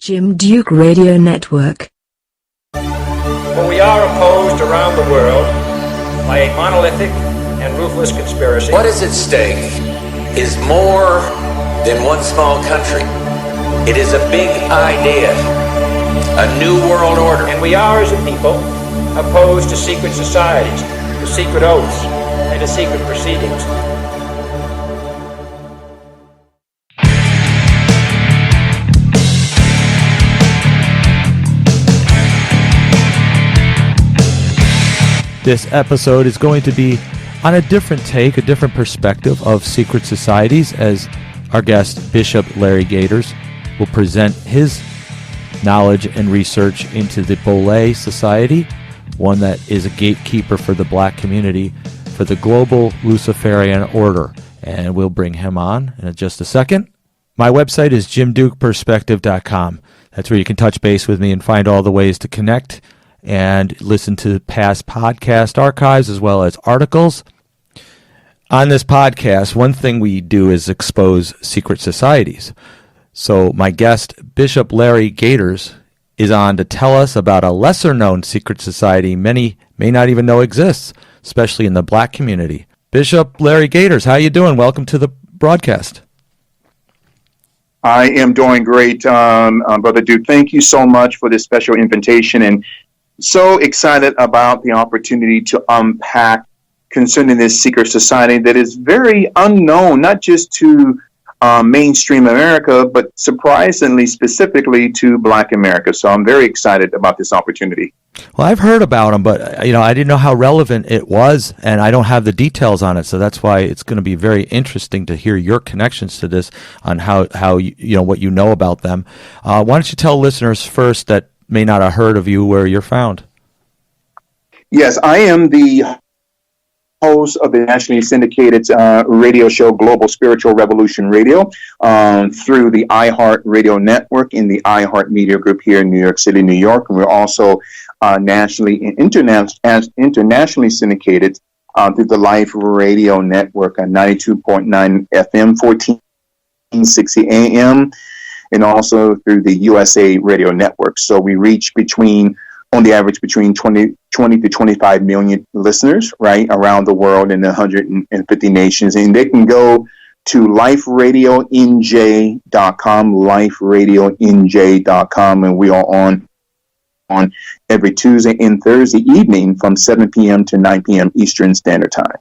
Jim Duke Radio Network. For we are opposed around the world by a monolithic and ruthless conspiracy. What is at stake is more than one small country. It is a big idea, a new world order. And we are, as a people, opposed to secret societies, to secret oaths, and to secret proceedings. This episode is going to be on a different take, a different perspective of secret societies, as our guest, Bishop Larry Gaiters, will present his knowledge and research into the Boule Society, one that is a gatekeeper for the black community for the global Luciferian order. And we'll bring him on in just a second. My website is jimdukeperspective.com. That's where you can touch base with me and find all the ways to connect and listen to past podcast archives as well as articles. On this podcast, one thing we do is expose secret societies. So my guest, Bishop Larry Gaiters, is on to tell us about a lesser-known secret society many may not even know exists, especially in the black community. Bishop Larry Gaiters, how you doing? Welcome to the broadcast. I am doing great, Brother Duke. Thank you so much for this special invitation, and so excited about the opportunity to unpack concerning this secret society that is very unknown, not just to mainstream America, but surprisingly specifically to Black America. So I'm very excited about this opportunity. Well, I've heard about them, but I didn't know how relevant it was, and I don't have the details on it. So that's why it's going to be very interesting to hear your connections to this on how what you know about them. Why don't you tell listeners first that may not have heard of you where you're found? Yes, I am the host of the nationally syndicated radio show Global Spiritual Revolution Radio through the iHeart Radio Network in the iHeart Media Group here in New York City, New York. And we're also nationally and internationally syndicated through the Life Radio Network on 92.9 FM, 1460 AM, and also through the USA Radio Network. So we reach on the average, between 20 to 25 million listeners, right, around the world in 150 nations. And they can go to liferadionj.com, liferadionj.com, and we are on every Tuesday and Thursday evening from 7 p.m. to 9 p.m. Eastern Standard Time.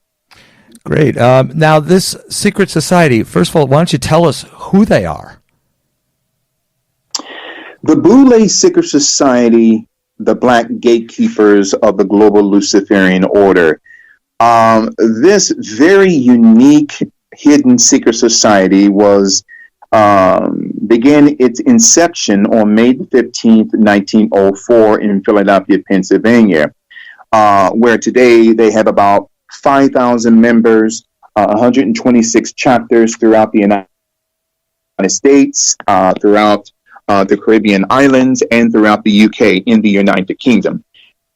Great. Now, this secret society, first of all, why don't you tell us who they are? The Boule Secret Society, the Black Gatekeepers of the global Luciferian order. This very unique hidden secret society began its inception on May the 15th, 1904 in Philadelphia, Pennsylvania, where today they have about 5,000 members, 126 chapters throughout the United States, throughout the Caribbean islands, and throughout the UK in the United Kingdom.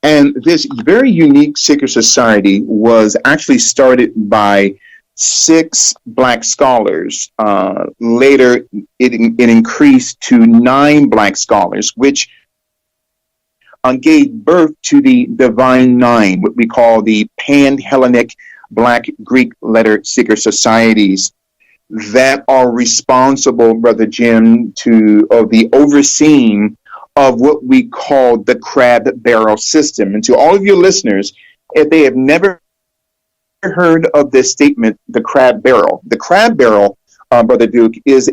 And this very unique secret society was actually started by 6 Black scholars. Later, it increased to 9 Black scholars, which gave birth to the Divine Nine, what we call the Pan-Hellenic Black Greek letter secret societies, that are responsible, Brother Jim, of the overseeing of what we call the crab barrel system. And to all of your listeners, if they have never heard of this statement, the crab barrel, Brother Duke, is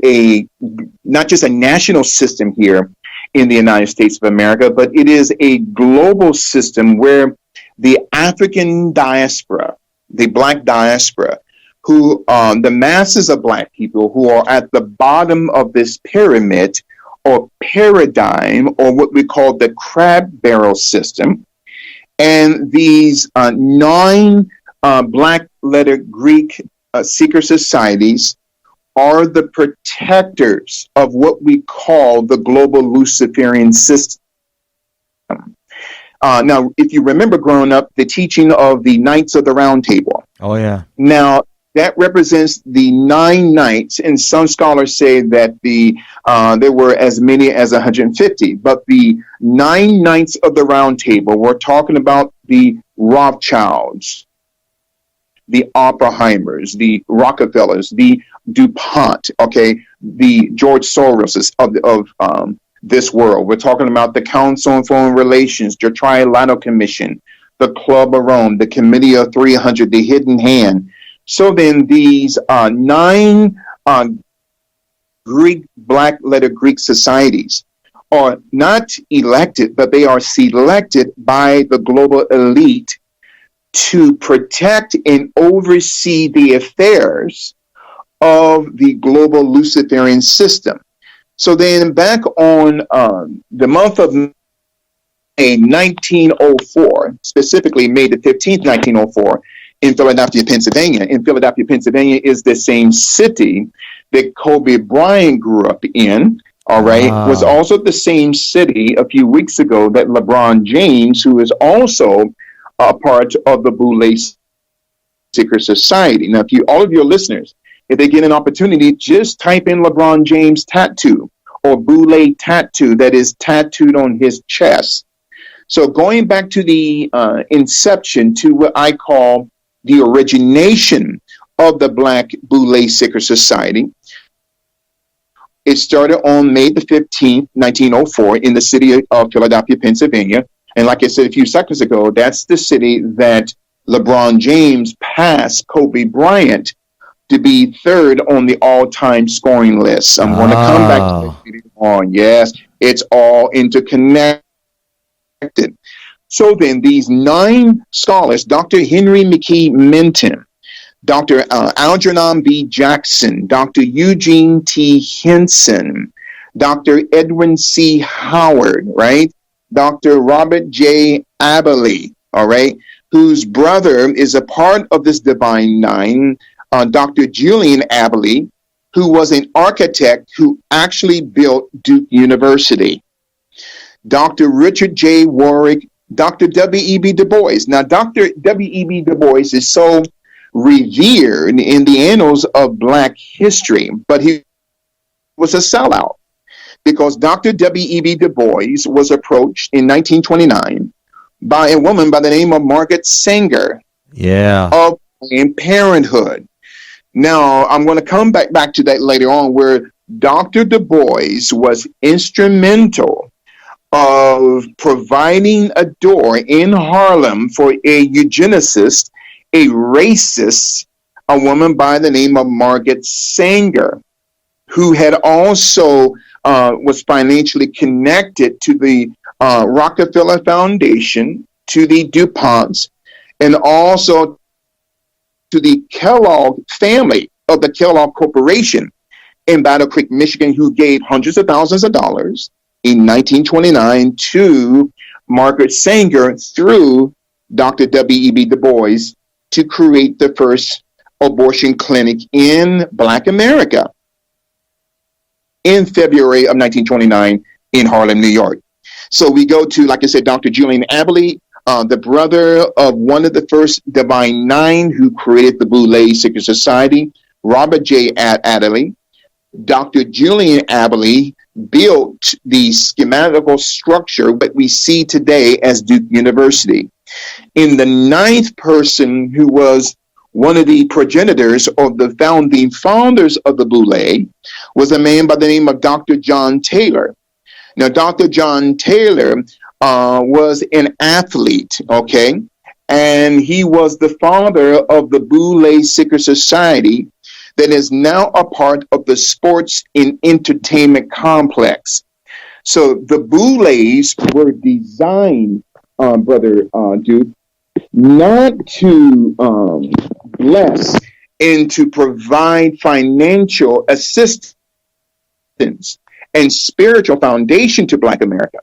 not just a national system here in the United States of America, but it is a global system where the African diaspora, the Black diaspora, who the masses of Black people who are at the bottom of this pyramid or paradigm, or what we call the crab barrel system. And these 9 Black letter Greek secret societies are the protectors of what we call the global Luciferian system. Now, if you remember growing up, the teaching of the Knights of the Round Table. Oh, yeah. Now, that represents the 9 knights, and some scholars say that there were as many as 150. But the 9 knights of the Round Table, we're talking about the Rothschilds, the Oppenheimers, the Rockefellers, the DuPont, okay, the George Soroses of this world. We're talking about the Council on Foreign Relations, the Trilateral Commission, the Club of Rome, the Committee of 300, the Hidden Hand. So then these 9 black letter Greek societies are not elected, but they are selected by the global elite to protect and oversee the affairs of the global Luciferian system. So then back on the month of May 1904, specifically May the 15th, 1904, in Philadelphia, Pennsylvania. In Philadelphia, Pennsylvania is the same city that Kobe Bryant grew up in, all right, was also the same city a few weeks ago that LeBron James, who is also a part of the Boule Secret Society. Now, all of your listeners, if they get an opportunity, just type in LeBron James tattoo or Boule tattoo that is tattooed on his chest. So going back to the inception, to what I call the origination of the Black Boule Secret Society, it started on May the 15th, 1904 in the city of Philadelphia, Pennsylvania. And like I said a few seconds ago, that's the city that LeBron James passed Kobe Bryant to be 3rd on the all-time scoring list. I'm going to come back to that on. Yes, it's all interconnected. So then these 9 scholars, Dr. Henry McKee Minton, Dr. Algernon B. Jackson, Dr. Eugene T. Henson, Dr. Edwin C. Howard, right? Dr. Robert J. Aberle, all right, whose brother is a part of this Divine 9, Dr. Julian Aberle, who was an architect who actually built Duke University. Dr. Richard J. Warwick, Dr. W.E.B. Du Bois. Now, Dr. W.E.B. Du Bois is so revered in the annals of Black history, but he was a sellout because Dr. W.E.B. Du Bois was approached in 1929 by a woman by the name of Margaret Sanger of Planned Parenthood. Now, I'm going to come back to that later on, where Dr. Du Bois was instrumental of providing a door in Harlem for a eugenicist, a racist, a woman by the name of Margaret Sanger, who had also was financially connected to the Rockefeller Foundation, to the DuPonts, and also to the Kellogg family of the Kellogg Corporation in Battle Creek, Michigan, who gave hundreds of thousands of dollars in 1929 to Margaret Sanger through Dr. W.E.B. Du Bois to create the first abortion clinic in Black America in February of 1929 in Harlem, New York. So we go to, like I said, Dr. Julian Aberle, the brother of one of the first Divine 9 who created the Boule Secret Society, Robert J. Aberle. Dr. Julian Aberle built the schematical structure that we see today as Duke University. In the 9th person, who was one of the progenitors of the founding founders of the Boule, was a man by the name of Dr. John Taylor. Now, Dr. John Taylor was an athlete, okay? And he was the father of the Boule Secret Society that is now a part of the sports and entertainment complex. So the Boules were designed, Brother Duke, not to bless and to provide financial assistance and spiritual foundation to Black America.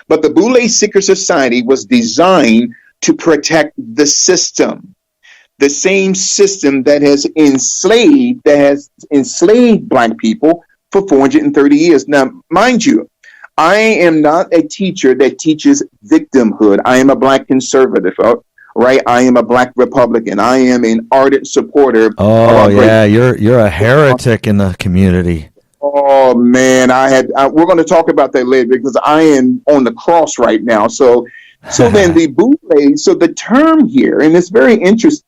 But the Boule Secret Society was designed to protect the system, the same system that has enslaved Black people for 430 years. Now, mind you, I am not a teacher that teaches victimhood. I am a Black conservative, right? I am a Black Republican. I am an ardent supporter of Oh our great. yeah, you're a heretic in the community. Oh man, we're going to talk about that later because I am on the cross right now. So then the Boule, so the term here, and it's very interesting,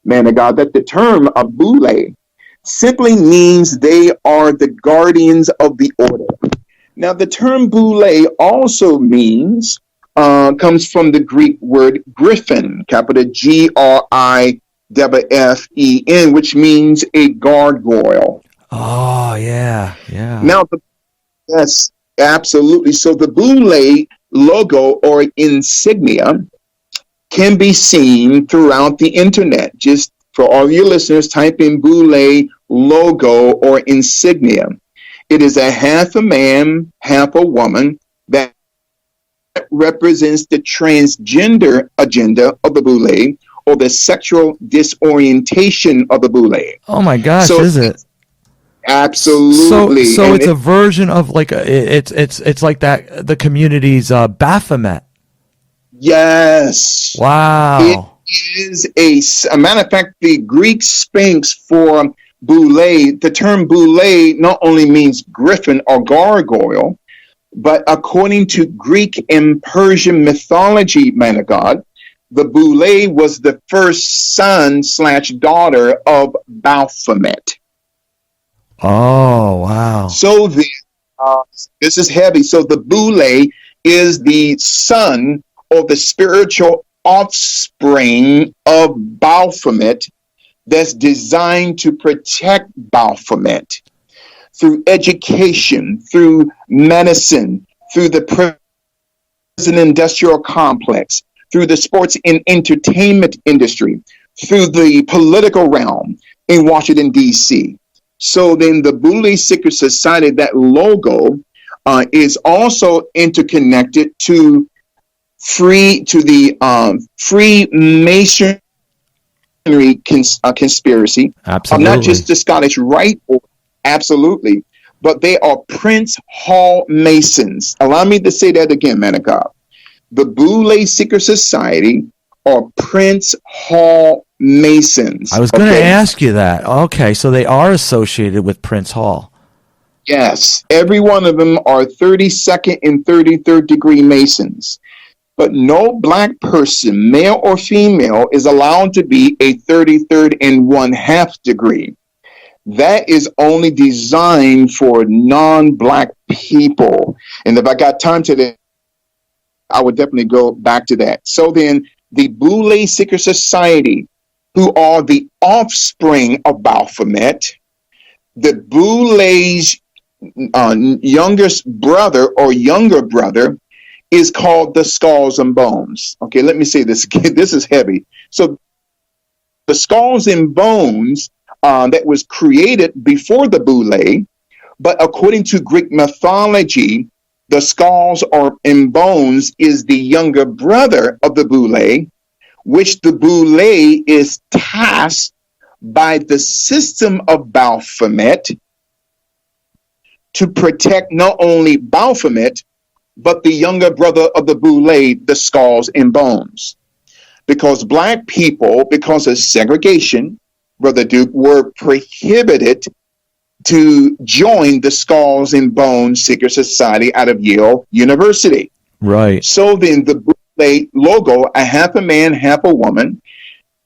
man of God, that the term of Boule simply means they are the guardians of the order. Now, the term Boule also means, comes from the Greek word griffin, capital Griffen, which means a gargoyle. Oh yeah, yeah. Now, yes, absolutely. So the Boule logo or insignia can be seen throughout the internet. Just for all your listeners, type in Boule logo or insignia. It is a half a man, half a woman that represents the transgender agenda of the Boule or the sexual disorientation of the Boule. Oh my gosh, So is it? absolutely. So And it's a version of like it's like that the community's Baphomet. yes. It Wow. is a matter of fact, the Greek Sphinx for Boule, the term Boule not only means griffin or gargoyle, but according to Greek and Persian mythology, man of God, the Boule was the first son/daughter of Baphomet. Oh wow. So this is heavy. So the Boule is the son or the spiritual offspring of Baphomet that's designed to protect Baphomet through education, through medicine, through the prison industrial complex, through the sports and entertainment industry, through the political realm in Washington, D.C. So then the Boule Secret Society, that logo, is also interconnected to the Freemasonry conspiracy. Absolutely. Not just the Scottish Rite, absolutely, but they are Prince Hall Masons. Allow me to say that again, man of God. The Boule Secret Society are Prince Hall Masons. I was going to ask you that. Okay, so they are associated with Prince Hall. Yes, every one of them are 32nd and 33rd degree Masons. But no Black person, male or female, is allowed to be a 33rd and 1/2 degree. That is only designed for non-Black people. And if I got time today, I would definitely go back to that. So then the Boule Secret Society, who are the offspring of Baphomet, the Boule's youngest brother or younger brother is called the Skulls and Bones. Okay, let me say this again. This is heavy. So the Skulls and Bones that was created before the Boule, but according to Greek mythology, the Skulls and Bones is the younger brother of the Boule, which the Boule is tasked by the system of Baphomet to protect not only Baphomet, but the younger brother of the Boule, the Skulls and Bones. Because Black people, because of segregation, Brother Duke, were prohibited to join the Skulls and Bones Secret Society out of Yale University. Right. So then the Boule logo, a half a man, half a woman,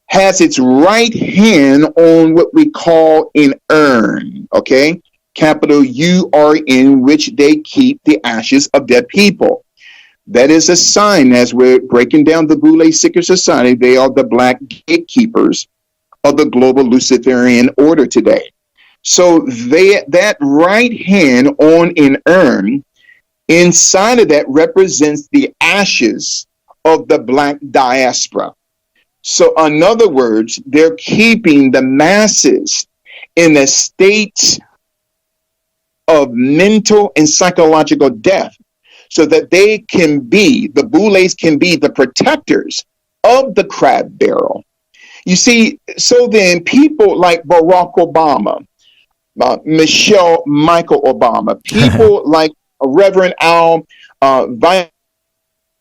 has its right hand on what we call an urn, okay? Capital URN, which they keep the ashes of dead people. That is a sign, as we're breaking down the Boule Secret Society, they are the Black gatekeepers of the global Luciferian order today. So that right hand on an urn, inside of that represents the ashes of the Black diaspora. So in other words, they're keeping the masses in a state of mental and psychological death so that they can be, the Boules can be the protectors of the crab barrel. You see, so then people like Barack Obama, Michael Obama, people like Reverend Al, Vice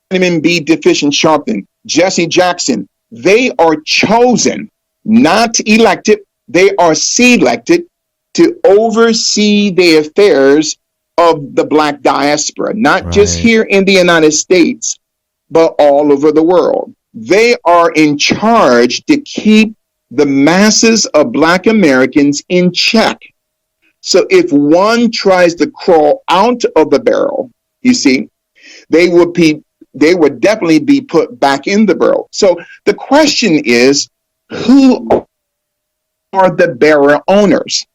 vitamin B deficient Sharpton, Jesse Jackson, they are chosen, not elected, they are selected to oversee the affairs of the Black diaspora, not just Right. here in the United States, but all over the world. They are in charge to keep the masses of Black Americans in check. So if one tries to crawl out of the barrel, you see, they would definitely be put back in the barrel. So the question is, who are the barrel owners?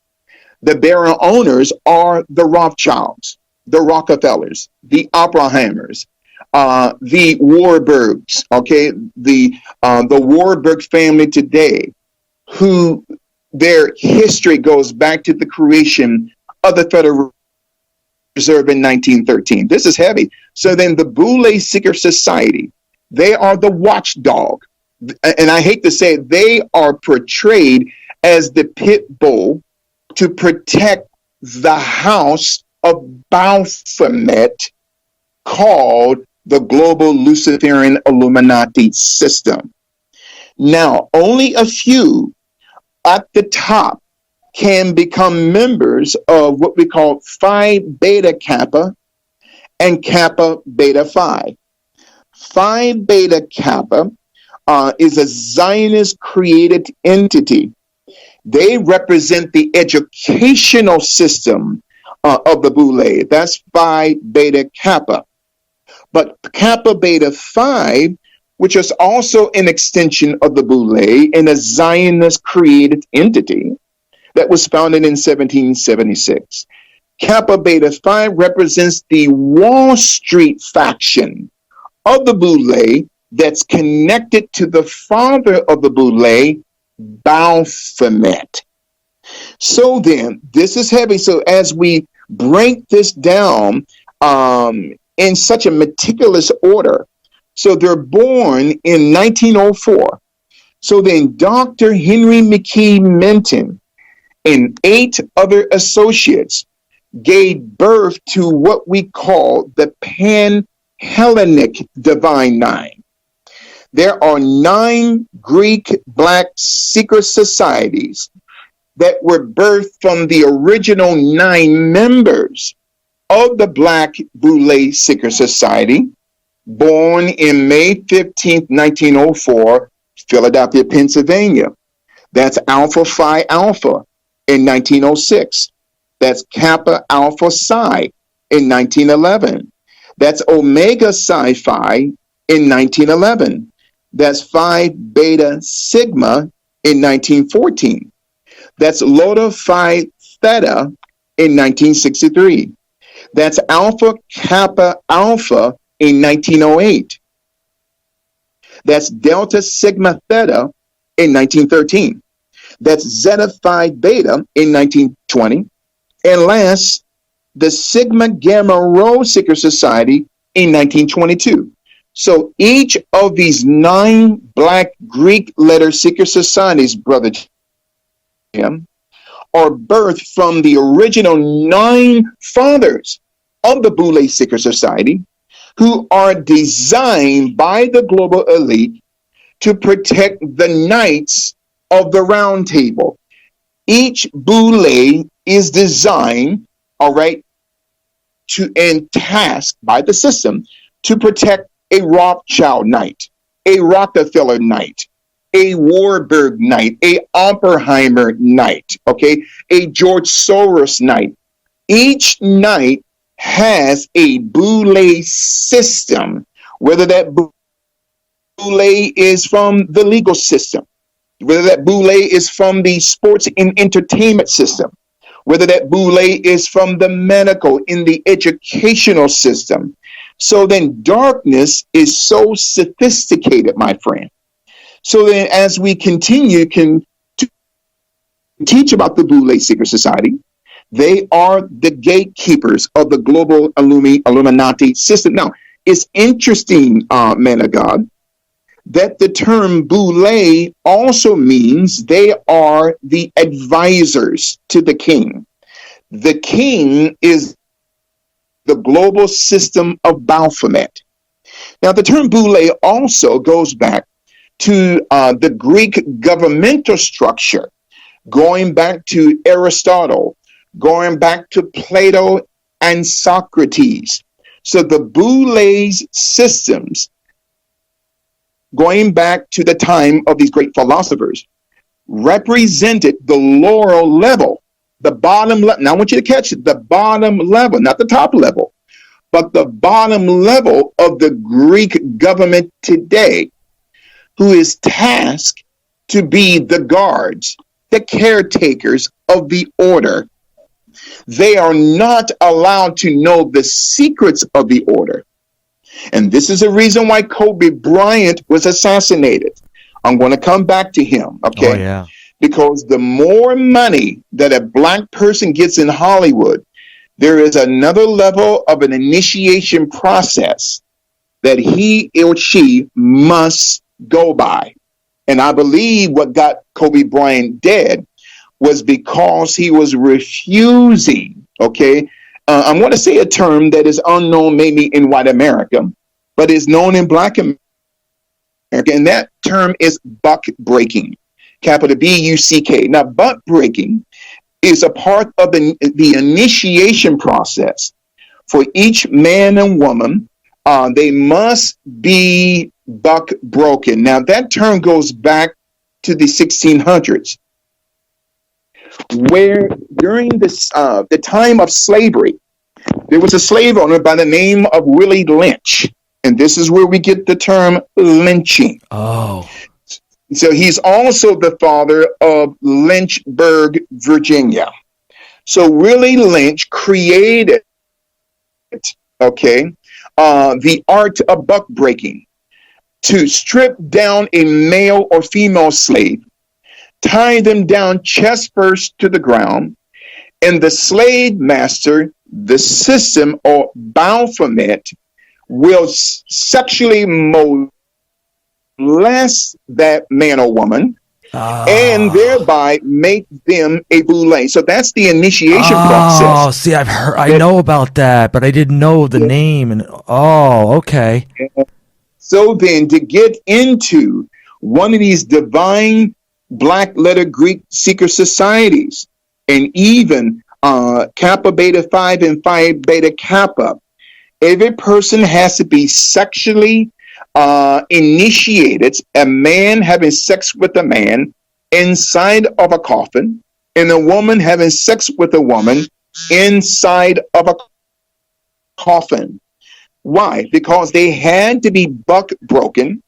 The barrel owners are the Rothschilds, the Rockefellers, the Oppenheimers, the Warburgs, okay, the Warburg family today, who their history goes back to the creation of the Federal Reserve in 1913. This is heavy. So then the Boule Secret Society, they are the watchdog. And I hate to say it, they are portrayed as the pit bull to protect the house of Baphomet, called the global Luciferian Illuminati system. Now, only a few at the top can become members of what we call Phi Beta Kappa and Kappa Beta Phi. Phi Beta Kappa is a Zionist created entity. They represent the educational system of the Boule. That's Phi Beta Kappa. But Kappa Beta Phi, which is also an extension of the Boule and a Zionist created entity that was founded in 1776. Kappa Beta Phi represents the Wall Street faction of the Boule that's connected to the father of the Boule, Baphomet. So then, this is heavy. So as we break this down in such a meticulous order, so they're born in 1904. So then Dr. Henry McKee Menton and 8 other associates gave birth to what we call the Pan-Hellenic Divine Nine. There are 9 Greek Black secret societies that were birthed from the original 9 members of the Black Boule Secret Society, born in May 15th, 1904, Philadelphia, Pennsylvania. That's Alpha Phi Alpha in 1906. That's Kappa Alpha Psi in 1911. That's Omega Psi Phi in 1911. That's Phi Beta Sigma in 1914. That's Lambda Phi Theta in 1963. That's Alpha Kappa Alpha in 1908. That's Delta Sigma Theta in 1913. That's Zeta Phi Beta in 1920. And last, the Sigma Gamma Rho Secret Society in 1922. So each of these 9 Black Greek letter secret societies, Brother Jim, are birthed from the original 9 fathers of the Boule Secret Society, who are designed by the global elite to protect the Knights of the Round Table. Each Boule is designed, all right, and tasked by the system to protect a Rothschild Knight, a Rockefeller Knight, a Warburg Knight, a Oppenheimer Knight, okay, a George Soros Knight. Each Knight has a Boule system, whether that Boule is from the legal system, whether that Boule is from the sports and entertainment system, whether that Boule is from the medical in the educational system. So then darkness is so sophisticated, my friend. So then as we continue to teach about the Boule Secret Society, they are the gatekeepers of the global Illuminati system. Now, it's interesting, man of God, that the term Boule also means they are the advisors to the king. The king is the global system of Baphomet. Now, the term Boule also goes back to the Greek governmental structure, going back to Aristotle, going back to Plato and Socrates. So the Boule's systems, going back to the time of these great philosophers, represented the lower level, the bottom level. Now I want you to catch it, the bottom level, not the top level, but the bottom level of the Greek government today, who is tasked to be the guards, the caretakers of the order. They are not allowed to know the secrets of the order. And this is the reason why Kobe Bryant was assassinated. I'm going to come back to him, okay? Oh, yeah. Because the more money that a black person gets in Hollywood, there is another level of an initiation process that he or she must go by. And I believe what got Kobe Bryant dead was because he was refusing, okay? I'm going to say a term that is unknown maybe in white America, but is known in black America, and that term is buck breaking, capital B-U-C-K. Now, buck breaking is a part of the initiation process. For each man and woman, they must be buck broken. Now, that term goes back to the 1600s, where during this the time of slavery, there was a slave owner by the name of Willie Lynch. And this is where we get the term lynching. Oh. So he's also the father of Lynchburg, Virginia. So Willie Lynch created, okay, the art of buck breaking, to strip down a male or female slave, tie them down chest first to the ground, and the slave master, the system or Baphomet, will sexually molest that man or woman and thereby make them a boule. So that's the initiation process. Oh, see, I know about that, but I didn't know the name. And okay. So then, to get into one of these divine black letter Greek secret societies, and even Kappa Beta 5 and Phi Beta Kappa, every person has to be sexually initiated, a man having sex with a man inside of a coffin, and a woman having sex with a woman inside of a coffin. Why? Because they had to be buck broken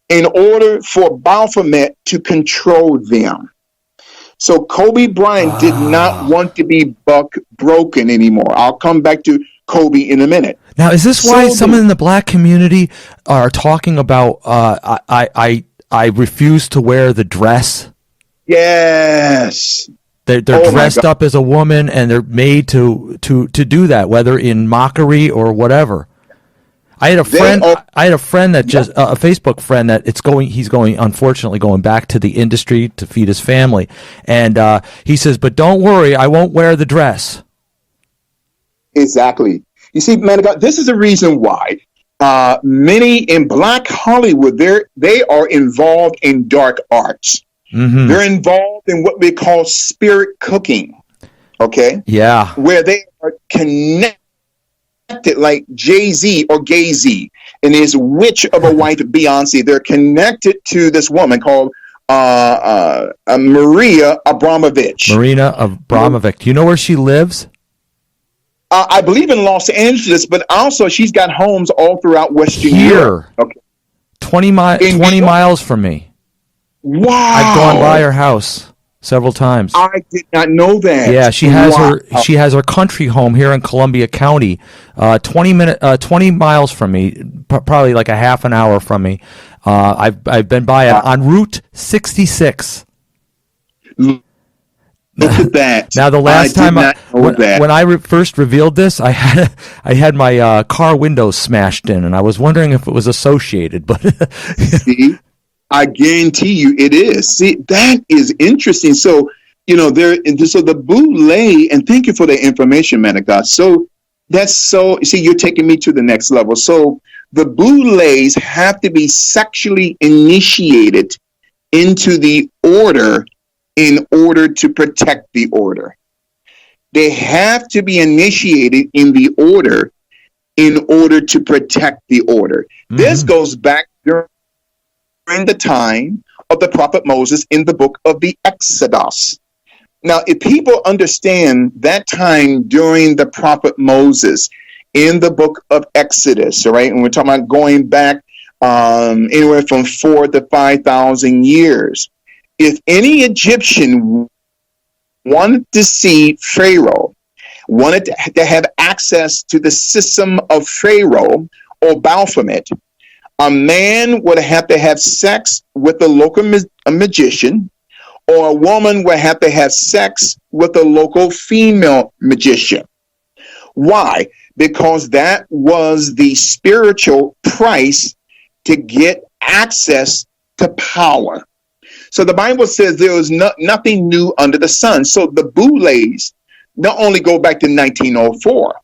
in order for Baphomet to control them. So Kobe Bryant did not want to be buck broken anymore. I'll come back to Kobe in a minute. Now, is this why some in the black community are talking about I refuse to wear the dress? Yes. They're dressed up as a woman, and they're made to do that, whether in mockery or whatever. I had a friend that just a Facebook friend that he's unfortunately going back to the industry to feed his family, and he says, "But don't worry, I won't wear the dress." Exactly. You see, man of God, this is the reason why many in black Hollywood, they are involved in dark arts. Mm-hmm. They're involved in what we call spirit cooking. Okay? Yeah. Where they are connected like Jay-Z or Gay-Z and his witch of a wife, Beyonce. They're connected to this woman called Maria Abramovich. Marina Abramovic. Do you know where she lives? I believe in Los Angeles, but also she's got homes all throughout Western Europe. Okay. 20 miles from me. Wow. I've gone by her house several times. I did not know that. Yeah, she has her country home here in Columbia County, 20 miles from me, probably like a half an hour from me. I've been by it on Route 66. Look at that. Now, the last time when I first revealed this, I had my car windows smashed in, and I was wondering if it was associated. But see, I guarantee you it is. See, that is interesting. So, so the Boule, and thank you for the information, man of God. So see, you're taking me to the next level. So the Boules have to be sexually initiated into the order in order to protect the order. They have to be initiated in the order in order to protect the order. This goes back during the time of the prophet Moses in the book of the Exodus. Now, if people understand that time during the prophet Moses in the book of Exodus, all right, and we're talking about going back anywhere from 4,000 to 5,000 years, if any Egyptian wanted to see Pharaoh, wanted to have access to the system of Pharaoh or Baphomet, a man would have to have sex with a local magician, or a woman would have to have sex with a local female magician. Why? Because that was the spiritual price to get access to power. So the Bible says there was nothing new under the sun. So the Boules not only go back to 1904,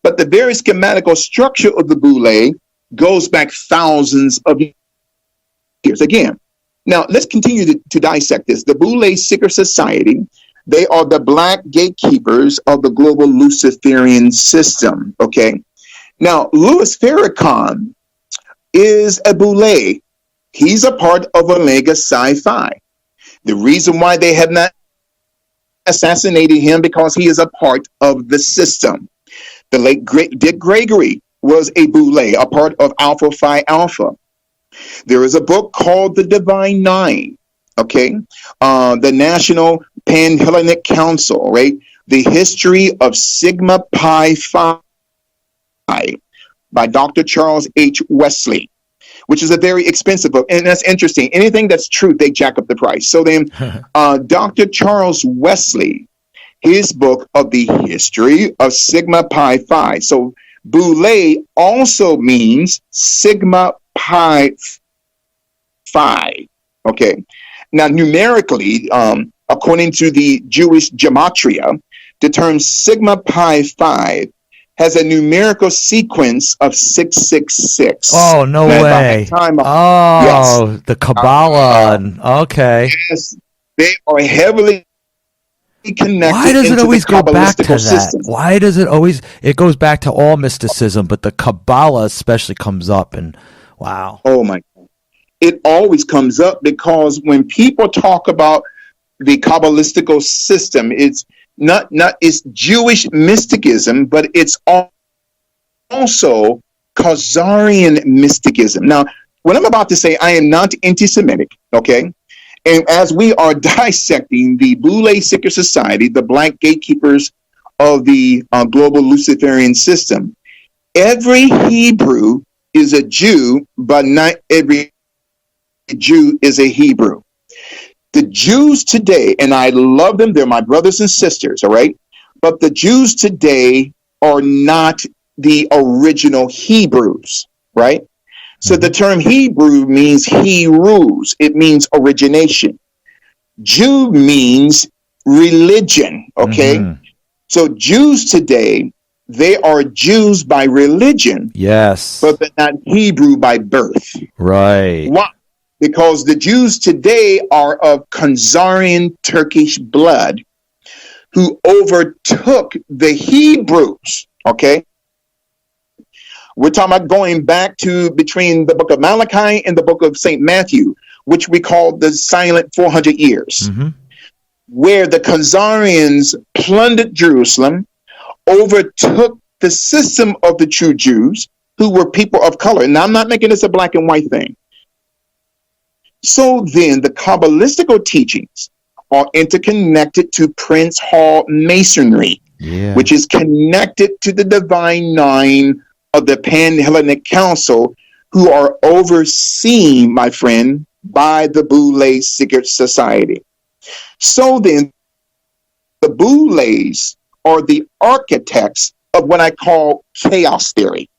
but the very schematical structure of the Boule goes back thousands of years. Again, now let's continue to dissect this. The Boule Secret Society, they are the black gatekeepers of the global Luciferian system. Okay. Now, Louis Farrakhan is a Boule. He's a part of Omega Psi-Phi. The reason why they have not assassinated him because he is a part of the system. The late Dick Gregory was a Boule, a part of Alpha Phi Alpha. There is a book called The Divine Nine, okay? The National Pan-Hellenic Council, right? The History of Sigma Pi Phi by Dr. Charles H. Wesley, which is a very expensive book. And that's interesting. Anything that's true, they jack up the price. So then Dr. Charles Wesley, his book of the History of Sigma Pi Phi. So Boule also means Sigma Pi Phi. Okay. Now, numerically, according to the Jewish gematria, the term Sigma Pi Phi has a numerical sequence of 666. Oh, no way. Yes. The Kabbalah. Okay. Yes, they are heavily connected. Why does it always go back to that? System. Why does it always, it goes back to all mysticism, but the Kabbalah especially comes up, and wow. Oh my God. It always comes up because when people talk about the Kabbalistical system, it's not it's Jewish mysticism, but it's also Khazarian mysticism. Now, what I'm about to say, I am not anti-Semitic, okay? And as we are dissecting the Boule Secret Society, the black gatekeepers of the global Luciferian system, every Hebrew is a Jew, but not every Jew is a Hebrew. The Jews today, and I love them, they're my brothers and sisters, all right? But the Jews today are not the original Hebrews, right? So the term Hebrew means Hebrews. It means origination. Jew means religion, okay? So Jews today, they are Jews by religion. Yes. But they're not Hebrew by birth. Right. Why? Because the Jews today are of Khazarian Turkish blood who overtook the Hebrews, okay? We're talking about going back to between the book of Malachi and the book of St. Matthew, which we call the silent 400 years, where the Khazarians plundered Jerusalem, overtook the system of the true Jews, who were people of color. Now, I'm not making this a black and white thing. So then the Kabbalistical teachings are interconnected to Prince Hall Masonry, which is connected to the Divine Nine of the Pan-Hellenic Council, who are overseen, my friend, by the Boule Secret Society. So then the Boules are the architects of what I call chaos theory.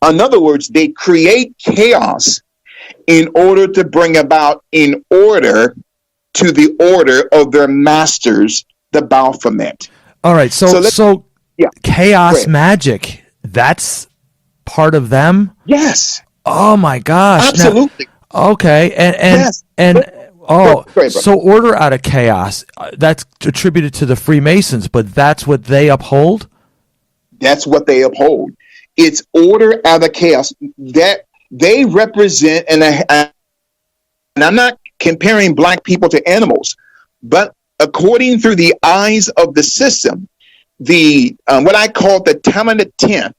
In other words, they create chaos in order to bring about an order to the order of their masters, the Baphomet. All right, so chaos magic, that's part of them? Yes, Oh my gosh. absolutely. Now, okay. Yes. Go ahead, So order out of chaos, that's attributed to the Freemasons, but that's what they uphold? That's what they uphold. It's order out of chaos that they represent, and I'm not comparing black people to animals, but according through the eyes of the system, the what I call the talented 10th,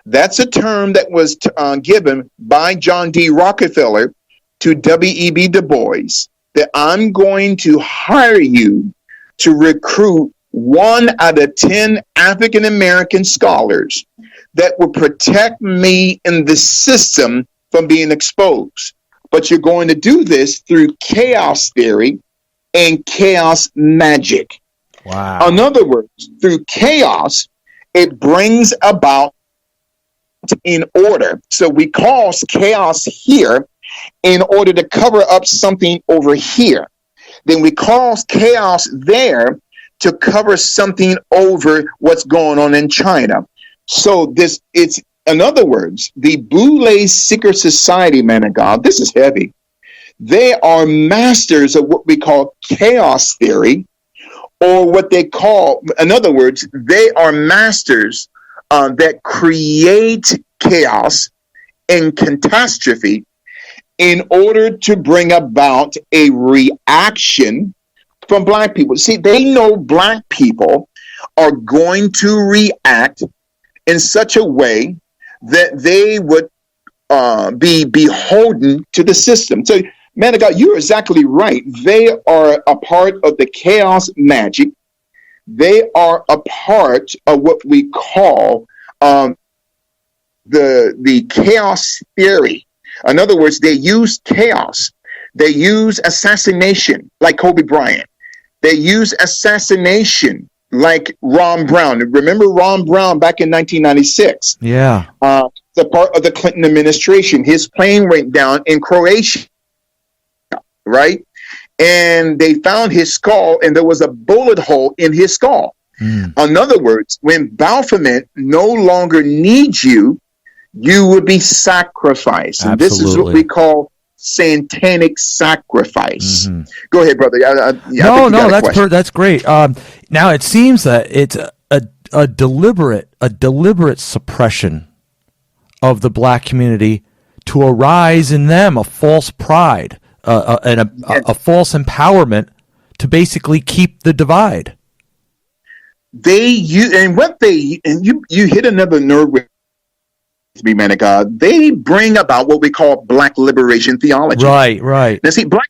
that's a term that was given by John D. Rockefeller to W.E.B. Du Bois, that I'm going to hire you to recruit 1 out of 10 African American scholars that will protect me in the system from being exposed. But you're going to do this through chaos theory and chaos magic. Wow. In other words, through chaos, it brings about in order. So we cause chaos here in order to cover up something over here. Then we cause chaos there to cover something over what's going on in China. So it's, in other words, the Boule Secret Society, man of God, this is heavy. They are masters of what we call chaos theory, or what they call, in other words, they are masters that create chaos and catastrophe in order to bring about a reaction from black people. See, they know black people are going to react in such a way that they would be beholden to the system. So, man of God, you're exactly right. They are a part of the chaos magic. They are a part of what we call the chaos theory. In other words, they use chaos. They use assassination, like Kobe Bryant. They use assassination, like Ron Brown. Remember Ron Brown back in 1996? Yeah. The part of the Clinton administration. His plane went down in Croatia, right? And they found his skull, and there was a bullet hole in his skull. In other words, when Baphomet no longer needs you, you would be sacrificed. And this is what we call satanic sacrifice. Go ahead, brother. That's great. Now it seems that it's a deliberate suppression of the black community to arise in them a false pride and a false empowerment to basically keep the divide. You hit another nerve with me, man of God. They bring about what we call black liberation theology. Right. Now, see, black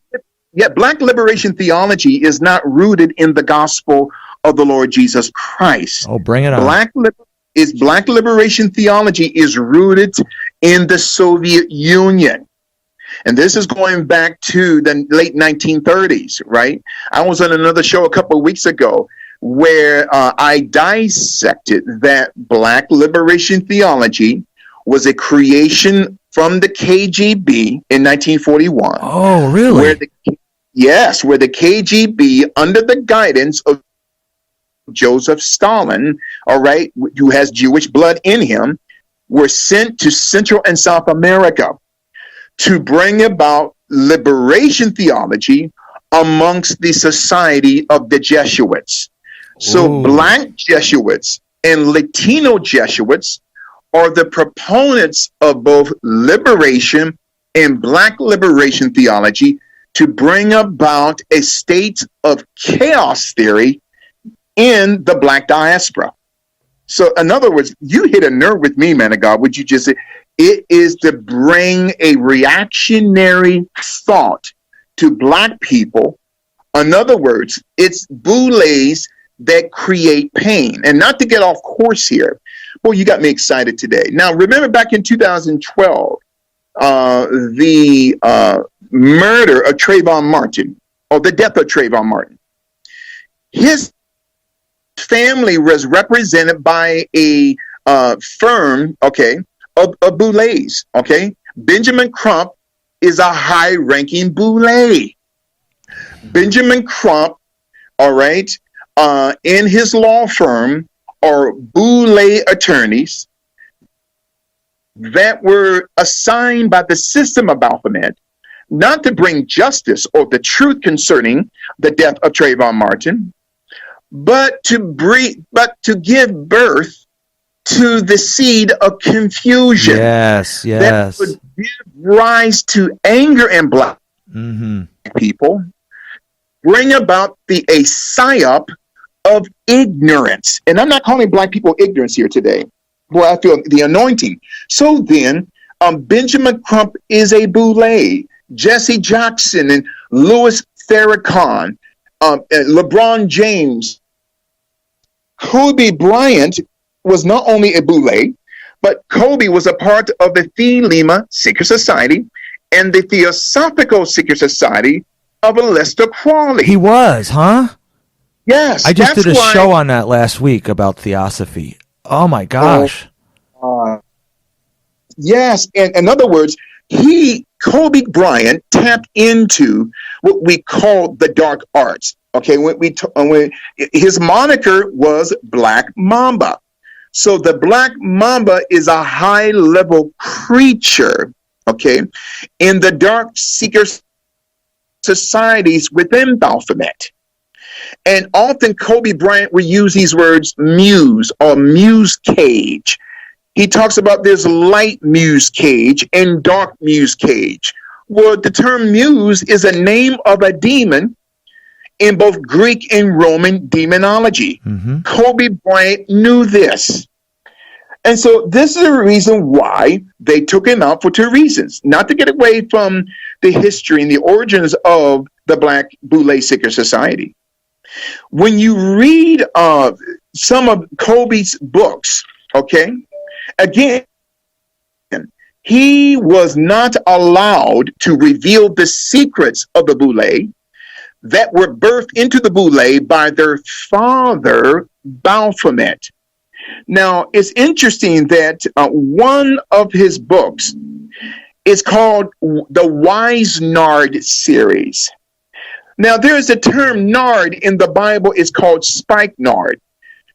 liberation theology is not rooted in the gospel of the Lord Jesus Christ. Oh, bring it on. Black liberation theology is rooted in the Soviet Union. And this is going back to the late 1930s, right? I was on another show a couple of weeks ago where I dissected that black liberation theology was a creation from the KGB in 1941. Oh, really? Where the KGB, under the guidance of Joseph Stalin, all right, who has Jewish blood in him, were sent to Central and South America to bring about liberation theology amongst the society of the Jesuits. So black Jesuits and Latino Jesuits are the proponents of both liberation and black liberation theology to bring about a state of chaos theory in the black diaspora. So in other words, you hit a nerve with me, man of God. Would you just say it is to bring a reactionary thought to black people? In other words, it's Boules that create pain. And not to get off course here, well, you got me excited today. Now, remember back in 2012, the murder of Trayvon Martin, or the death of Trayvon Martin. His family was represented by a firm, okay, of Boulets, okay? Benjamin Crump is a high-ranking Boule. Benjamin Crump, all right, in his law firm are Boule attorneys that were assigned by the system of Baphomet, not to bring justice or the truth concerning the death of Trayvon Martin, but to give birth to the seed of confusion. Yes. That would give rise to anger in black people, bring about a psyop of ignorance. And I'm not calling black people ignorance here today. Boy, I feel the anointing. So then, Benjamin Crump is a Boule. Jesse Jackson and Louis Farrakhan, LeBron James. Kobe Bryant was not only a Boule, but Kobe was a part of the Phi Lima Secret Society and the Theosophical Secret Society of Aleister Crowley. He was, huh? Yes. I just did a show on that last week about Theosophy. Oh my gosh. Yes. And in other words, Kobe Bryant tapped into what we call the dark arts. Okay, when his moniker was Black Mamba. So the Black Mamba is a high-level creature, okay, in the dark seeker societies within Baphomet. And often Kobe Bryant would use these words muse or muse cage. He talks about this light muse cage and dark muse cage. Well, the term muse is a name of a demon in both Greek and Roman demonology. Kobe Bryant knew this. And so this is the reason why they took him out, for two reasons. Not to get away from the history and the origins of the Black Boule Secret Society. When you read some of Kobe's books, okay, again, he was not allowed to reveal the secrets of the Boule that were birthed into the Boule by their father, Baphomet. Now, it's interesting that one of his books is called the Wise Nard series. Now, there is a term nard in the Bible. It's called spike nard.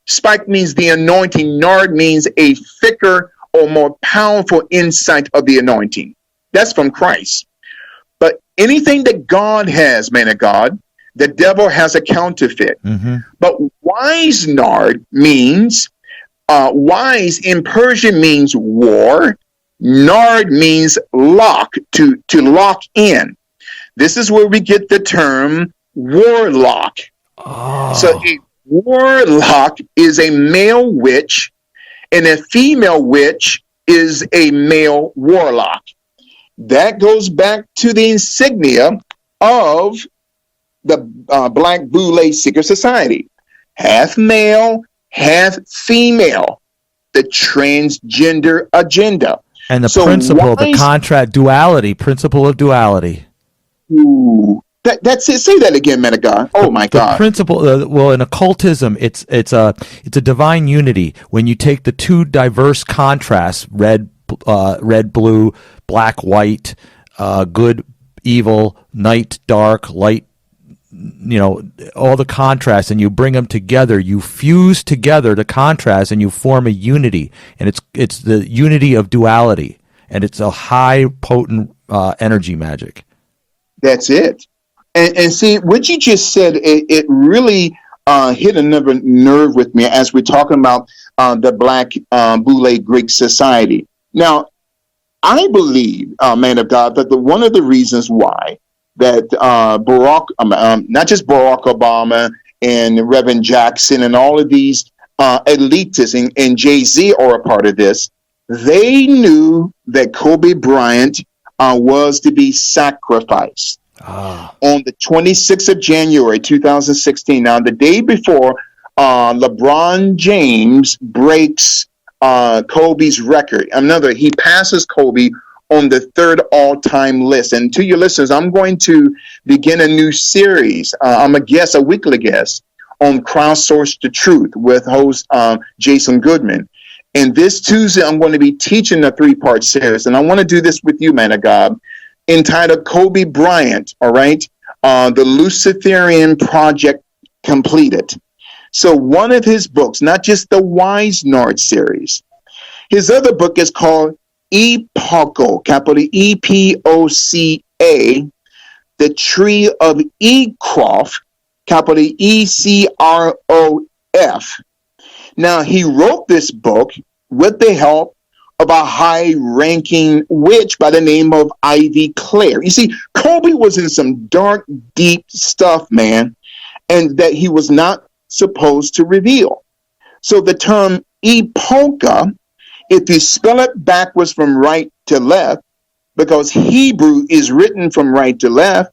Spike means the anointing. Nard means a thicker or more powerful insight of the anointing. That's from Christ. But anything that God has, man of God, the devil has a counterfeit. But wise nard means, wise in Persian means war. Nard means lock, to lock in. This is where we get the term warlock. So a warlock is a male witch, and a female witch is a male warlock. That goes back to the insignia of the Black Boule Secret Society. Half male, half female. The transgender agenda. And the principle, the contract duality, principle of duality. Ooh, that's it. Say that again, man of God. Oh my God. The principle. Well, in occultism, it's a divine unity. When you take the two diverse contrasts, red, blue, black, white, good, evil, night, dark, light, all the contrasts, and you bring them together, you fuse together the contrast, and you form a unity. And it's the unity of duality, and it's a high potent energy magic. That's it. And see, what you just said, it really hit another nerve with me as we're talking about the Black Boule Greek Society. Now, I believe, man of God, that one of the reasons why that not just Barack Obama and Reverend Jackson and all of these elitists and Jay-Z are a part of this, they knew that Kobe Bryant was to be sacrificed on the 26th of January, 2016. Now, the day before LeBron James breaks Kobe's record. He passes Kobe on the third all-time list. And to your listeners, I'm going to begin a new series. I'm a weekly guest on Crowdsource the Truth with host Jason Goodman. And this Tuesday, I'm going to be teaching a 3-part series. And I want to do this with you, man of God, entitled Kobe Bryant, all right? The Luciferian Project Completed. So one of his books, not just the Wise Nard series, his other book is called Epoca, capital EPOCA, the tree of Ecroft, capital ECROF. Now, he wrote this book with the help of a high-ranking witch by the name of Ivy Clare. You see, Kobe was in some dark, deep stuff, man, and that he was not supposed to reveal. So the term epocha, if you spell it backwards from right to left, because Hebrew is written from right to left,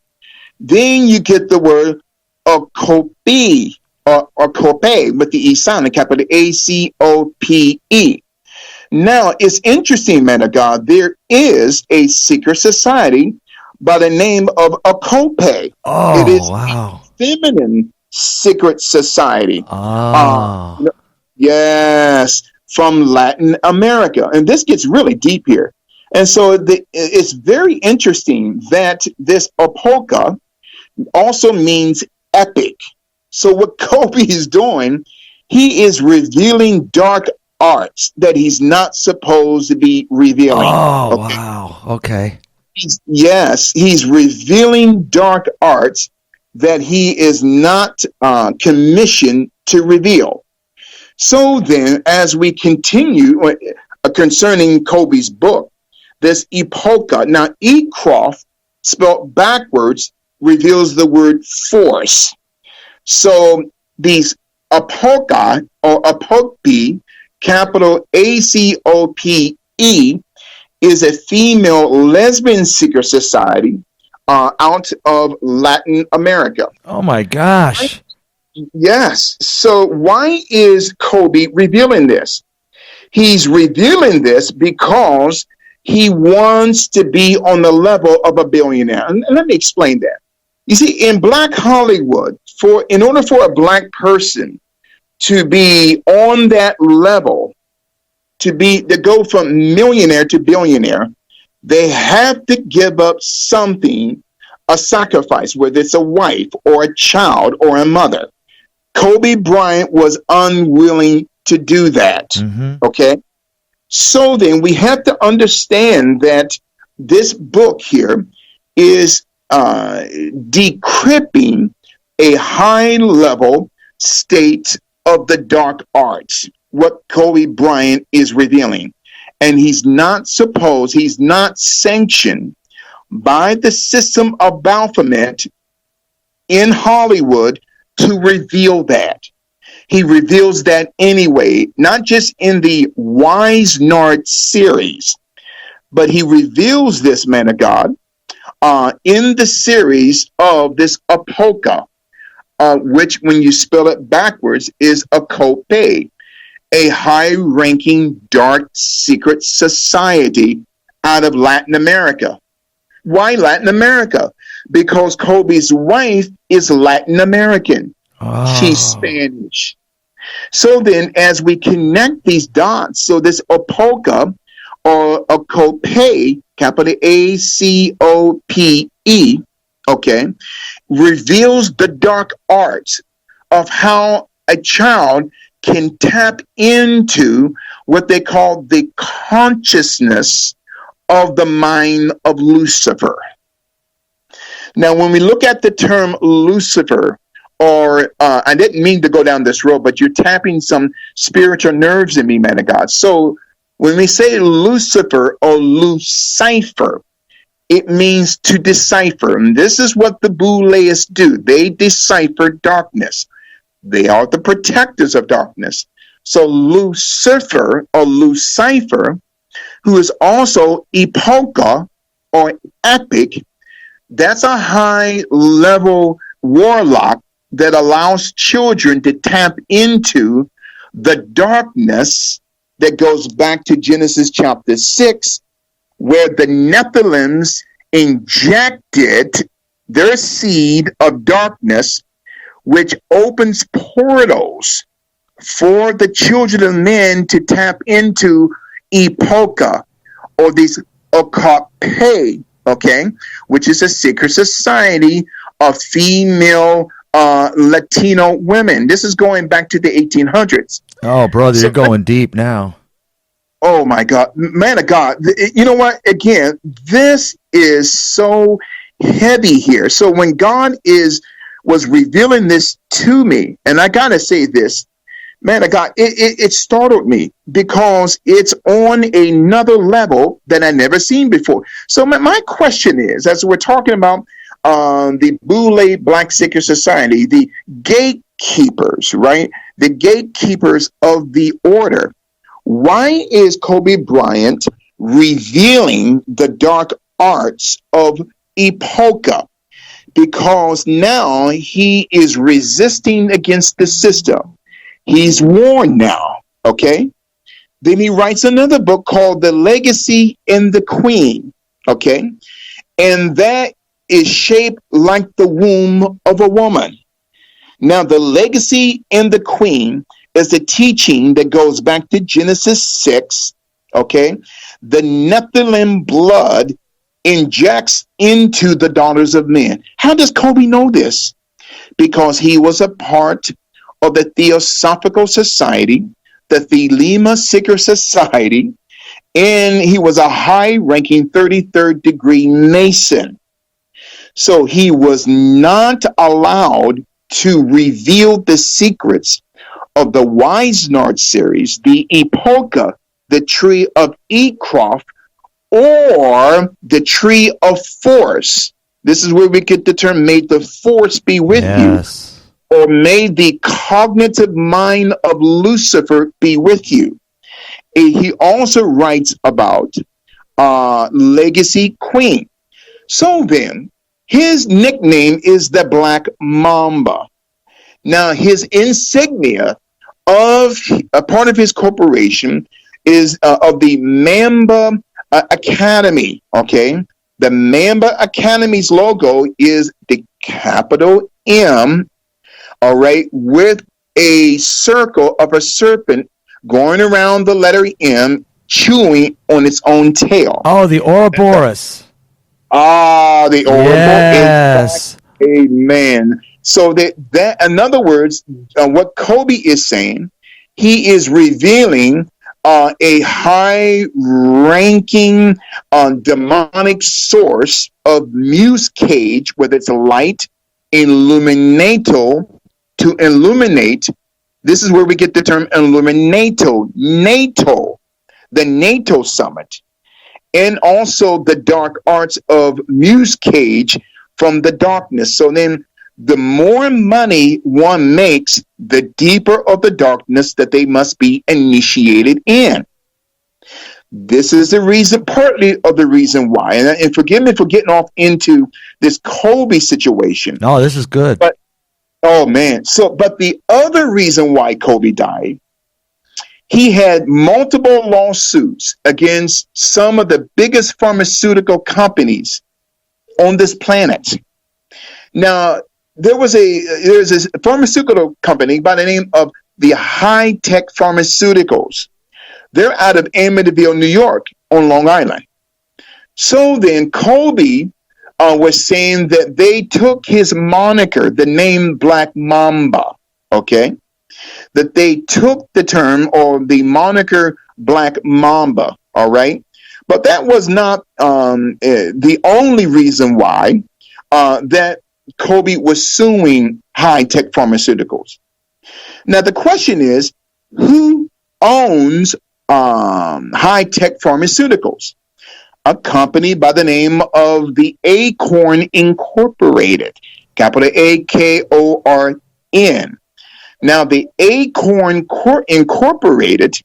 then you get the word acope, or cope, with the E sound, the capital ACOPE. Now, it's interesting, man of God, there is a secret society by the name of acope. Oh, it is wow. a feminine secret society. Ah. Yes, from Latin America. And this gets really deep here. And so it's very interesting that this apoca also means epic. So what Kobe is doing, he is revealing dark arts that he's not supposed to be revealing. Oh, Okay? wow. Okay. He's revealing dark arts that he is not commissioned to reveal. So then, as we continue concerning Kobe's book, this epocha, now Ecroft, spelled backwards, reveals the word force. So these apoca, or apope, capital ACOPE, is a female lesbian secret society out of Latin America. Oh, my gosh. Yes. So why is Kobe revealing this? He's revealing this because he wants to be on the level of a billionaire. And let me explain that. You see, in Black Hollywood, in order for a Black person to be on that level, to go from millionaire to billionaire, they have to give up something, a sacrifice, whether it's a wife or a child or a mother. Kobe Bryant was unwilling to do that. Mm-hmm. Okay? So then we have to understand that this book here is decrypting a high-level state of the dark arts, what Kobe Bryant is revealing. And he's not sanctioned by the system of Baphomet in Hollywood to reveal that. He reveals that anyway, not just in the Wisnard series, but he reveals this, man of God, in the series of this apoca, which when you spell it backwards is acope, a high-ranking dark secret society out of Latin America. Why Latin America? Because Kobe's wife is Latin American. Oh. She's Spanish. So then, as we connect these dots, so this apoca, or acope, capital ACOPE, okay, reveals the dark arts of how a child can tap into what they call the consciousness of the mind of Lucifer. Now, when we look at the term Lucifer, or I didn't mean to go down this road, but you're tapping some spiritual nerves in me, man of God. So when we say Lucifer or Lucifer, it means to decipher. And this is what the Bouleists do. They decipher darkness. They are the protectors of darkness. So Lucifer or Lucifer, who is also epocha or epic, that's a high-level warlock that allows children to tap into the darkness that goes back to Genesis chapter 6, where the Nephilims injected their seed of darkness, which opens portals for the children of men to tap into epocha, or these okape, okay, which is a secret society of female Latino women. This is going back to the 1800s. Oh, brother, you're going deep now. Oh my God, man of God. You know what? Again, this is so heavy here. So when God was revealing this to me, and I gotta say this, man of God, it startled me because it's on another level that I never seen before. So my question is, as we're talking about the Boule Black Secret Society, the gatekeepers, right? The gatekeepers of the order. Why is Kobe Bryant revealing the dark arts of Epoca? Because now he is resisting against the system. He's warned now, okay? Then he writes another book called The Legacy and the Queen, okay? And that is shaped like the womb of a woman. Now, the legacy and the queen is a teaching that goes back to Genesis 6, okay? The Nephilim blood injects into the daughters of men. How does Kobe know this? Because he was a part of the Theosophical Society, the Thelema Secret Society, and he was a high-ranking 33rd degree Mason. So he was not allowed to reveal the secrets of the Wisnard series, the Epoca, the Tree of Ecroft, or the Tree of Force. This is where we get the term, may the force be with you, or may the cognitive mind of Lucifer be with you. And he also writes about Legacy Queen. So then, his nickname is the Black Mamba. Now, his insignia of a part of his corporation is of the Mamba Academy. Okay, the Mamba Academy's logo is the capital M. All right, with a circle of a serpent going around the letter M, chewing on its own tail. Oh, the Ouroboros. The Ouroboros. Yes. Amen. So that in other words, what Kobe is saying, he is revealing a high-ranking demonic source of muse cage with its light illuminato to illuminate. This is where we get the term illuminato, NATO, the NATO summit, and also the dark arts of muse cage from the darkness. So then the more money one makes, the deeper of the darkness that they must be initiated in. This is the reason, partly of the reason why, and forgive me for getting off into this Kobe situation. No, this is good. But, oh man. But the other reason why Kobe died, he had multiple lawsuits against some of the biggest pharmaceutical companies on this planet. Now, there's a pharmaceutical company by the name of the High Tech Pharmaceuticals. They're out of Amityville, New York, on Long Island. So then Kobe was saying that they took his moniker, the name Black Mamba, okay? That they took the term or the moniker Black Mamba, all right? But that was not the only reason why that Kobe was suing High Tech Pharmaceuticals. Now, the question is, who owns High Tech Pharmaceuticals? A company by the name of the Acorn Incorporated, capital AKORN. Now, the Acorn Incorporated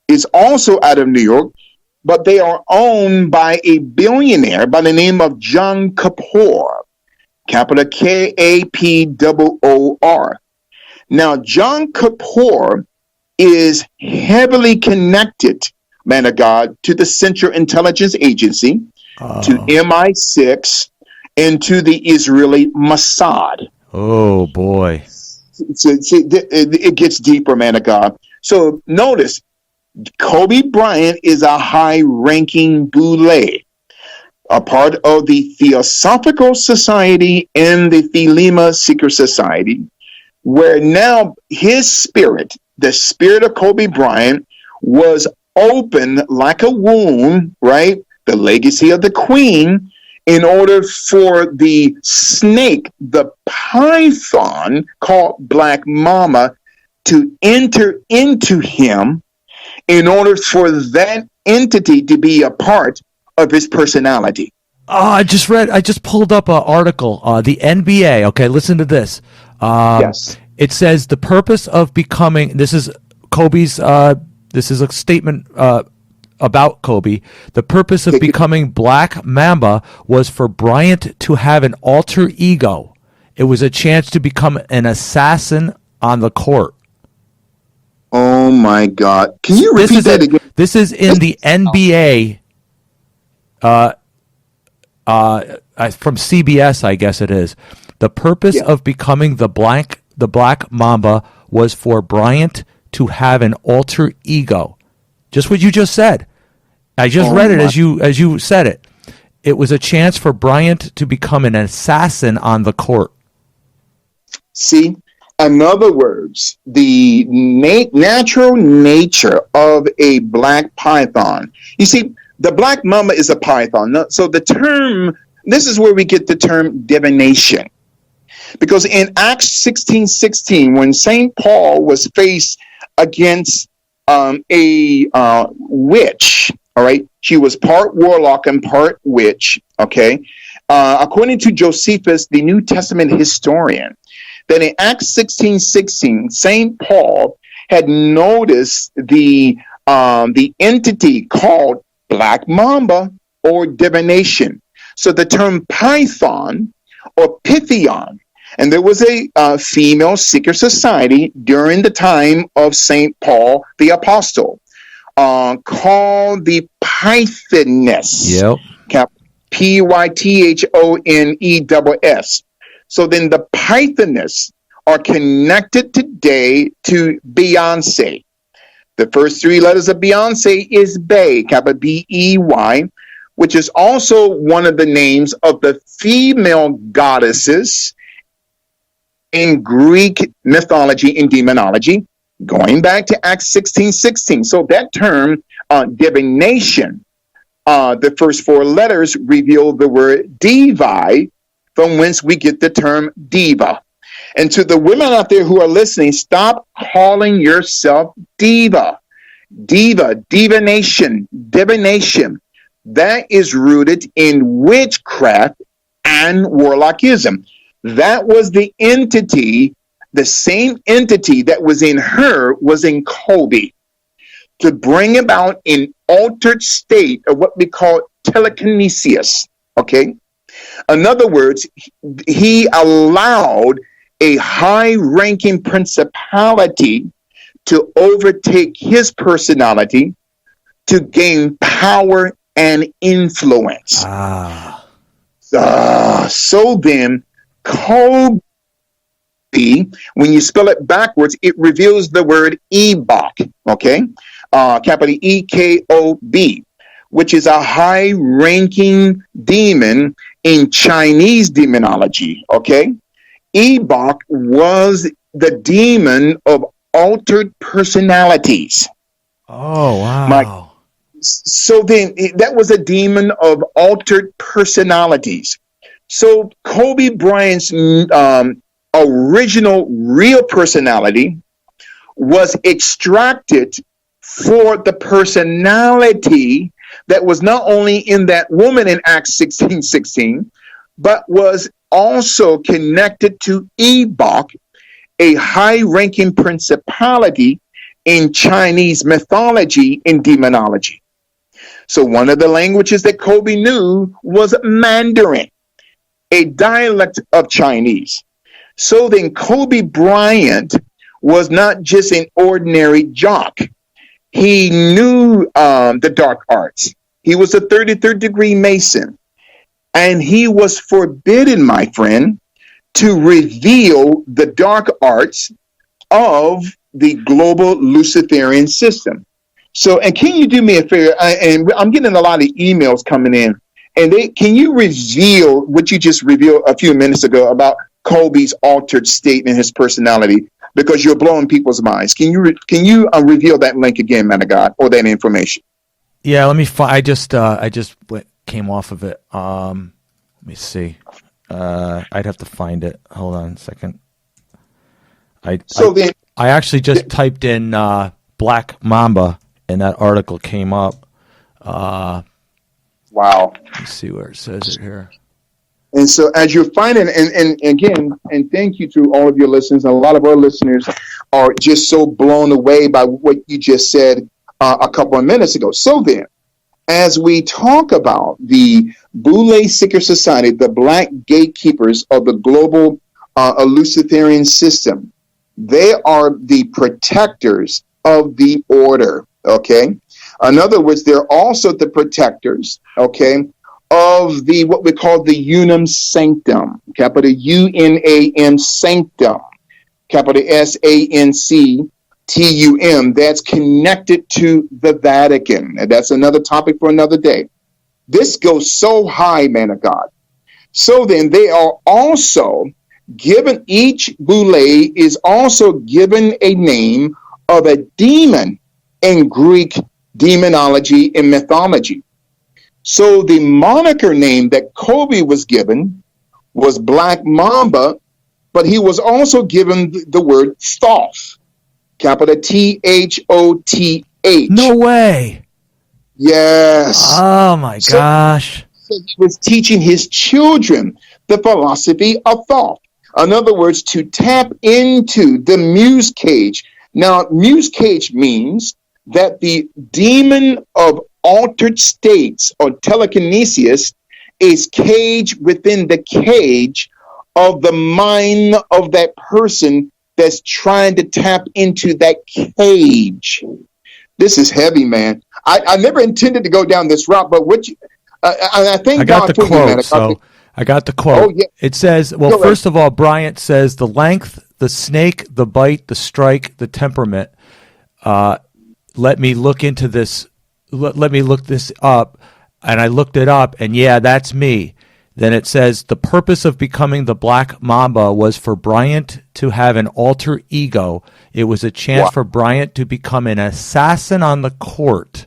is also out of New York, but they are owned by a billionaire by the name of John Kapoor, capital KAPOOR. Now, John Kapoor is heavily connected, man of God, to the Central Intelligence Agency, to MI6, and to the Israeli Mossad. Oh, boy. It gets deeper, man of God. So notice, Kobe Bryant is a high-ranking Boule, a part of the Theosophical Society and the Thelema Secret Society, where now his spirit, the spirit of Kobe Bryant, was open like a wound, right? The legacy of the queen, in order for the snake, the python called Black Mama, to enter into him in order for that entity to be a part of his personality. I just pulled up an article, the NBA. Okay, listen to this. Yes. It says the purpose of becoming, this is Kobe's, this is a statement about Kobe. The purpose of becoming Black Mamba was for Bryant to have an alter ego. It was a chance to become an assassin on the court. Oh my God. Can you repeat that again? This is in the NBA from CBS, I guess it is. The purpose of becoming the Black Mamba was for Bryant to have an alter ego. Just what you just said. I just read it as you said it. It was a chance for Bryant to become an assassin on the court. See, in other words, the natural nature of a black python. You see, the Black Mamba is a python. So the term, this is where we get the term divination. Because in Acts 16:16, when St. Paul was faced against a witch, all right, she was part warlock and part witch, okay, according to Josephus, the New Testament historian, that in Acts 16:16, St. Paul had noticed the entity called Black Mamba or divination. So the term python or pythion, and there was a female secret society during the time of St. Paul the Apostle called the Pythoness. Yep. Pythoness. So then the Pythoness are connected today to Beyonce. The first three letters of Beyonce is Bey, capital B-E-Y, which is also one of the names of the female goddesses in Greek mythology and demonology, going back to Acts 16:16. So that term, divination, the first four letters reveal the word divi, from whence we get the term diva. And to the women out there who are listening, stop calling yourself diva. Divination. That is rooted in witchcraft and warlockism. That was the entity, the same entity that was in her was in Kobe, to bring about an altered state of what we call telekinesis. Okay? In other words, he allowed a high-ranking principality to overtake his personality to gain power and influence. So then, Kobe, when you spell it backwards, it reveals the word Ebok, okay? Capital E-K-O-B, which is a high-ranking demon in Chinese demonology, okay? Ebok was the demon of altered personalities. Oh, wow. So then that was a demon of altered personalities. So Kobe Bryant's original real personality was extracted for the personality that was not only in that woman in Acts 16:16, but was also connected to Ebok, a high-ranking principality in Chinese mythology and demonology. So one of the languages that Kobe knew was Mandarin, a dialect of Chinese. So then Kobe Bryant was not just an ordinary jock. He knew the dark arts. He was a 33rd degree Mason. And he was forbidden, my friend, to reveal the dark arts of the global Luciferian system. So, and can you do me a favor? And I'm getting a lot of emails coming in. And can you reveal what you just revealed a few minutes ago about Kobe's altered state and his personality? because you're blowing people's minds. Can you reveal that link again, man of God, or that information? Yeah, let me find. I just came off of it. Let me see. I'd have to find it. Hold on a second. I actually just typed in Black Mamba, and that article came up. Wow. Let me see where it says it here. And so as you're finding, and again, and thank you to all of your listeners, and a lot of our listeners are just so blown away by what you just said a couple of minutes ago. So then, as we talk about the Boule Secret Society, the Black Gatekeepers of the global Luciferian system, they are the protectors of the order, okay? In other words, they're also the protectors, okay, of the what we call the unum sanctum, capital UNAM sanctum, capital SANCTUM, that's connected to the Vatican. And that's another topic for another day. This goes so high, man of God. So then they are also given, each Boule is also given a name of a demon in Greek demonology and mythology. So the moniker name that Kobe was given was Black Mamba, but he was also given the word Thoth, capital THOTH. No way. Yes. Oh my gosh. So he was teaching his children the philosophy of Thoth. In other words, to tap into the muse cage. Now, muse cage means that the demon of altered states or telekinesis is caged within the cage of the mind of that person that's trying to tap into that cage. This is heavy, man. I never intended to go down this route, but I thank God for you, man. I got the quote. Oh, yeah. It says, well, first of all, Bryant says the length, the snake, the bite, the strike, the temperament. Let me look into this. Let me look this up. And I looked it up, and yeah, that's me. Then it says the purpose of becoming the Black Mamba was for Bryant to have an alter ego. It was a chance for Bryant to become an assassin on the court.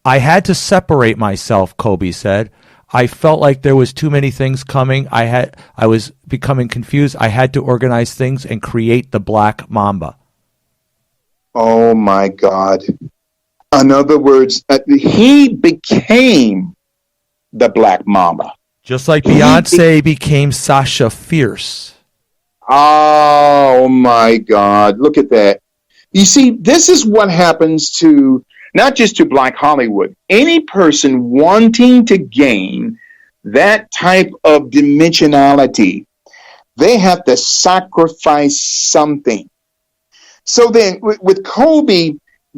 I had to separate myself, Kobe said. I felt like there was too many things coming. I was becoming confused. I had to organize things and create the Black Mamba. Oh my God. In other words, he became the Black Mamba. Just like Beyonce became Sasha Fierce. Oh my God. Look at that. You see, this is what happens to not just to Black Hollywood. Any person wanting to gain that type of dimensionality, they have to sacrifice something. So then with Kobe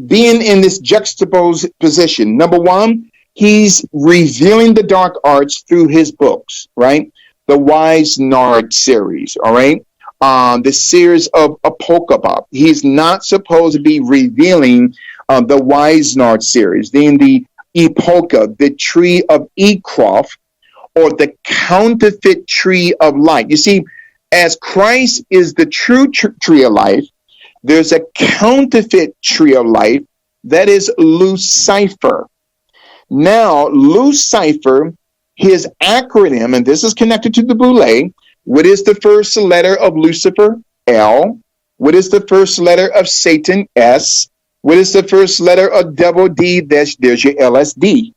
being in this juxtaposed position, number one, he's revealing the dark arts through his books, right? The Wise Nard series, all right? The series of Apocrypha. He's not supposed to be revealing the Wise Nard series, then the Epocha, the tree of Ekroth, or the counterfeit tree of life. You see, as Christ is the true tree of life, there's a counterfeit tree of life that is Lucifer. Now, Lucifer, his acronym, and this is connected to the Boule, what is the first letter of Lucifer? L. What is the first letter of Satan? S. What is the first letter of double D? There's your LSD.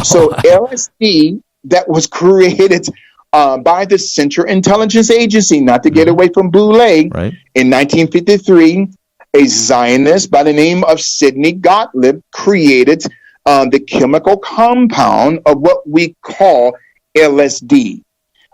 So LSD, that was created by the Central Intelligence Agency, not to get away from Boule, right. In 1953, a Zionist by the name of Sidney Gottlieb created the chemical compound of what we call LSD.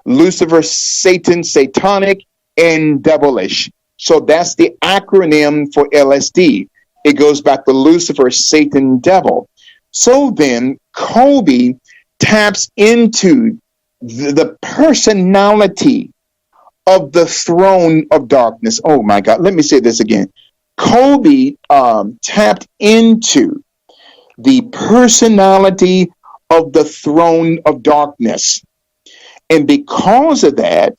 Lucifer, Satan, satanic, and devilish. So that's the acronym for LSD. It goes back to Lucifer, Satan, devil. So then Kobe taps into the personality of the throne of darkness. Oh my God, let me say this again. Kobe tapped into the personality of the throne of darkness. And because of that,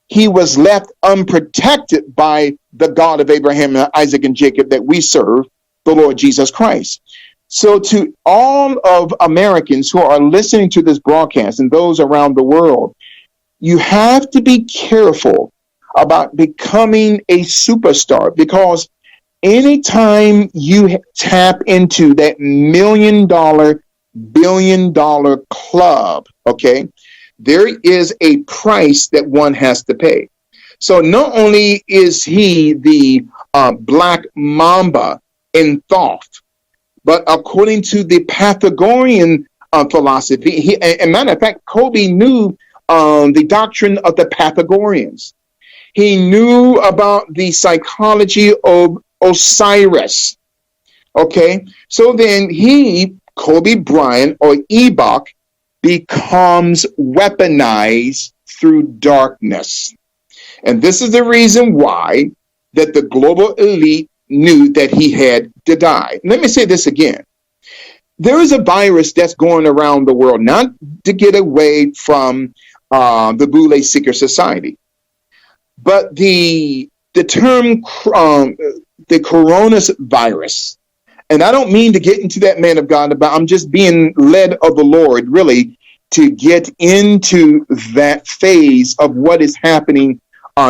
he was left unprotected by the God of Abraham, Isaac, and Jacob that we serve, the Lord Jesus Christ. So to all of Americans who are listening to this broadcast and those around the world, you have to be careful about becoming a superstar, because anytime you tap into that $1 million, $1 billion club, okay, there is a price that one has to pay. So not only is he the black mamba in thought, but according to the Pythagorean philosophy, as a matter of fact, Kobe knew the doctrine of the Pythagoreans. He knew about the psychology of Osiris. Okay, so then Kobe Bryant, or Enoch, becomes weaponized through darkness. And this is the reason why that the global elite knew that he had to die. Let me say this again. There is a virus that's going around the world, not to get away from the Boule Secret Society, but the term the coronavirus. And I don't mean to get into that, man of God, but I'm just being led of the Lord, really, to get into that phase of what is happening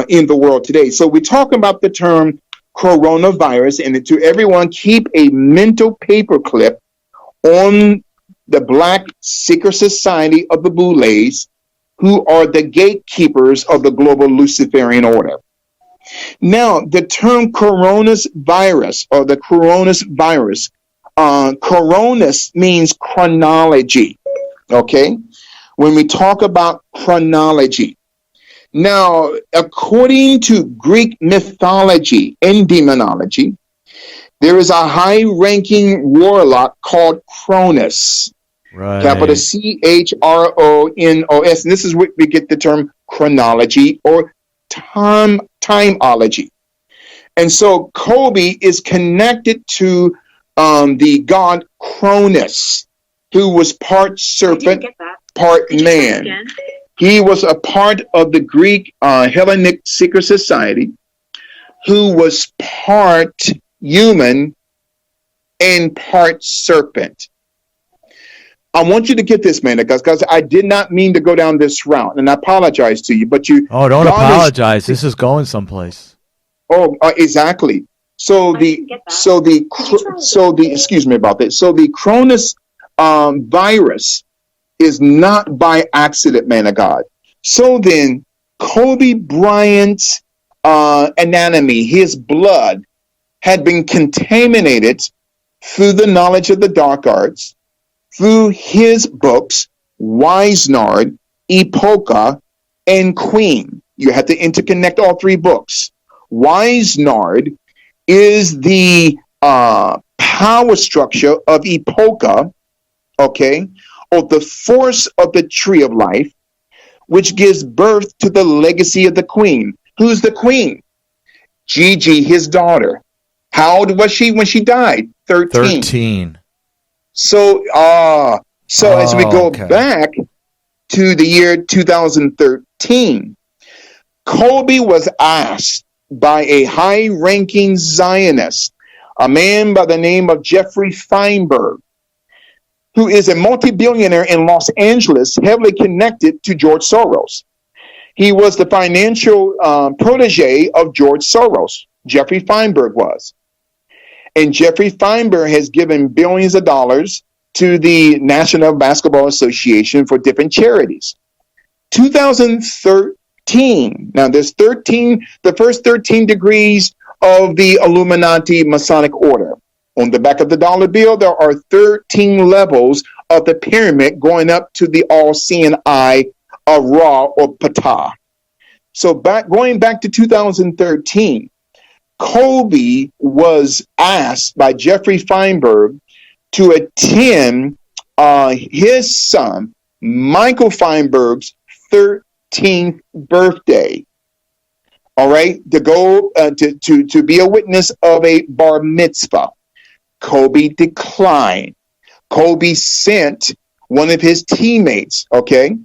in the world today. So we're talking about the term coronavirus, and to everyone, keep a mental paperclip on the Black Secret Society of the Boules, who are the gatekeepers of the global Luciferian order. Now, the term coronavirus, or the coronavirus, coronas means chronology, okay? When we talk about chronology. Now, according to Greek mythology and demonology, there is a high-ranking warlock called Cronus, Right. capital Chronos, and this is where we get the term chronology or timeology. And so Kobe is connected to the god Cronus, who was part serpent, part man. He was a part of the Greek Hellenic secret society, who was part human and part serpent. I want you to get this, man, because I did not mean to go down this route, and I apologize to you. But you, don't apologize. This is going someplace. Oh, exactly. Excuse me about that. So the Cronus virus is not by accident, man of God. So then, Kobe Bryant's anatomy, his blood, had been contaminated through the knowledge of the dark arts, through his books, Wisnard, Epocha, and Queen. You have to interconnect all three books. Wisnard is the power structure of Epocha, okay, or the force of the tree of life, which gives birth to the legacy of the queen. Who's the queen? Gigi, his daughter. How old was she when she died? 13. So as we go back to the year 2013, Kobe was asked by a high-ranking Zionist, a man by the name of Jeffrey Feinberg, who is a multi-billionaire in Los Angeles, heavily connected to George Soros. He was the financial protege of George Soros. Jeffrey Feinberg was. And Jeffrey Feinberg has given billions of dollars to the National Basketball Association for different charities. 2013. Now, there's the first 13 degrees of the Illuminati Masonic Order. On the back of the dollar bill, there are 13 levels of the pyramid going up to the all-seeing eye of Ra or Ptah. So going back to 2013, Kobe was asked by Jeffrey Feinberg to attend his son, Michael Feinberg's 13th birthday. All right, to go to be a witness of a bar mitzvah. Kobe declined. Kobe sent one of his teammates, okay,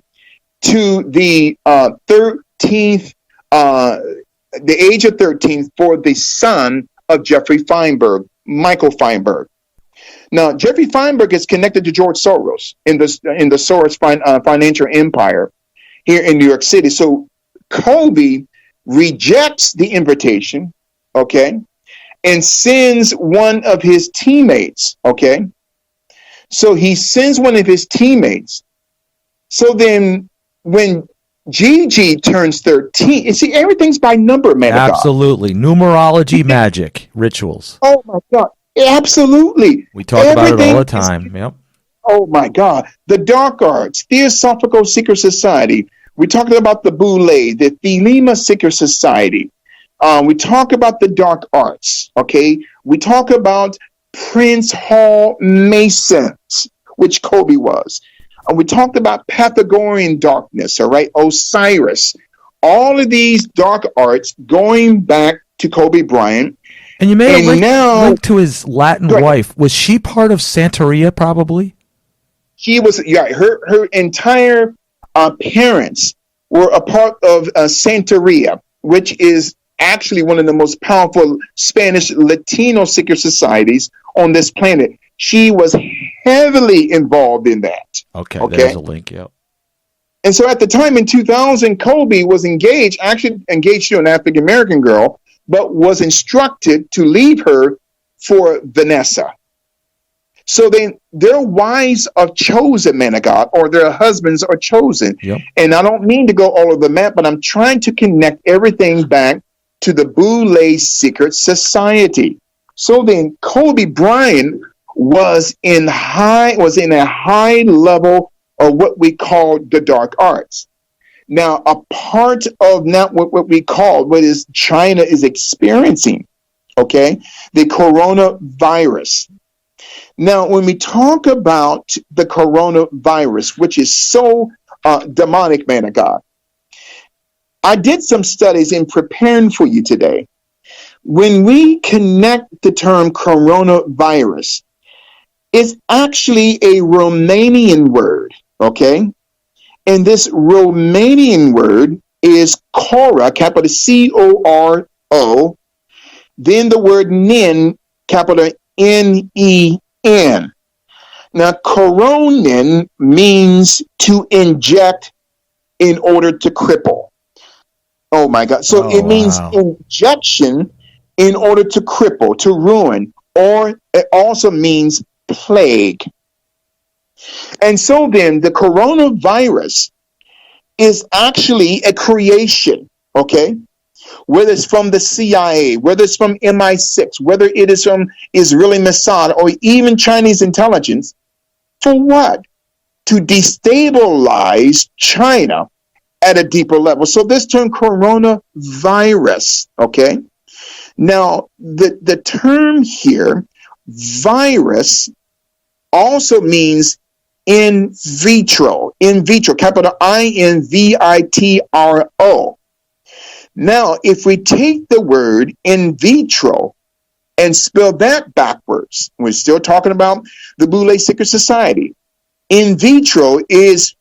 to the 13th the age of 13 for the son of Jeffrey Feinberg, Michael Feinberg. Now, Jeffrey Feinberg is connected to George Soros in the Soros financial empire here in New York City. So Kobe rejects the invitation, okay, and sends one of his teammates, okay. So he sends one of his teammates. So then when Gigi turns 13, you see, everything's by number, man. Absolutely. Numerology, magic, rituals. Oh, my God. Absolutely. We talk about it all the time. Yep. Oh, my God. The dark arts, Theosophical Secret Society. We're talking about the Boule, the Thelema Secret Society. We talk about the dark arts, okay? We talk about Prince Hall Masons, which Kobe was. We talked about Pythagorean darkness, all right? Osiris. All of these dark arts going back to Kobe Bryant. And you made a link to his Latin wife. Was she part of Santeria, probably? She was, yeah, her entire parents were a part of Santeria, which is actually one of the most powerful Spanish Latino secret societies on this planet. She was heavily involved in that. Okay, there's a link, yep. And so at the time in 2000, Kobe was actually engaged to an African-American girl, but was instructed to leave her for Vanessa. So then their wives are chosen, man of God, or their husbands are chosen. Yep. And I don't mean to go all over the map, but I'm trying to connect everything back to the Boule Secret Society. So then Kobe Bryant was in a high level of what we call the dark arts. Now, a part of not what we call, what is China is experiencing, okay, the coronavirus. Now, when we talk about the coronavirus, which is so demonic, man of God, I did some studies in preparing for you today. When we connect the term coronavirus, it's actually a Romanian word, okay? And this Romanian word is Cora, capital C-O-R-O, then the word nin, capital N-E-N. Now, coronin means to inject in order to cripple. Oh, my God. So it means injection in order to cripple, to ruin, or it also means plague. And so then the coronavirus is actually a creation, okay? Whether it's from the CIA, whether it's from MI6, whether it is from Israeli Mossad or even Chinese intelligence, for what? To destabilize China at a deeper level. So this term coronavirus, okay? Now, the term here, virus, also means in vitro, capital I-N-V-I-T-R-O. Now, if we take the word in vitro and spell that backwards, we're still talking about the Boule Secret Society. In vitro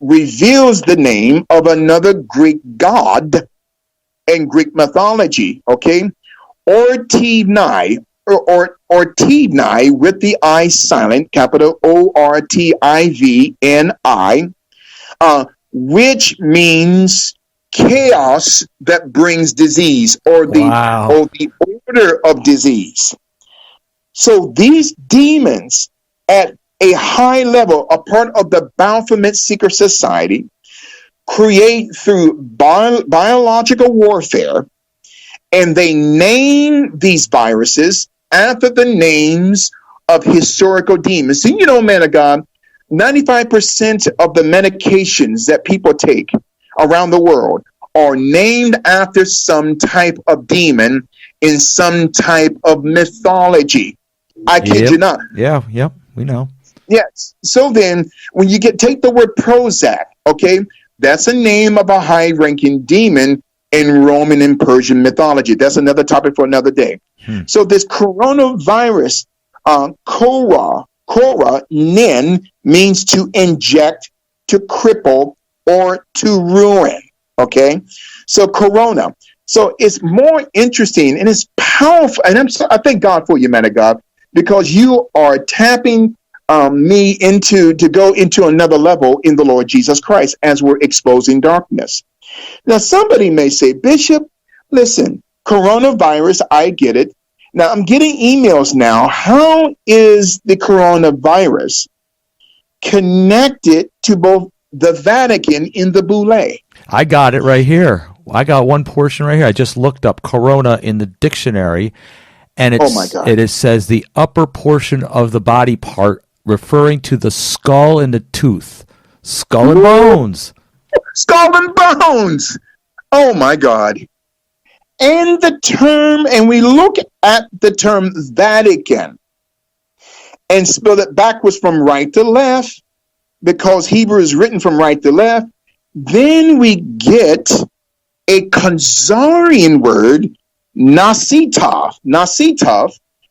reveals the name of another Greek god in Greek mythology, okay? Ortivni, or Ortivni with the I silent, capital O-R-T-I-V-N-I, which means chaos that brings disease, or the order of disease. So these demons at a high level, a part of the Baphomet Secret Society, create through biological warfare, and they name these viruses after the names of historical demons. So, you know, man of God, 95% of the medications that people take around the world are named after some type of demon in some type of mythology. I kid you not. Yeah, yep, we know. Yes. So then, when you take the word Prozac, okay, that's a name of a high-ranking demon in Roman and Persian mythology. That's another topic for another day. So this coronavirus, Cora, nin, means to inject, to cripple, or to ruin. Okay, so corona. So it's more interesting and it's powerful. And I thank God for you, man of God, because you are tapping me to go into another level in the Lord Jesus Christ as we're exposing darkness. Now, somebody may say, Bishop, listen, coronavirus, I get it. Now, I'm getting emails now. How is the coronavirus connected to both the Vatican in the Boule? I got it right here. I got one portion right here. I just looked up corona in the dictionary, and Oh my God. it says the upper portion of the body part referring to the skull and the tooth. Skull and bones. Skull and bones. Oh my God. And the term, and we look at the term Vatican and spell it backwards from right to left, because Hebrew is written from right to left. Then we get a Khazarian word, Nasitov,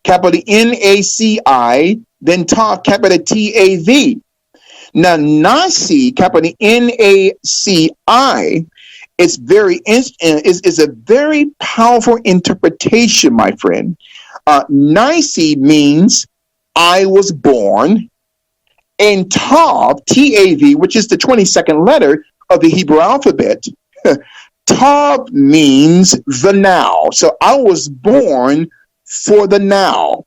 capital N-A-C-I, then Tav, capital T-A-V. Now, Nasi, capital N-A-C-I, is a very powerful interpretation, my friend. Nisi means I was born, and Tav, T-A-V, which is the 22nd letter of the Hebrew alphabet, Tav means the now. So I was born for the now.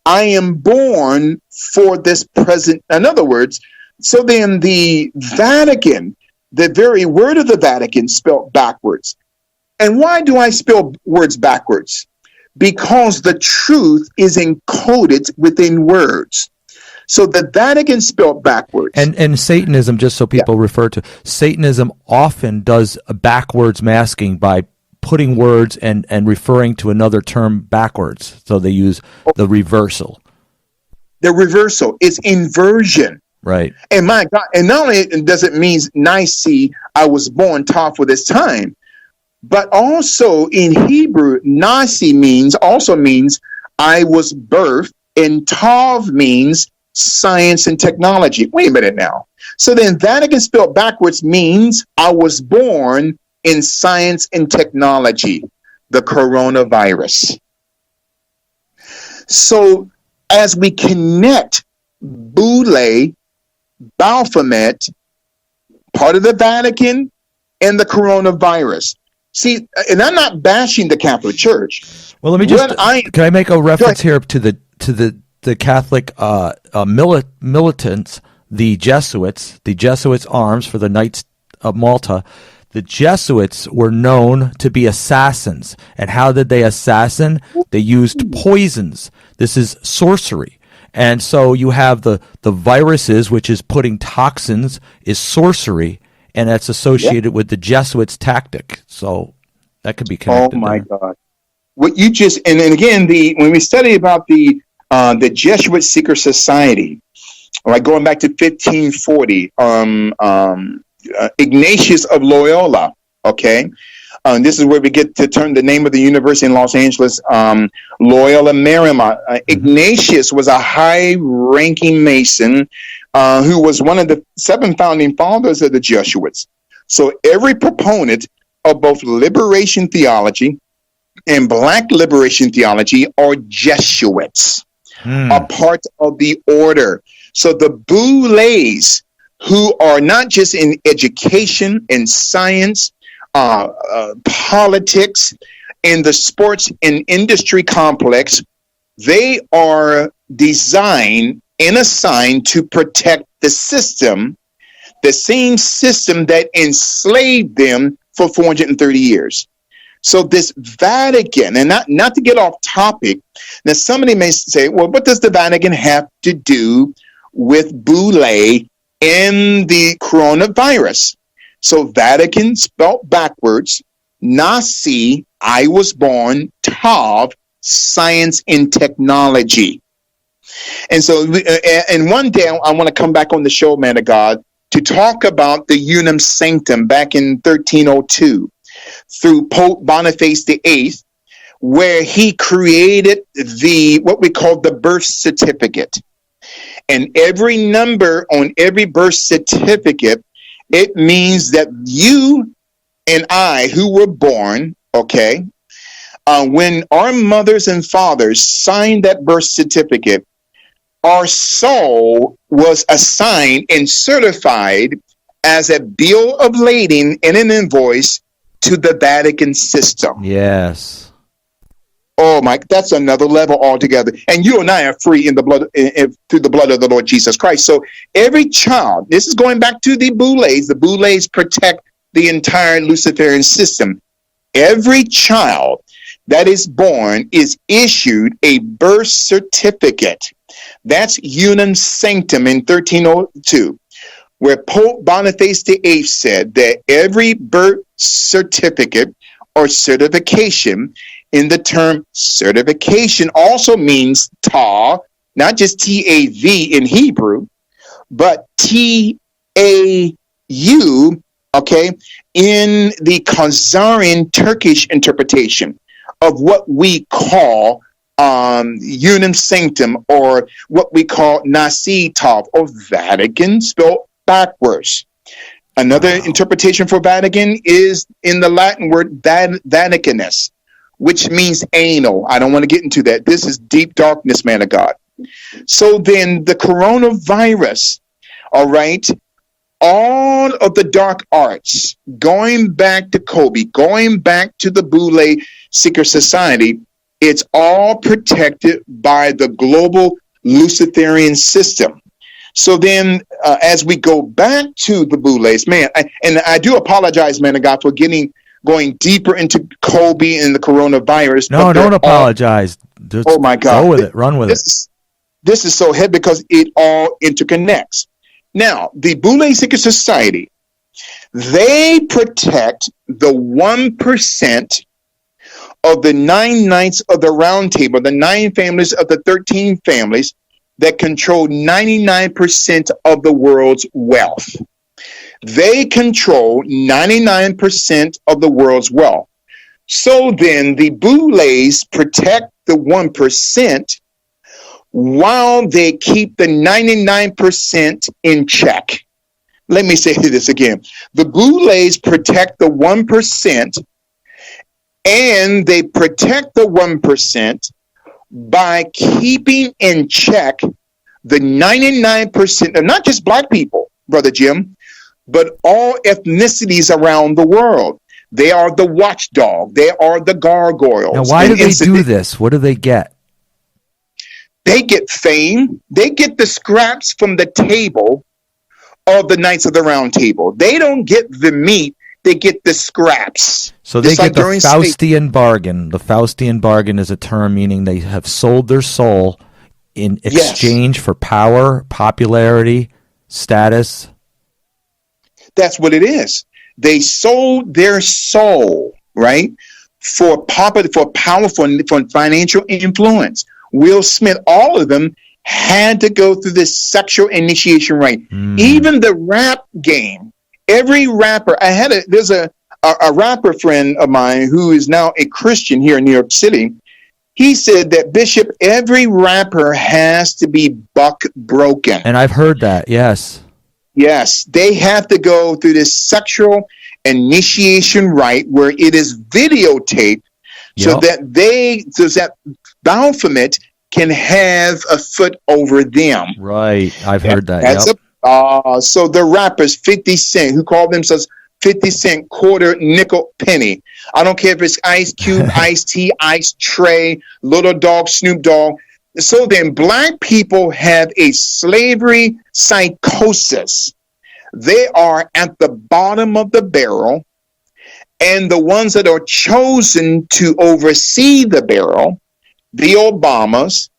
I am born for this present. In other words, so then the Vatican, the very word of the Vatican, spelled backwards. And why do I spell words backwards? Because the truth is encoded within words. So the Vatican spelled backwards. And Satanism, just so people refer to, Satanism often does a backwards masking by putting words and referring to another term backwards. So they use the reversal. The reversal is inversion. Right. And my God, and not only does it mean Nisi, I was born taught for this time, but also in Hebrew, Nasi also means I was birthed, and Tav means science and technology. Wait a minute now. So then Vatican spelled backwards means I was born in science and technology, the coronavirus. So as we connect Boule, Baphomet, part of the Vatican, and the coronavirus. See, and I'm not bashing the Catholic Church. Well, let me just can I make a reference here to the Catholic militants, the Jesuits' arms for the Knights of Malta. The Jesuits were known to be assassins. And how did they assassin? They used poisons. This is sorcery. And so you have the viruses, which is putting toxins, is sorcery, and that's associated with the Jesuits' tactic. So that could be connected. Oh my God! What you just and again, when we study about the Jesuit secret society, like going back to 1540, Ignatius of Loyola. Okay. This is where we get to turn the name of the university in Los Angeles, Loyola Marymount. Ignatius was a high-ranking Mason who was one of the 7 founding fathers of the Jesuits. So every proponent of both liberation theology and Black liberation theology are Jesuits, a part of the order. So the Boules, who are not just in education and science, politics, in the sports and industry complex, they are designed and assigned to protect the system, the same system that enslaved them for 430 years. So this Vatican, and not to get off topic, now somebody may say, well, what does the Vatican have to do with Boule and the coronavirus? So Vatican spelled backwards, Nasi, I was born, Tav, science and technology. And so, and one day I want to come back on the show, man of God, to talk about the Unum Sanctum back in 1302 through Pope Boniface VIII, where he created what we call the birth certificate. And every number on every birth certificate, it means that you and I, who were born Okay. When our mothers and fathers signed that birth certificate, our soul was assigned and certified as a bill of lading and an invoice to the Vatican system. Yes. Oh my, that's another level altogether. And you and I are free in the blood, through the blood of the Lord Jesus Christ. So every child, this is going back to the Boules. The Boules protect the entire Luciferian system. Every child that is born is issued a birth certificate. That's Unum Sanctum in 1302, where Pope Boniface VIII said that every birth certificate or certification, in the term certification, also means ta, not just T-A-V in Hebrew, but T-A-U, okay, in the Khazarian Turkish interpretation of what we call Unum Sanctum, or what we call Nasi Tav, or Vatican spelled backwards. Another interpretation for Vatican is in the Latin word Vaticanus, which means anal. I don't want to get into that. This is deep darkness, man of God. So then the coronavirus, all right, all of the dark arts, going back to Kobe, going back to the Boule Secret Society, it's all protected by the global Luciferian system. So then, as we go back to the Boules, man, I do apologize, man of God, for going deeper into Kobe and the coronavirus. No, don't apologize. Just oh my God, go with it. Run with it. This is so heavy because it all interconnects. Now, the Boule Secret Society, they protect the 1% of the 9 knights of the round table, the 9 families of the 13 families that control 99% of the world's wealth. They control 99% of the world's wealth. So then the Boules protect the 1% while they keep the 99% in check. Let me say this again. The Boules protect the 1%, and they protect the 1% by keeping in check the 99%, and not just black people, Brother Jim, but all ethnicities around the world. They are the watchdog. They are the gargoyles. Now, why do they do this? What do they get? They get fame. They get the scraps from the table of the Knights of the Round Table. They don't get the meat. They get the scraps. So they get the Faustian bargain. The Faustian bargain is a term meaning they have sold their soul in exchange for power, popularity, status. That's what it is. They sold their soul, right, for power, for financial influence. Will Smith, all of them had to go through this sexual initiation rite. Even the rap game. Every rapper, there's a rapper friend of mine who is now a Christian here in New York City. He said that, Bishop, every rapper has to be buck broken. And I've heard that, yes. Yes, they have to go through this sexual initiation rite where it is videotaped so that Baphomet can have a foot over them. Right, I've heard that. So the rappers 50 Cent, who call themselves 50 Cent, quarter, nickel, penny. I don't care if it's Ice Cube, Ice T, Ice Trey, Little Dog, Snoop Dogg. So then black people have a slavery psychosis. They are at the bottom of the barrel, and the ones that are chosen to oversee the barrel, the Obamas,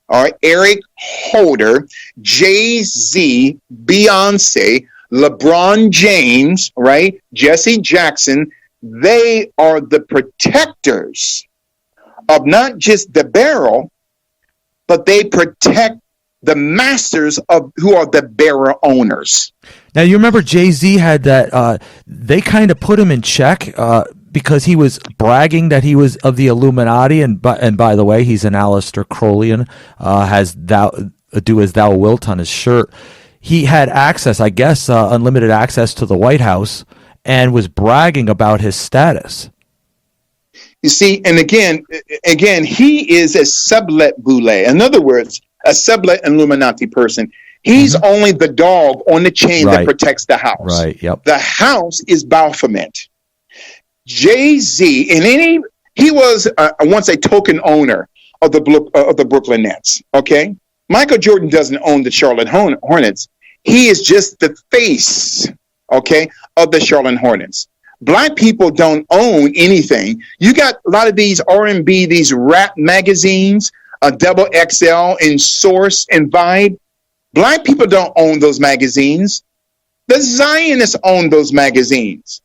Eric Holder, Jay-Z, Beyonce, LeBron James, right? Jesse Jackson, they are the protectors of not just the barrel, but they protect the masters of who are the bearer owners. Now, you remember Jay-Z had that, they kind of put him in check because he was bragging that he was of the Illuminati, and by the way, he's an Aleister Crowleyan, has do as thou wilt on his shirt. He had access, I guess, unlimited access to the White House, and was bragging about his status. You see, and again, he is a sublet Boule. In other words, a sublet Illuminati person. He's only the dog on the chain that protects the house. Right. Yep. The house is Baphomet. Jay-Z, he was once a token owner of the Brooklyn Nets. Okay, Michael Jordan doesn't own the Charlotte Hornets. He is just the face, okay, of the Charlotte Hornets. Black people don't own anything. You got a lot of these R&B, these rap magazines, Double XL and Source and Vibe. Black people don't own those magazines. The Zionists own those magazines.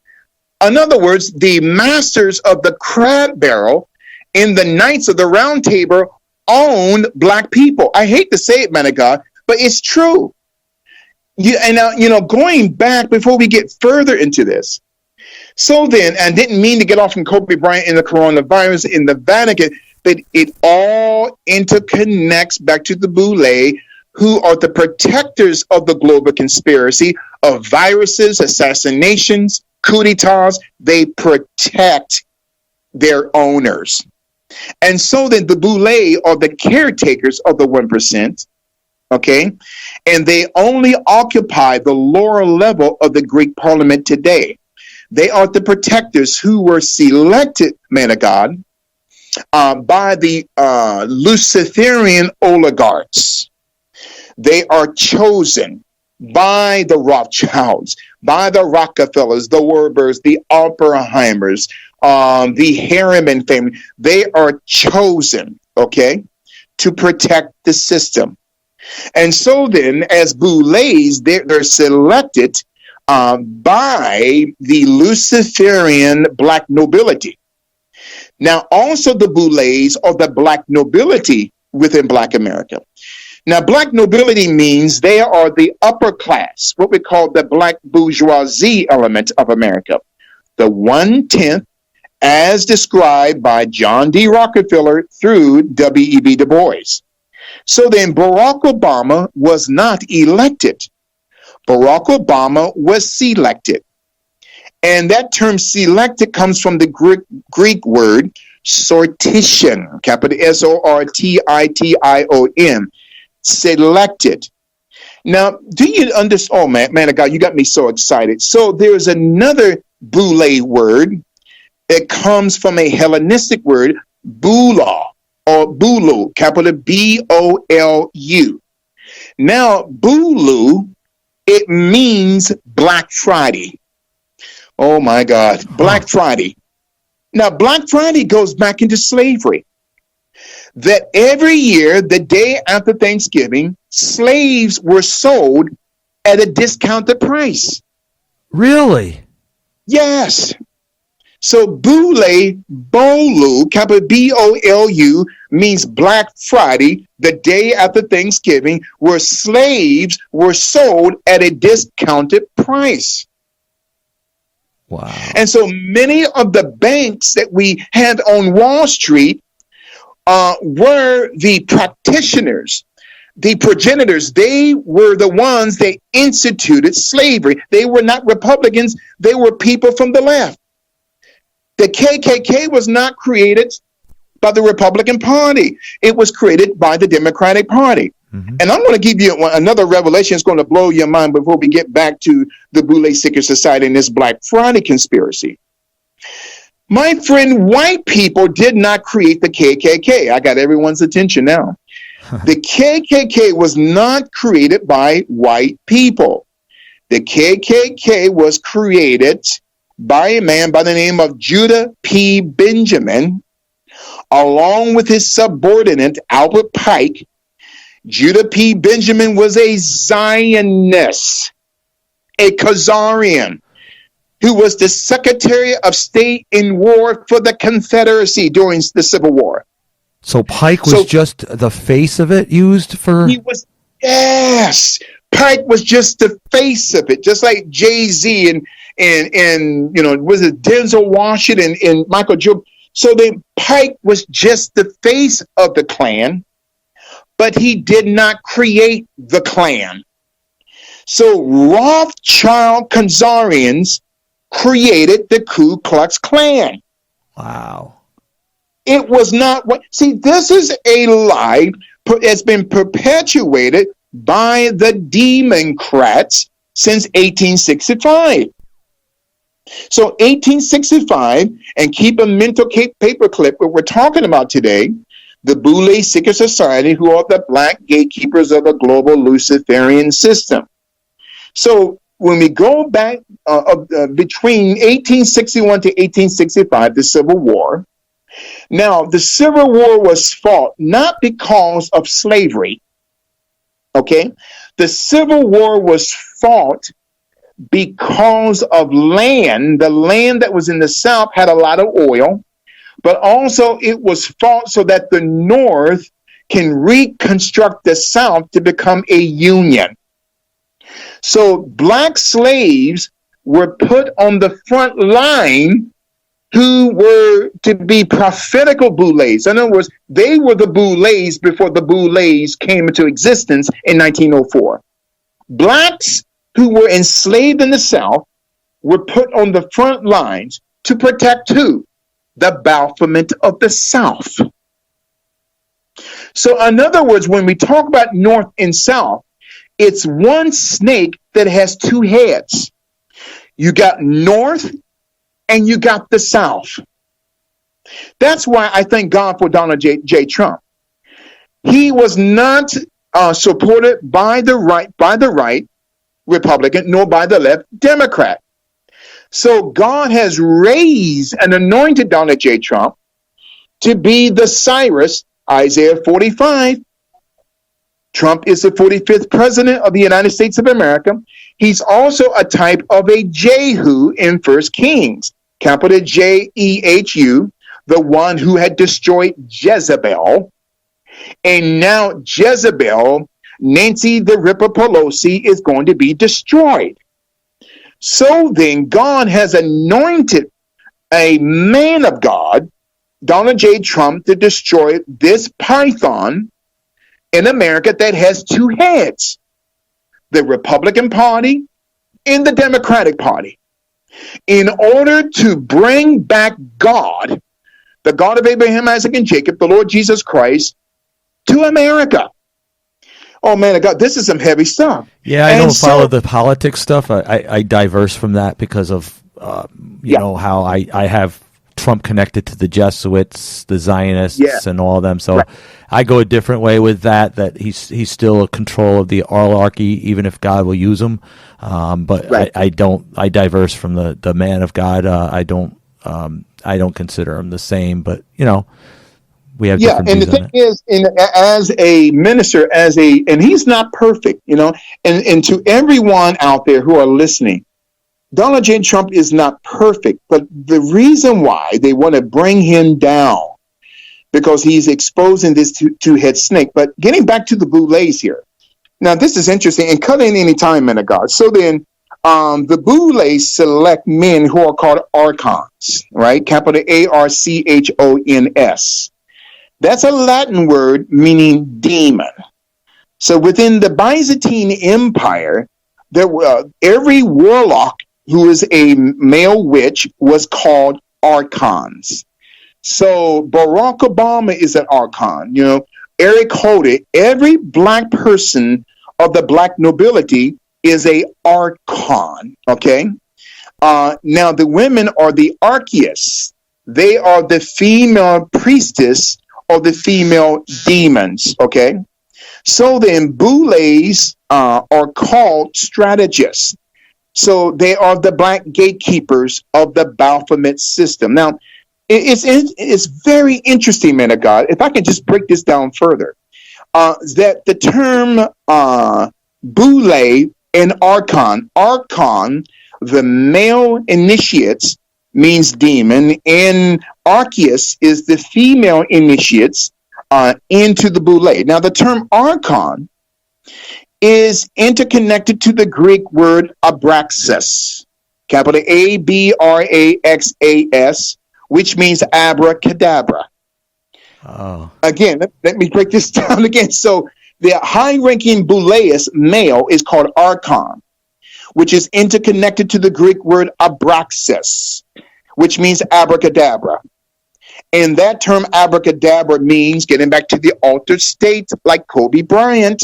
In other words, the masters of the crab barrel in the Knights of the Round Table owned black people. I hate to say it, man of God, but it's true. Going back before we get further into this. So then, I didn't mean to get off from Kobe Bryant and the coronavirus in the Vatican, but it all interconnects back to the Boule, who are the protectors of the global conspiracy of viruses, assassinations, coup d'etats. They protect their owners. And so then the Boule are the caretakers of the 1%, okay? And they only occupy the lower level of the Greek parliament today. They are the protectors who were selected, man of God, by the Luciferian oligarchs. They are chosen by the Rothschilds, by the Rockefellers, the Werbers, the Oppenheimers, the Harriman family. They are chosen, okay, to protect the system. And so then, as Boules, they're selected by the Luciferian black nobility. Now, also the Boules are the black nobility within Black America. Now, black nobility means they are the upper class, what we call the black bourgeoisie element of America. The 1/10, as described by John D. Rockefeller through W.E.B. Du Bois. So then Barack Obama was not elected. Barack Obama was selected. And that term selected comes from the Greek word sortition, capital S-O-R-T-I-T-I-O-N, selected. Now, do you understand? Oh, man of God, you got me so excited. So there's another Boule word. It comes from a Hellenistic word, Boula, or Boulu, capital B-O-L-U. Now, Boulu, it means Black Friday. Oh, my God. Black Friday. Now, Black Friday goes back into slavery. That every year, the day after Thanksgiving, slaves were sold at a discounted price. Really? Yes. So Boule, capital B-O-L-U, means Black Friday, the day after Thanksgiving, where slaves were sold at a discounted price. Wow. And so many of the banks that we had on Wall Street were the practitioners, the progenitors. They were the ones that instituted slavery. They were not Republicans. They were people from the left. The KKK was not created by the Republican Party. It was created by the Democratic Party. Mm-hmm. And I'm going to give you another revelation that's going to blow your mind before we get back to the Boule Secret Society and this Black Friday conspiracy. My friend, white people did not create the KKK. I got everyone's attention now. The KKK was not created by white people. The KKK was created by a man by the name of Judah P. Benjamin, along with his subordinate, Albert Pike. Judah P. Benjamin was a Zionist, a Khazarian, who was the Secretary of State in war for the Confederacy during the Civil War. So Pike was just the face of it used for... Yes. Pike was just the face of it, just like Jay-Z and was it Denzel Washington and Michael Jordan. So then Pike was just the face of the Klan, but he did not create the Klan. So Rothschild Khazarians created the Ku Klux Klan. Wow. It was not what. See, this is a lie that's been perpetuated by the Democrats since 1865. So 1865, and keep a mental paperclip what we're talking about today, the Boule Secret Society, who are the black gatekeepers of the global Luciferian system. So when we go back between 1861 to 1865, the Civil War. Now, the Civil War was fought not because of slavery, okay? The Civil War was fought because of land. The land that was in the South had a lot of oil, but also it was fought so that the North can reconstruct the South to become a union. So black slaves were put on the front line who were to be prophetical Boules. In other words, they were the Boules before the Boules came into existence in 1904. Blacks who were enslaved in the South were put on the front lines to protect who? The Baphomet of the South. So in other words, when we talk about North and South, it's one snake that has two heads. You got North and you got the South. That's why I thank God for Donald J. Trump. He was not supported by the right Republican, nor by the left Democrat. So God has raised and anointed Donald J. Trump to be the Cyrus, Isaiah 45. Trump is the 45th president of the United States of America. He's also a type of a Jehu in 1 Kings, capital Jehu, the one who had destroyed Jezebel. And now Jezebel, Nancy the Ripper Pelosi, is going to be destroyed. So then God has anointed a man of God, Donald J. Trump, to destroy this python in America that has two heads, the Republican Party and the Democratic Party, in order to bring back God, the God of Abraham, Isaac, and Jacob, the Lord Jesus Christ, to America. Oh, man of God, this is some heavy stuff. Yeah, I don't follow the politics stuff. I diverse from that because of, you know, how I have Trump connected to the Jesuits, the Zionists, and all of them. So I go a different way with that he's still a control of the oligarchy, even if God will use him. But I diverse from the man of God. I don't consider him the same, but, you know, we have different views on it. And the thing is, as a minister, and he's not perfect, you know, and to everyone out there who are listening, Donald J. Trump is not perfect, but the reason why they want to bring him down, because he's exposing this two-head snake. But getting back to the Boules here. Now, this is interesting, and cut in any time, men of God. So then, the Boules select men who are called archons, right? Capital Archons. That's a Latin word meaning demon. So within the Byzantine Empire, there were every warlock who is a male witch was called archons. So Barack Obama is an archon. You know, Eric Holder, every black person of the black nobility is a archon. Okay. Now the women are the archias. They are the female priestess or the female demons. Okay. So then Boules are called strategists. So they are the black gatekeepers of the Baphomet system. Now, it's very interesting, man of God. If I can just break this down further, that the term Boule and archon, the male initiates means demon, and archias is the female initiates into the Boule. Now, the term archon is interconnected to the Greek word abraxas, capital Abraxas, which means abracadabra. Oh. Again, let me break this down again. So the high-ranking Bouleus male is called archon, which is interconnected to the Greek word abraxas, which means abracadabra. And that term abracadabra means, getting back to the altered state, like Kobe Bryant,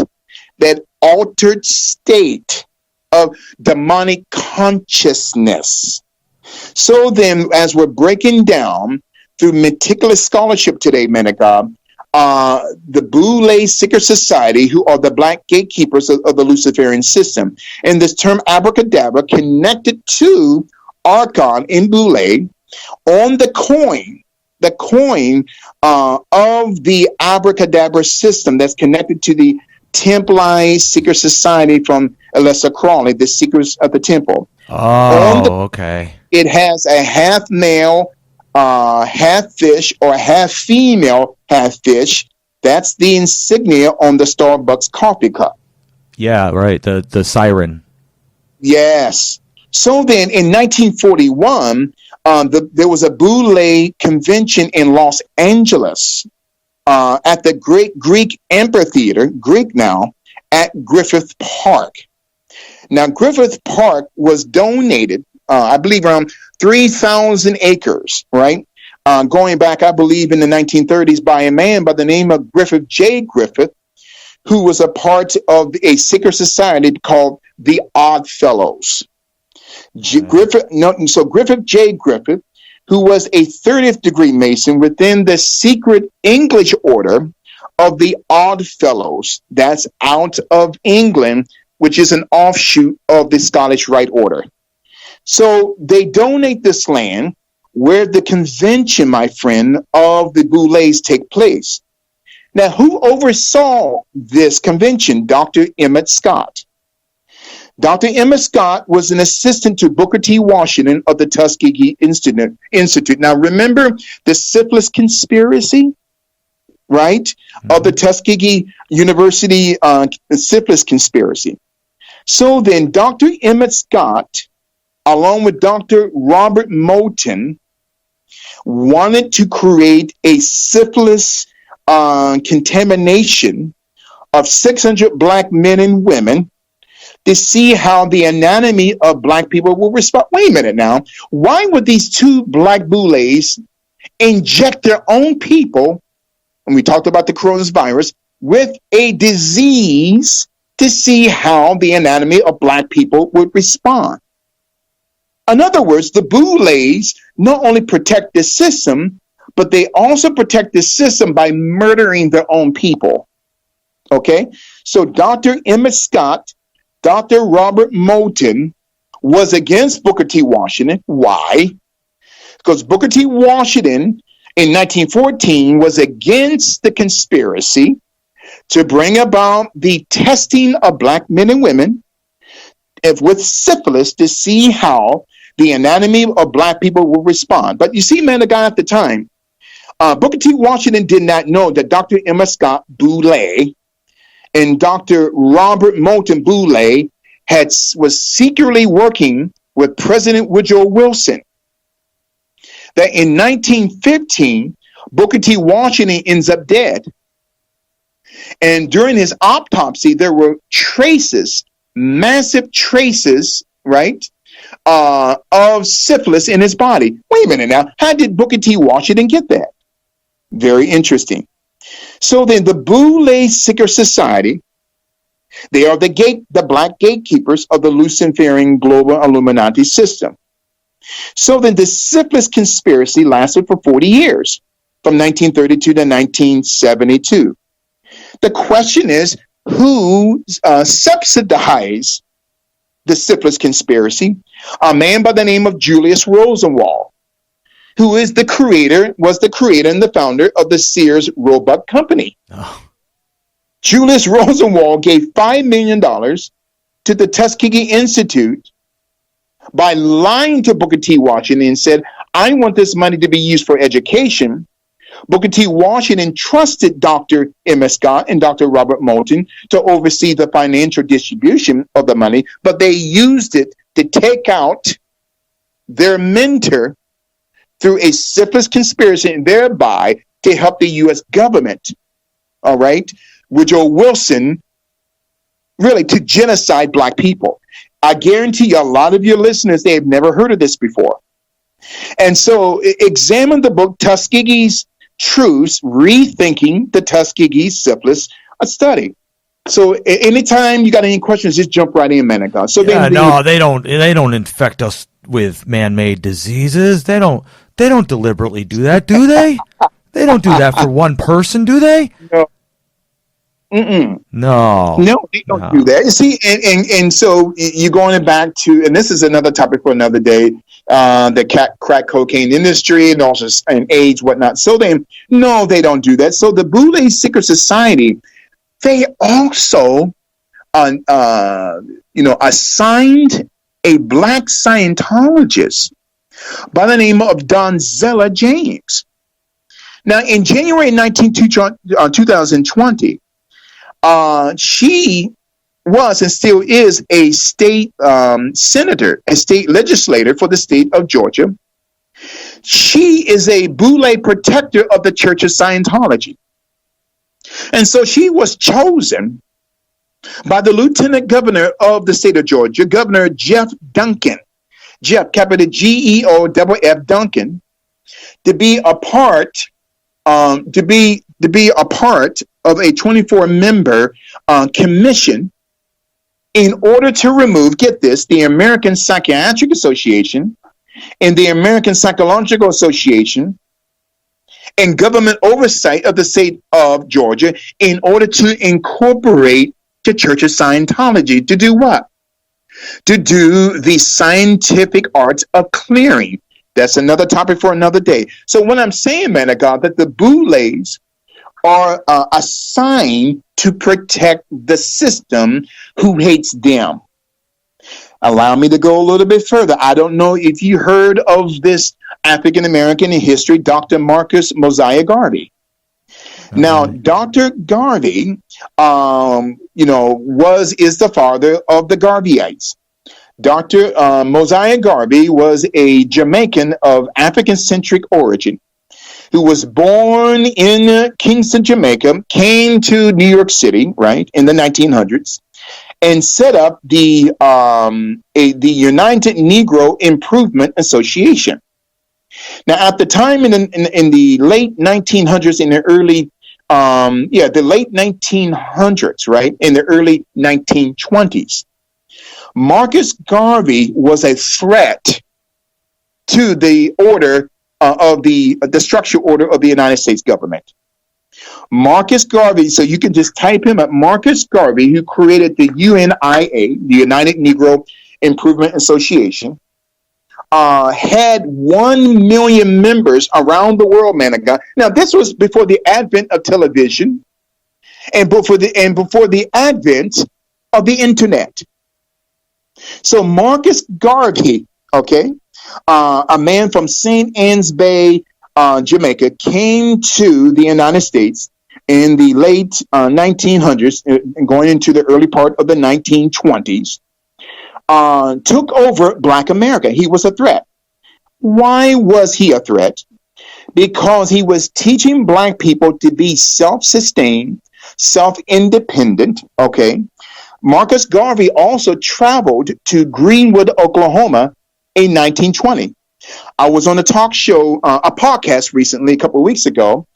that altered state of demonic consciousness. So then, as we're breaking down through meticulous scholarship today, men of God, the Boule Secret Society, who are the black gatekeepers of the Luciferian system, and this term abracadabra connected to Archon in Boule on the coin of the abracadabra system that's connected to the Templite Secret Society from Aleister Crowley, the Secrets of the Temple. Oh, okay. It has a half male, half fish, or half female, half fish. That's the insignia on the Starbucks coffee cup. Yeah, right. The siren. Yes. So then in 1941, there was a Boule convention in Los Angeles at the Great Greek Amphitheater, Greek now, at Griffith Park. Now, Griffith Park was donated, I believe, around 3,000 acres, right? Going back, I believe, in the 1930s by a man by the name of Griffith J. Griffith, who was a part of a secret society called the Odd Fellows. Griffith J. Griffith, who was a 30th degree Mason within the secret English order of the Odd Fellows, that's out of England, which is an offshoot of the Scottish Rite Order. So they donate this land where the convention, my friend, of the Boules take place. Now, who oversaw this convention? Dr. Emmett Scott. Dr. Emmett Scott was an assistant to Booker T. Washington of the Tuskegee Institute. Now, remember the syphilis conspiracy, right? Mm-hmm. Of the Tuskegee University syphilis conspiracy. So then Dr. Emmett Scott, along with Dr. Robert Moulton, wanted to create a syphilis contamination of 600 black men and women to see how the anatomy of black people will respond. Wait a minute now. Why would these two black Boules inject their own people, and we talked about the coronavirus, with a disease to see how the anatomy of black people would respond? In other words, the Boules not only protect the system, but they also protect the system by murdering their own people. Okay? So Dr. Emmett Scott, Dr. Robert Moulton was against Booker T. Washington. Why? Because Booker T. Washington in 1914 was against the conspiracy to bring about the testing of black men and women with syphilis to see how the anatomy of black people will respond. But you see, man, the guy at the time, Booker T. Washington did not know that Dr. Emmett Scott Boule and Dr. Robert Moulton Boule was secretly working with President Woodrow Wilson. That in 1915, Booker T. Washington ends up dead. And during his autopsy, there were traces, massive traces, right, of syphilis in his body. Wait a minute now. How did Booker T. Washington get that? Very interesting. So then the Boule Secret Society, they are the black gatekeepers of the Luciferian global Illuminati system. So then the syphilis conspiracy lasted for 40 years, from 1932 to 1972. The question is, who subsidized the syphilis conspiracy? A man by the name of Julius Rosenwald, who was the creator and the founder of the Sears Roebuck Company. Oh. Julius Rosenwald gave $5 million to the Tuskegee Institute by lying to Booker T. Washington and said, I want this money to be used for education. Booker T. Washington trusted Dr. Emmett Scott and Dr. Robert Moulton to oversee the financial distribution of the money, but they used it to take out their mentor through a syphilis conspiracy and thereby to help the U.S. government, all right, Woodrow Wilson, really to genocide black people. I guarantee you a lot of your listeners, they have never heard of this before. And so examine the book Tuskegee's Truths, Rethinking the Tuskegee Syphilis, a study. So anytime you got any questions, just jump right in, man of God. So yeah, no, they don't infect us with man-made diseases. They don't deliberately do that, do they? They don't do that for one person, do they? No. Mm-mm. No, they don't do that. You see, and so you're going back to, and this is another topic for another day, the crack cocaine industry and also and AIDS, whatnot. So they don't do that. So the Boule Secret Society, they also, assigned a black Scientologist by the name of Donzella James. Now, in January 2020. She was and still is a state senator, a state legislator for the state of Georgia. She is a Boule protector of the Church of Scientology. And so she was chosen by the lieutenant governor of the state of Georgia, Governor Jeff Duncan, Jeff, capital GEOFF Duncan, to be a part of a 24-member commission in order to remove, get this, the American Psychiatric Association and the American Psychological Association and government oversight of the state of Georgia in order to incorporate the Church of Scientology. To do what? To do the scientific arts of clearing. That's another topic for another day. So what I'm saying, man of God, that the Boules are assigned to protect the system who hates them. Allow me to go a little bit further. I don't know if you heard of this African American in history, Dr. Marcus Mosiah Garvey. Now, Dr. Garvey, is the father of the Garveyites. Dr. Mosiah Garvey was a Jamaican of African-centric origin who was born in Kingston, Jamaica, came to New York City, right, in the 1900s, and set up the United Negro Improvement Association. Now, at the time in the late 1900s, in the early, the late 1900s, right, in the early 1920s, Marcus Garvey was a threat to the order of the structure order of the United States government. Marcus Garvey, so you can just type him up, Marcus Garvey, who created the UNIA, the United Negro Improvement Association, had 1 million members around the world, man of God. Now, this was before the advent of television and before the advent of the internet. So Marcus Garvey, okay, a man from St. Ann's Bay, Jamaica, came to the United States in the late 1900s, going into the early part of the 1920s, took over Black America. He was a threat. Why was he a threat? Because he was teaching Black people to be self-sustained, self-independent, okay? Marcus Garvey also traveled to Greenwood, Oklahoma in 1920. I was on a talk show, a podcast recently, a couple of weeks ago,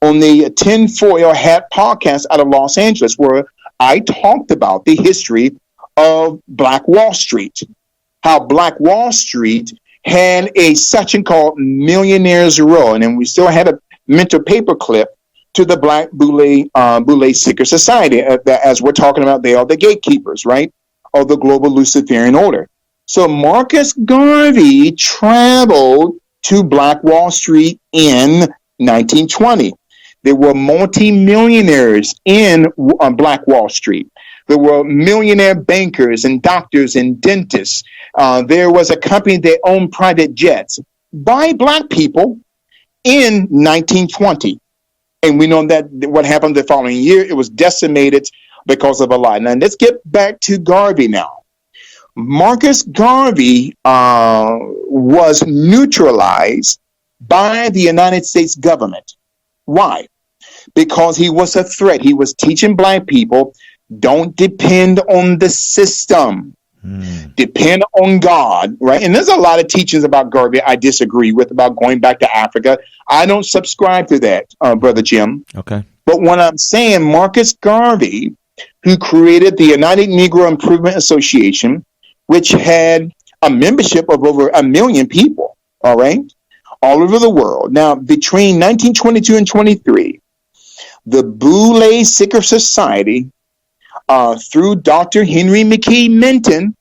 on the Tinfoil Hat podcast out of Los Angeles, where I talked about the history of Black Wall Street, how Black Wall Street had a section called Millionaires Row, and then we still had a mental paperclip to the Black Boule Secret Society. As we're talking about, they are the gatekeepers, right, of the global Luciferian order. So Marcus Garvey traveled to Black Wall Street in 1920. There were multi-millionaires in Black Wall Street. There were millionaire bankers and doctors and dentists. There was a company that owned private jets by Black people in 1920. And we know that what happened the following year, it was decimated because of a lie. Now, let's get back to Garvey now. Marcus Garvey was neutralized by the United States government. Why? Because he was a threat. He was teaching Black people, don't depend on the system. Depend on God, right? And there's a lot of teachings about Garvey I disagree with, about going back to Africa. I don't subscribe to that, Brother Jim. Okay. But when I'm saying Marcus Garvey, who created the United Negro Improvement Association, which had a membership of over 1 million people, all right, all over the world. Now, between 1922 and 23, the Boule Secret Society, through Dr. Henry McKee Minton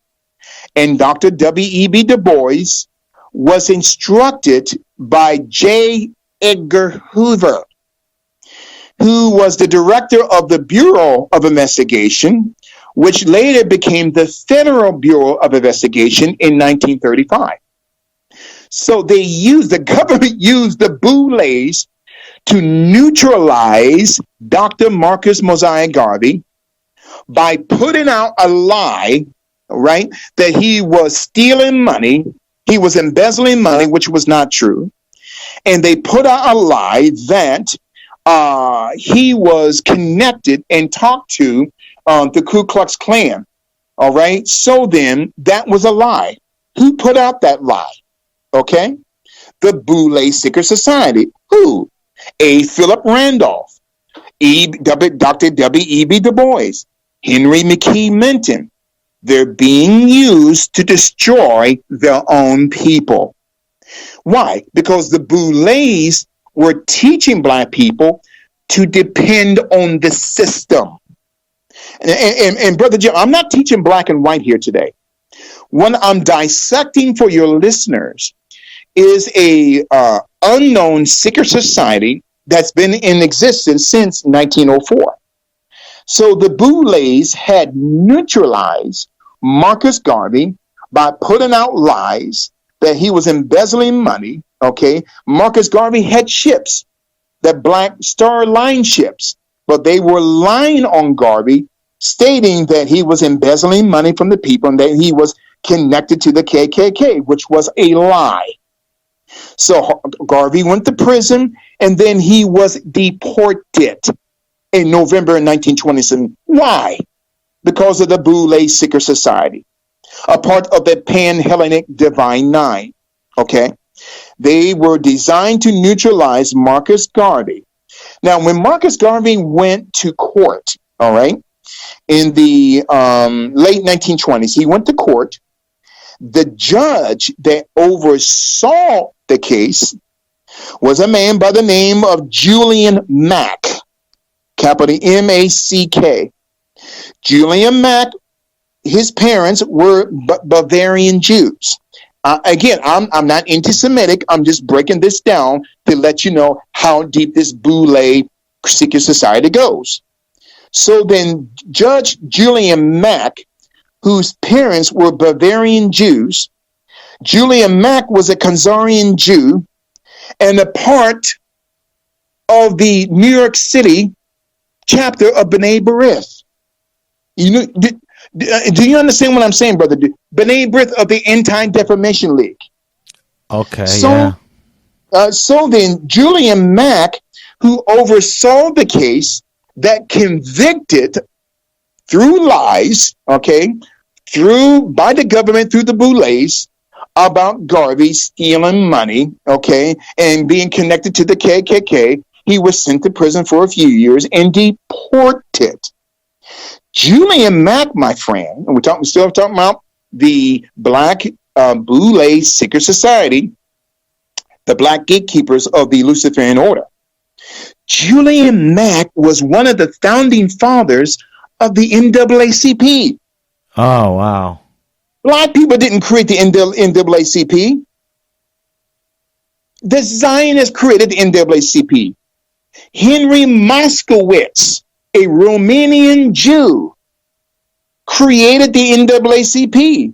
and Dr. W.E.B. Du Bois, was instructed by J. Edgar Hoover, who was the director of the Bureau of Investigation, which later became the Federal Bureau of Investigation in 1935. So the government used the Boules to neutralize Dr. Marcus Mosiah Garvey by putting out a lie, right, that he was stealing money, he was embezzling money, which was not true. And they put out a lie that he was connected and talked to the Ku Klux Klan. All right. So then that was a lie. Who put out that lie? Okay. The Boule Secret Society. Who? A. Philip Randolph, Dr. W.E.B. Du Bois, Henry McKee Minton. They're being used to destroy their own people. Why? Because the Boules were teaching black people to depend on the system. And Brother Jim, I'm not teaching black and white here today. What I'm dissecting for your listeners is a unknown secret society that's been in existence since 1904. So the Boules had neutralized Marcus Garvey by putting out lies that he was embezzling money. Okay, Marcus Garvey had ships, the Black Star Line ships, but they were lying on Garvey, stating that he was embezzling money from the people and that he was connected to the KKK, which was a lie. So Garvey went to prison, and then he was deported in November 1927. Why? Because of the Boule Secret Society, a part of the Pan-Hellenic Divine Nine. Okay? They were designed to neutralize Marcus Garvey. Now, when Marcus Garvey went to court, all right, in the late 1920s, he went to court. The judge that oversaw the case was a man by the name of Julian Mack, capital M-A-C-K. Julian Mack, his parents were Bavarian Jews. Again, I'm not anti-Semitic. I'm just breaking this down to let you know how deep this Boule secret society goes. So then Judge Julian Mack, whose parents were Bavarian Jews, Julian Mack was a Khazarian Jew and a part of the New York City chapter of B'nai B'rith. You know, do you understand what I'm saying, brother? B'nai B'rith of the Anti-Defamation League. Okay, so, yeah. So then Julian Mack, who oversaw the case that convicted through lies, okay, by the government, through the Boules, about Garvey stealing money, okay, and being connected to the KKK, he was sent to prison for a few years and deported. Julian Mack, my friend, and we're still talking about the Black Boule Secret Society, the Black Gatekeepers of the Luciferian Order. Julian Mack was one of the founding fathers of the NAACP. Oh, wow. Black people didn't create the NAACP. The Zionists created the NAACP. Henry Moskowitz, a Romanian Jew, created the NAACP,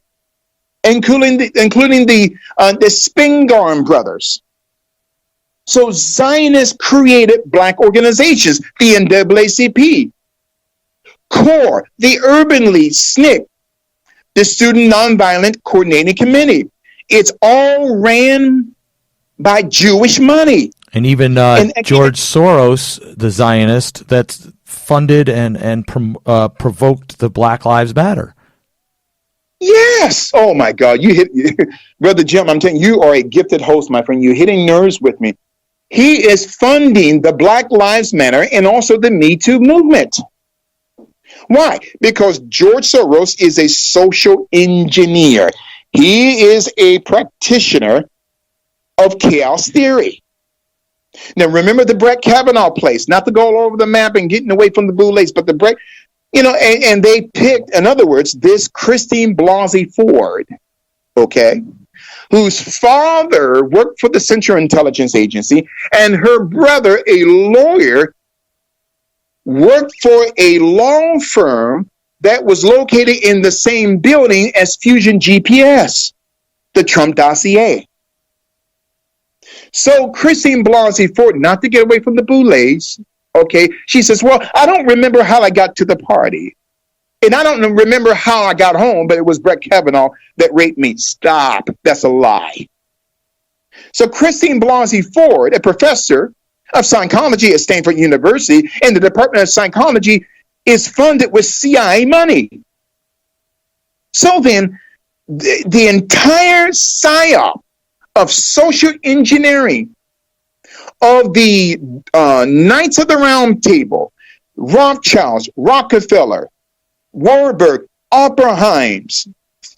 including the Spingarn brothers. So Zionists created black organizations, the NAACP, CORE, the Urban League, SNCC, the Student Nonviolent Coordinating Committee. It's all ran by Jewish money. And even George Soros, the Zionist, that's funded and provoked the Black Lives Matter. Yes. Oh my God. You hit, Brother Jim, I'm telling you, you are a gifted host, my friend. You're hitting nerves with me. He is funding the Black Lives Matter and also the Me Too movement. Why? Because George Soros is a social engineer. He is a practitioner of chaos theory. Now, remember the Brett Kavanaugh place, not to go all over the map and getting away from the Boules, but the Brett, and they picked, in other words, this Christine Blasey Ford, okay, whose father worked for the Central Intelligence Agency and her brother, a lawyer, worked for a law firm that was located in the same building as Fusion GPS, the Trump dossier. So Christine Blasey Ford, not to get away from the Boules, okay, she says, well, I don't remember how I got to the party. And I don't remember how I got home, but it was Brett Kavanaugh that raped me. Stop. That's a lie. So Christine Blasey Ford, a professor of psychology at Stanford University in the Department of Psychology, is funded with CIA money. So then, the entire psyop of social engineering of the Knights of the Round Table, Rothschilds, Rockefeller, Warburg, Oppenheims,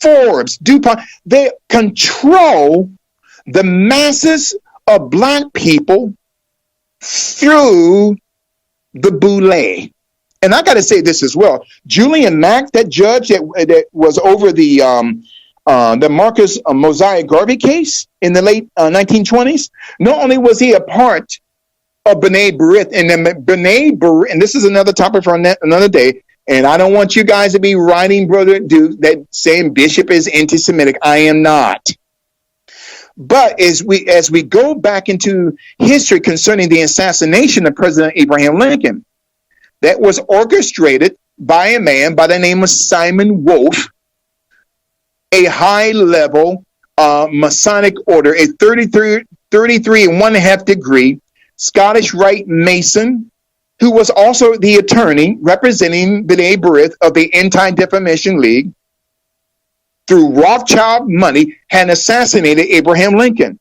Forbes, DuPont, they control the masses of black people through the Boule. And I got to say this as well. Julian Mack, that judge that was over the Marcus Mosiah Garvey case in the late 1920s, not only was he a part of B'nai B'rith, and then B'nai B'rith, and this is another topic for another day, and I don't want you guys to be writing, Brother Duke, that saying Bishop is anti-Semitic. I am not. But as we go back into history concerning the assassination of President Abraham Lincoln, that was orchestrated by a man by the name of Simon Wolf, a high-level Masonic order, a 33 and 1/2 degree Scottish Rite Mason, who was also the attorney representing B'nai B'rith of the Anti-Defamation League, through Rothschild money, had assassinated Abraham Lincoln.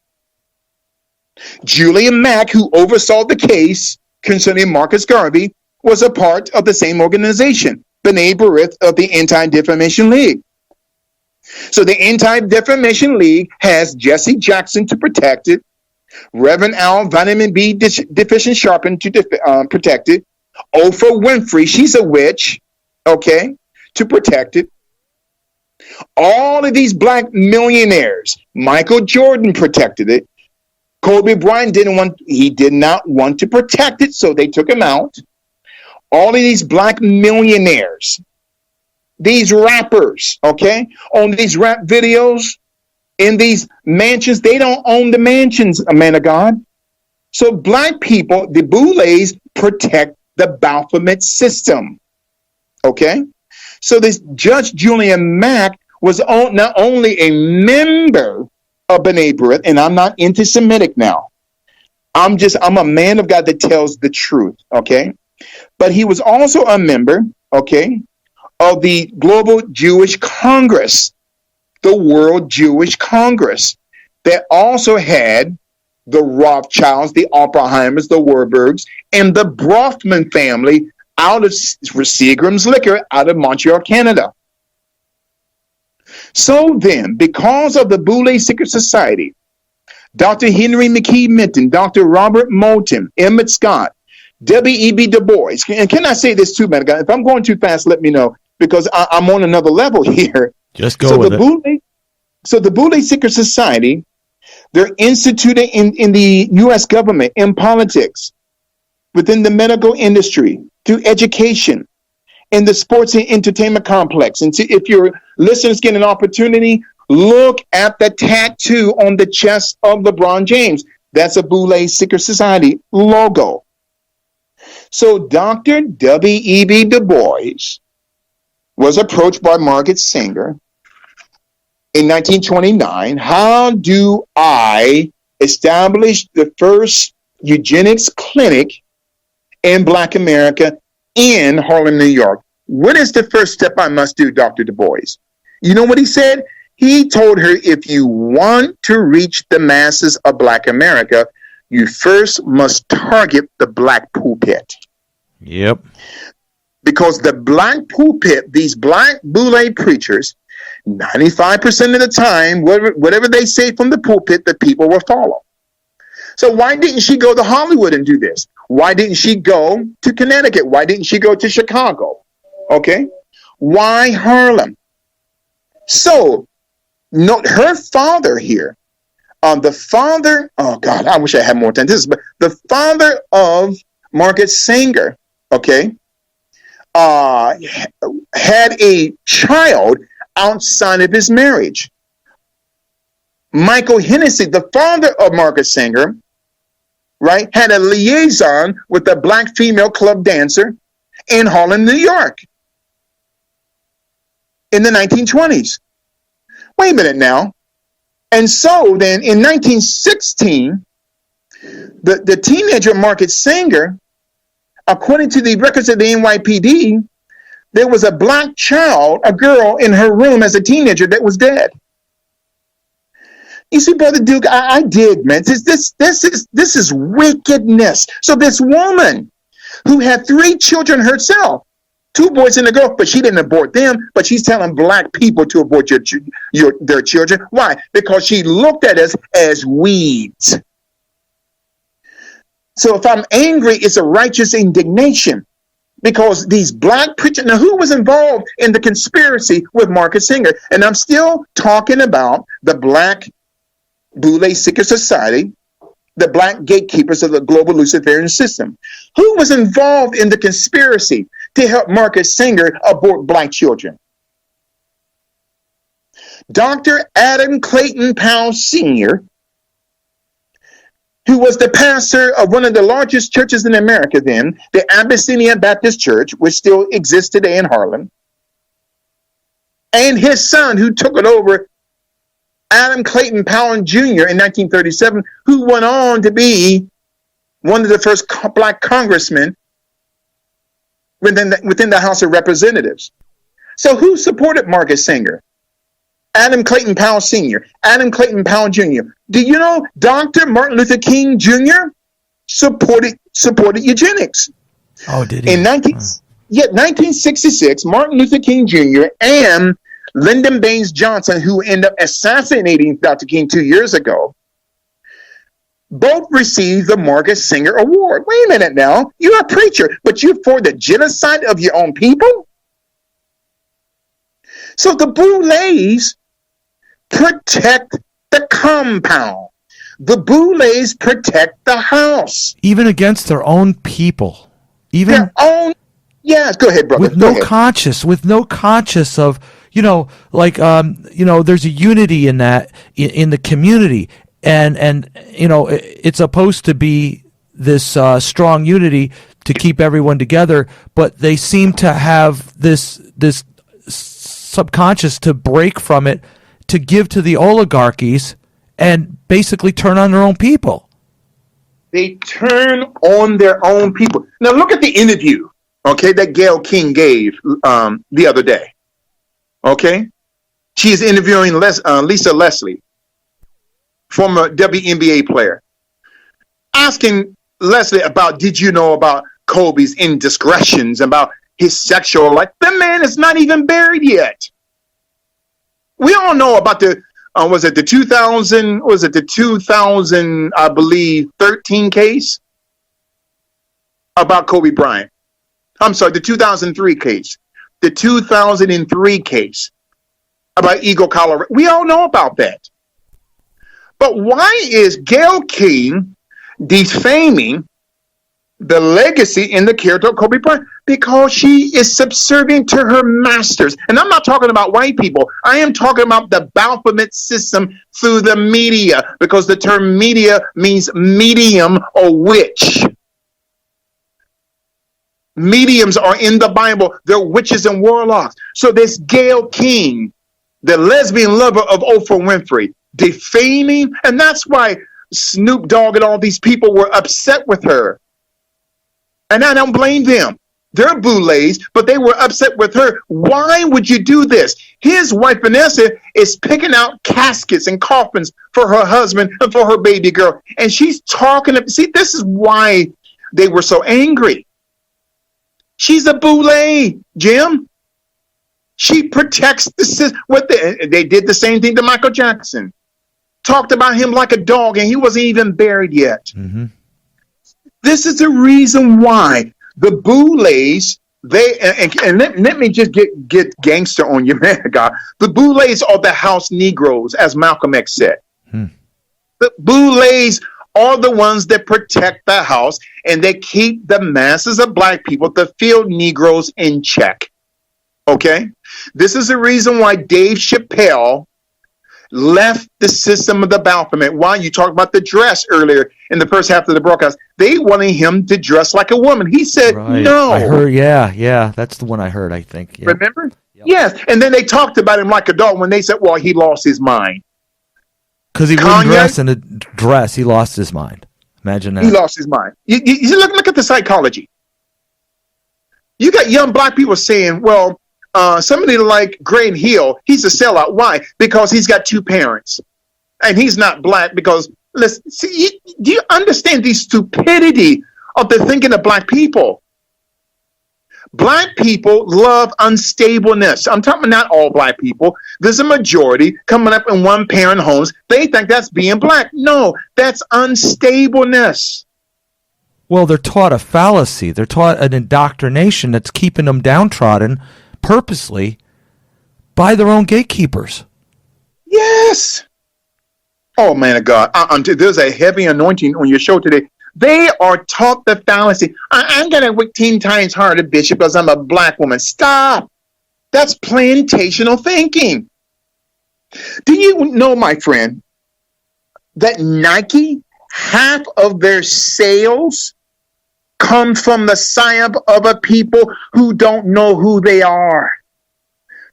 Julian Mack, who oversaw the case concerning Marcus Garvey, was a part of the same organization, B'nai B'rith of the Anti-Defamation League. So the Anti-Defamation League has Jesse Jackson to protect it, Reverend Al, vitamin B deficient sharpened to protect it, Oprah Winfrey, she's a witch, okay, to protect it. All of these black millionaires, Michael Jordan protected it. Kobe Bryant did not want to protect it, so they took him out. All of these black millionaires, these rappers, okay, on these rap videos, in these mansions, they don't own the mansions, a man of God. So black people, the Boules, protect the Baphomet system, okay? So this Judge Julian Mack was not only a member of B'nai B'rith, and I'm not anti-Semitic now. I'm a man of God that tells the truth, okay? But he was also a member, okay, of the Global Jewish Congress, the World Jewish Congress, that also had the Rothschilds, the Oppenheimers, the Warburgs, and the Brofman family out of Seagram's Liquor out of Montreal, Canada. So then, because of the Boule Secret Society, Dr. Henry McKee Minton, Dr. Robert Moulton, Emmett Scott, W.E.B. Du Bois, and can I say this too, man? If I'm going too fast, let me know, because I'm on another level here. Just go with it. So the Boule Secret Society, they're instituted in the U.S. government, in politics, within the medical industry, through education, in the sports and entertainment complex. And if your listeners get an opportunity, look at the tattoo on the chest of LeBron James. That's a Boule Secret Society logo. So Dr. W.E.B. Du Bois was approached by Margaret Sanger in 1929. How do I establish the first eugenics clinic in Black America in Harlem, New York? What is the first step I must do, Dr. Du Bois? You know what he said? He told her, if you want to reach the masses of Black America, you first must target the Black pulpit. Yep. Because the Black pulpit, these Black Boule preachers, 95% of the time, whatever they say from the pulpit, the people will follow. So why didn't she go to Hollywood and do this? Why didn't she go to Connecticut? Why didn't she go to Chicago? Okay. Why Harlem? So, note her father here. The father, oh God, I wish I had more time. But the father of Margaret Sanger, okay, had a child outside of his marriage. Michael Hennessy, the father of Margaret Sanger, right, had a liaison with a Black female club dancer in Harlem, New York in the 1920s. Wait a minute now. And so then in 1916, the teenager Margaret Sanger, according to the records of the NYPD, there was a Black child, a girl, in her room as a teenager that was dead. You see, Brother Duke, I dig, man. This is wickedness. So this woman who had 3 children herself, 2 boys and a girl, but she didn't abort them, but she's telling Black people to abort their children. Why? Because she looked at us as weeds. So if I'm angry, it's a righteous indignation. Because these Black preachers, now who was involved in the conspiracy with Margaret Sanger? And I'm still talking about the Black Boule Secret Society, the Black Gatekeepers of the global Luciferian system. Who was involved in the conspiracy to help Margaret Sanger abort Black children? Dr. Adam Clayton Powell Sr., who was the pastor of one of the largest churches in America then, the Abyssinian Baptist Church, which still exists today in Harlem, and his son, who took it over, Adam Clayton Powell Jr. in 1937, who went on to be one of the first Black congressmen within the House of Representatives. So who supported Margaret Sanger? Adam Clayton Powell Sr., Adam Clayton Powell Jr. Do you know Dr. Martin Luther King Jr. supported eugenics? Oh, did he? In 1966, Martin Luther King Jr. and Lyndon Baines Johnson, who ended up assassinating Dr. King 2 years ago, both received the Margaret Sanger Award. Wait a minute now. You're a preacher, but you're for the genocide of your own people? So the Boules protect the compound. The Boules protect the house. Even against their own people. Even their own. Yeah, go ahead, brother. With no conscience of, there's a unity in that, in the community. And it's supposed to be this strong unity to keep everyone together, but they seem to have this subconscious to break from it, to give to the oligarchies and basically turn on their own people. They turn on their own people. Now look at the interview, okay, that Gayle King gave the other day. Okay? She is interviewing Lisa Leslie, former WNBA player, asking Leslie about, did you know about Kobe's indiscretions, about his sexual life? The man is not even buried yet. We all know about the 2000, I believe, 13 case about Kobe Bryant. I'm sorry, the 2003 case. The 2003 case about Eagle, Colorado. We all know about that. But why is Gayle King defaming the legacy and the character of Kobe Bryant? Because she is subservient to her masters. And I'm not talking about white people. I am talking about the Baphomet system through the media, because the term media means medium or witch. Mediums are in the Bible. They're witches and warlocks. So this Gayle King, the lesbian lover of Oprah Winfrey, defaming, and that's why Snoop Dogg and all these people were upset with her. And I don't blame them. They're Boules, but they were upset with her. Why would you do this? His wife, Vanessa, is picking out caskets and coffins for her husband and for her baby girl. And she's talking. See, this is why they were so angry. She's a Boule, Jim. She protects the system. They did the same thing to Michael Jackson. Talked about him like a dog, and he wasn't even buried yet. Mm-hmm. This is the reason why the Boules, let me just get gangster on you, man, God. The Boules are the house Negroes, as Malcolm X said. The Boules are the ones that protect the house, and they keep the masses of black people, the field Negroes, in check. Okay? This is the reason why Dave Chappelle left the system of the Baphomet. Why? You talked about the dress earlier in the first half of the broadcast. They wanted him to dress like a woman. He said, no. I heard, yeah. That's the one I heard, I think. Yeah. Remember? Yep. Yes. And then they talked about him like a dog when they said, well, he lost his mind. Because he wouldn't dress in a dress, he lost his mind. Imagine that. He lost his mind. You look at the psychology. You got young black people saying, well, somebody like Graham Hill, he's a sellout. Why? Because he's got two parents. And he's not black because, listen, see, do you understand the stupidity of the thinking of black people? Black people love unstableness. I'm talking not all black people. There's a majority coming up in one-parent homes. They think that's being black. No, that's unstableness. Well, they're taught a fallacy. They're taught an indoctrination that's keeping them downtrodden purposely by their own gatekeepers. Yes. Oh, man of God. There's a heavy anointing on your show today. They are taught the fallacy. I'm going to work 10 times harder, Bishop, because I'm a black woman. Stop. That's plantational thinking. Do you know, my friend, that Nike, half of their sales come from the psyop of a people who don't know who they are?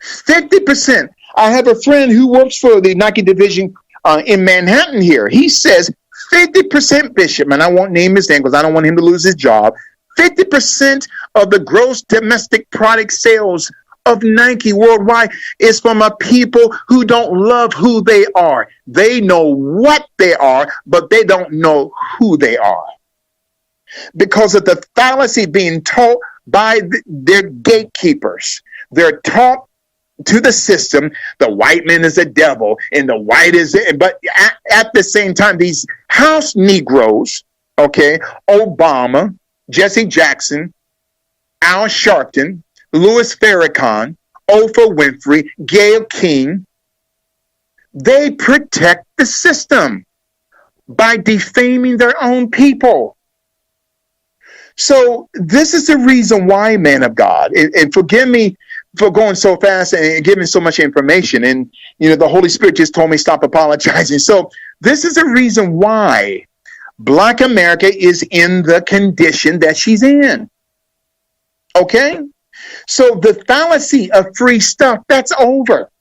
50%. I have a friend who works for the Nike division in Manhattan here. He says 50%, Bishop, and I won't name his name because I don't want him to lose his job. 50% of the gross domestic product sales of Nike worldwide is from a people who don't love who they are. They know what they are, but they don't know who they are. Because of the fallacy being taught by their gatekeepers. They're taught to the system, the white man is a devil, and the white is, but at the same time, these house Negroes, okay, Obama, Jesse Jackson, Al Sharpton, Louis Farrakhan, Oprah Winfrey, Gayle King, they protect the system by defaming their own people. So this is the reason why, man of God, and forgive me for going so fast and giving so much information. And, you know, the Holy Spirit just told me stop apologizing. So this is the reason why Black America is in the condition that she's in. Okay? So the fallacy of free stuff, that's over.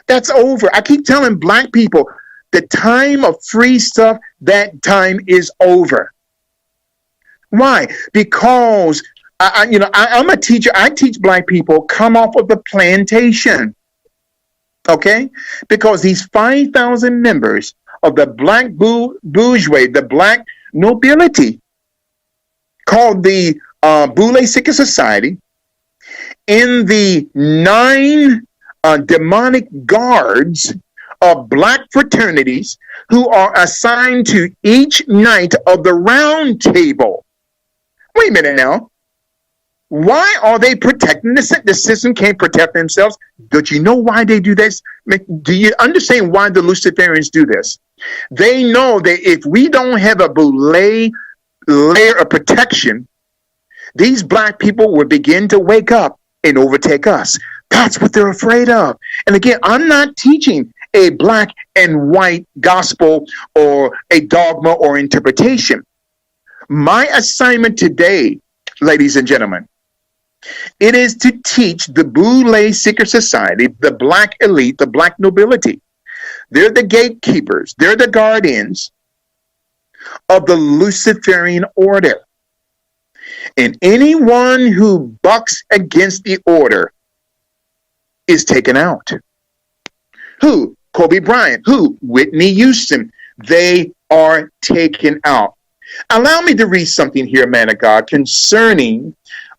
That's over. I keep telling black people the time of free stuff, that time is over. Why? Because I'm a teacher. I teach black people come off of the plantation. Okay? Because these 5,000 members of the black bourgeoisie, the black nobility, called the Boule Secret Society, in the 9 demonic guards of black fraternities who are assigned to each night of the round table. Wait a minute now. Why are they protecting the system? The system can't protect themselves. Don't you know why they do this? Do you understand why the Luciferians do this? They know that if we don't have a Boule layer of protection, these black people will begin to wake up and overtake us. That's what they're afraid of. And again, I'm not teaching a black and white gospel or a dogma or interpretation. My assignment today, ladies and gentlemen, it is to teach the Boule Secret Society, the black elite, the black nobility. They're the gatekeepers. They're the guardians of the Luciferian order. And anyone who bucks against the order is taken out. Who? Kobe Bryant. Who? Whitney Houston. They are taken out. Allow me to read something here, man of God, concerning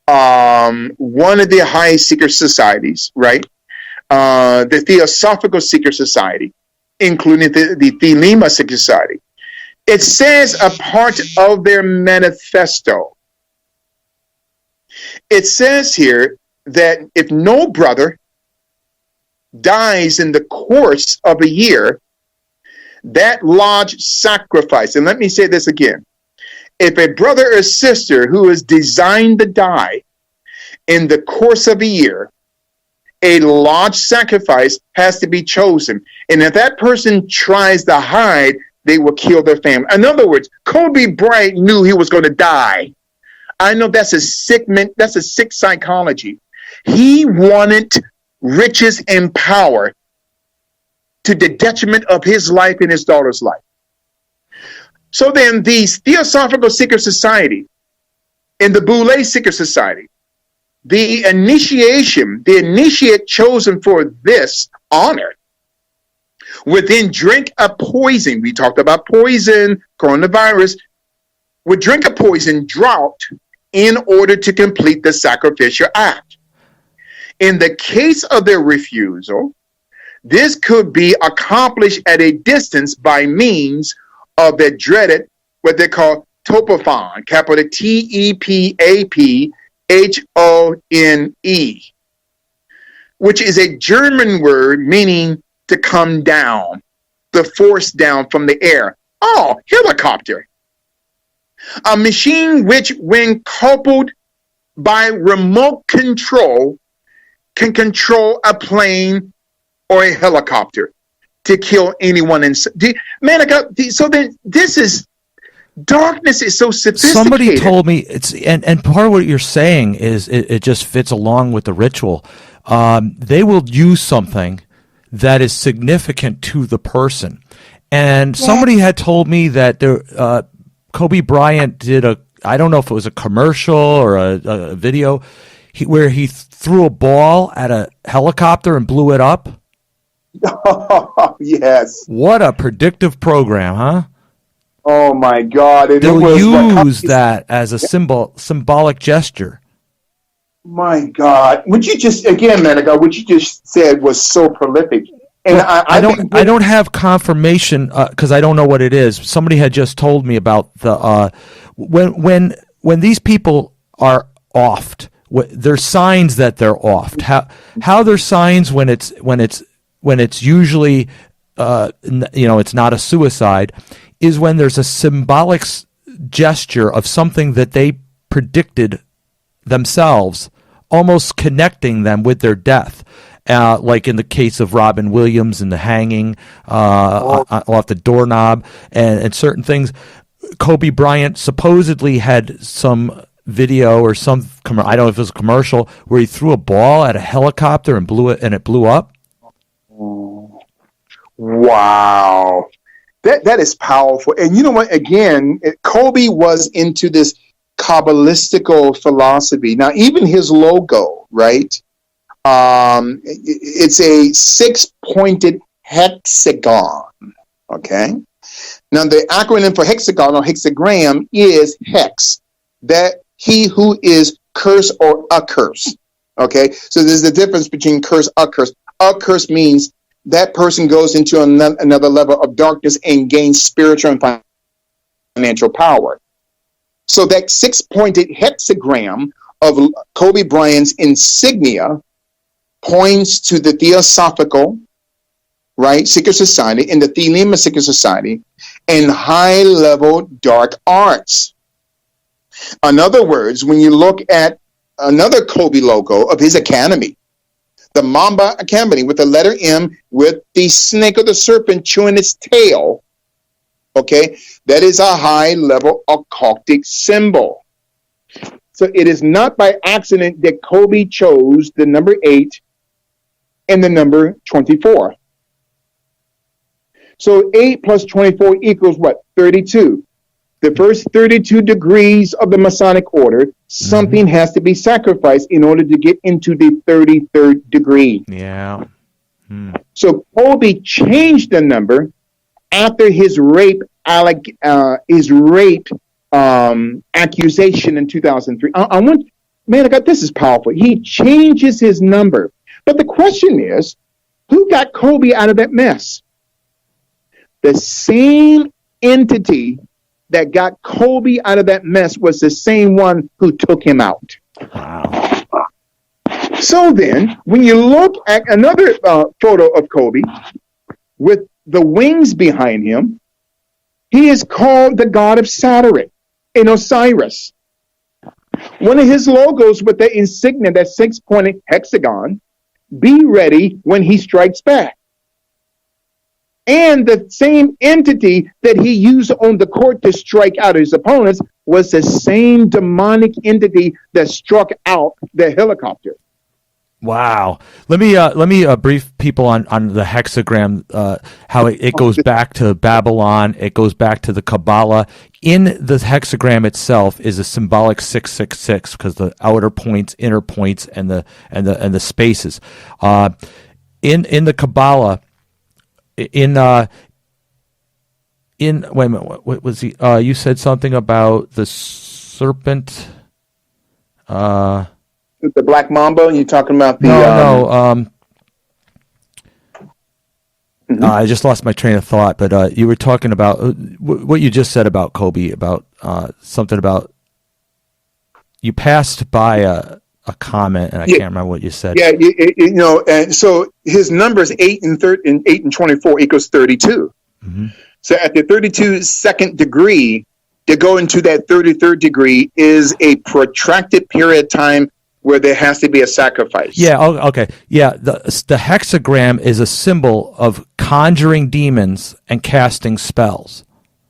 one of the high secret societies, right? The Theosophical Secret Society, including the Thelema Secret Society. It says a part of their manifesto. It says here that if no brother dies in the course of a year, that lodge sacrifice, and let me say this again, if a brother or sister who is designed to die in the course of a year, a lodge sacrifice has to be chosen. And if that person tries to hide, they will kill their family. In other words, Kobe Bryant knew he was going to die. I know that's a sick psychology. He wanted riches and power to the detriment of his life and his daughter's life. So then these Theosophical Secret Society and the Boule Secret Society, the initiate chosen for this honor would then drink a poison. We talked about poison, coronavirus, would drink a poison draught in order to complete the sacrificial act. In the case of their refusal, this could be accomplished at a distance by means of the dreaded, what they call topophone, capital TEPAPHONE, which is a German word meaning to come down, the force down from the air. Oh, helicopter. A machine which, when coupled by remote control, can control a plane or a helicopter to kill anyone. Man, so then this is, darkness is so sophisticated. Somebody told me and part of what you're saying is it just fits along with the ritual. They will use something that is significant to the person. And somebody had told me that Kobe Bryant did I don't know if it was a commercial or a video where he threw a ball at a helicopter and blew it up. Oh, yes. What a predictive program, huh? Oh my God! And they'll use that as a symbolic gesture. My God! Would you just again, man, what you just said was so prolific. And I don't have confirmation because I don't know what it is. Somebody had just told me about the when these people are offed. There's signs that they're offed. How there's signs when it's usually it's not a suicide, is when there's a symbolic gesture of something that they predicted themselves, almost connecting them with their death. Like in the case of Robin Williams and the hanging off the doorknob and certain things. Kobe Bryant supposedly had some video or some, I don't know if it was a commercial, where he threw a ball at a helicopter and it blew up. Wow. That is powerful. And you know what? Again, Kobe was into this Kabbalistical philosophy. Now, even his logo, right? It's a 6-pointed hexagon. Okay. Now, the acronym for hexagon or hexagram is hex. That he who is cursed or accursed. Okay. So there's a difference between curse, accursed. Accursed means that person goes into another level of darkness and gains spiritual and financial power. So that 6-pointed hexagram of Kobe Bryant's insignia points to the Theosophical, right, Secret Society and the Thelema Secret Society and high-level dark arts. In other words, when you look at another Kobe logo of his academy, the Mamba Academy with the letter M with the snake or the serpent chewing its tail, okay, that is a high-level occultic symbol. So it is not by accident that Kobe chose the number 8 and the number 24. So 8 plus 24 equals what? 32. the first 32 degrees of the Masonic order, something has to be sacrificed in order to get into the 33rd degree. Yeah. So Colby changed the number after his rape accusation in 2003. I want, man, I got, this is powerful. He changes his number. But the question is, who got Colby out of that mess? The same entity that got Colby out of that mess was the same one who took him out. Wow. So then, when you look at another photo of Colby with the wings behind him, he is called the god of Saturn in Osiris. One of his logos with the insignia, that six-pointed hexagon, be ready when he strikes back. And the same entity that he used on the court to strike out his opponents was the same demonic entity that struck out the helicopter. Wow. Let me brief people on the hexagram, how it goes back to Babylon. It goes back to the Kabbalah. In the hexagram itself is a symbolic 666 because the outer points, inner points, and the spaces. In the Kabbalah, in wait a minute, what was he? You said something about the serpent. The Black Mamba, and you're talking about the... I just lost my train of thought, but you were talking about what you just said about Colby, about something about... You passed by a comment, and I can't remember what you said. Yeah, and so his numbers 8 and 24 equals 32. Mm-hmm. So at the 32nd degree, to go into that 33rd degree is a protracted period of time where there has to be a sacrifice. Yeah, okay. Yeah, the hexagram is a symbol of conjuring demons and casting spells.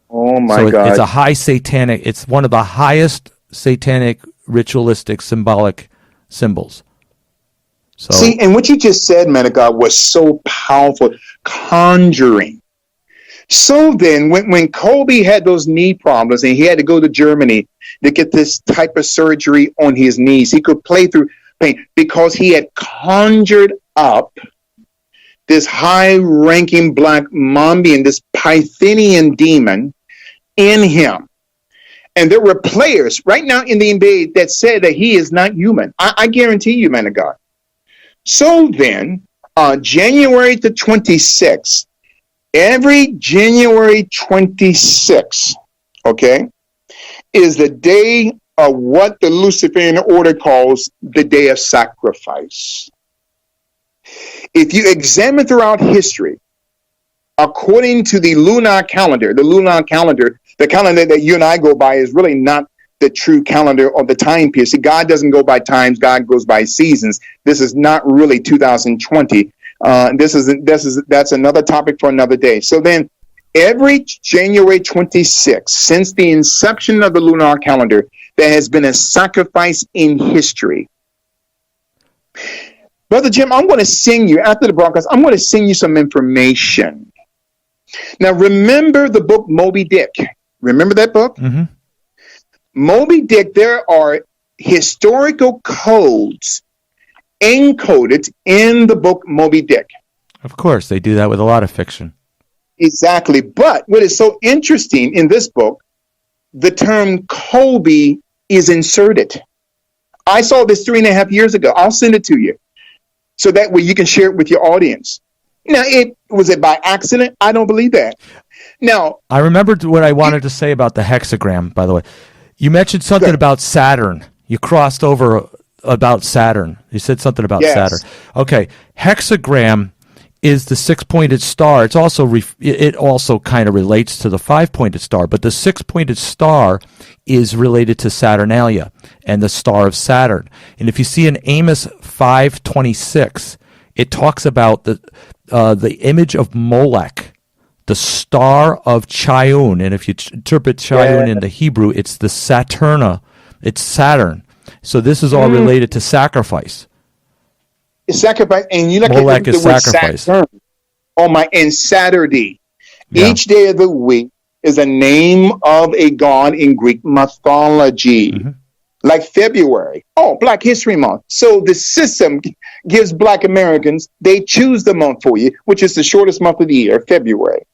Oh my God. It's a high satanic, it's one of the highest satanic ritualistic symbolic symbols. So, see, and what you just said, man of God, was so powerful. Conjuring. So then, when Colby had those knee problems and he had to go to Germany to get this type of surgery on his knees, he could play through pain because he had conjured up this high-ranking black Mambian, this Pythian demon in him. And there were players right now in the NBA that said that he is not human. I guarantee you, man of God. So then, January the 26th, every January 26th, okay, is the day of what the Luciferian order calls the day of sacrifice. If you examine throughout history, according to the lunar calendar, the calendar that you and I go by is really not the true calendar of the time period. See, God doesn't go by times, God goes by seasons. This is not really 2020. That's another topic for another day. So then every January 26th, since the inception of the lunar calendar, there has been a sacrifice in history. Brother Jim, I'm going to sing you, after the broadcast, I'm going to sing you some information. Now, remember the book Moby Dick. Remember that book? Mm-hmm. Moby Dick, there are historical codes encoded in the book Moby Dick. Of course, they do that with a lot of fiction. Exactly. But what is so interesting in this book, the term Colby is inserted. I saw this 3.5 years ago. I'll send it to you so that way you can share it with your audience. Now, was it by accident? I don't believe that. Now, I remembered what I wanted to say about the hexagram, by the way. You mentioned something about Saturn. You crossed over about Saturn. You said something about Saturn. Okay, hexagram is the 6-pointed star. It's also it also kind of relates to the 5-pointed star, but the 6-pointed star is related to Saturnalia and the star of Saturn. And if you see in Amos 5:26, it talks about the image of Molech, the star of Chiun. And if you interpret Chiun in the Hebrew, it's the Saturna. It's Saturn. So this is all related to sacrifice. It's sacrifice, and you look Molech at the is word sacrifice. Saturn. Oh my! And Saturday, Yeah. each day of the week, is a name of a god in Greek mythology. Mm-hmm. Like February. Oh, Black History Month. So the system gives Black Americans, they choose the month for you, which is the shortest month of the year, February.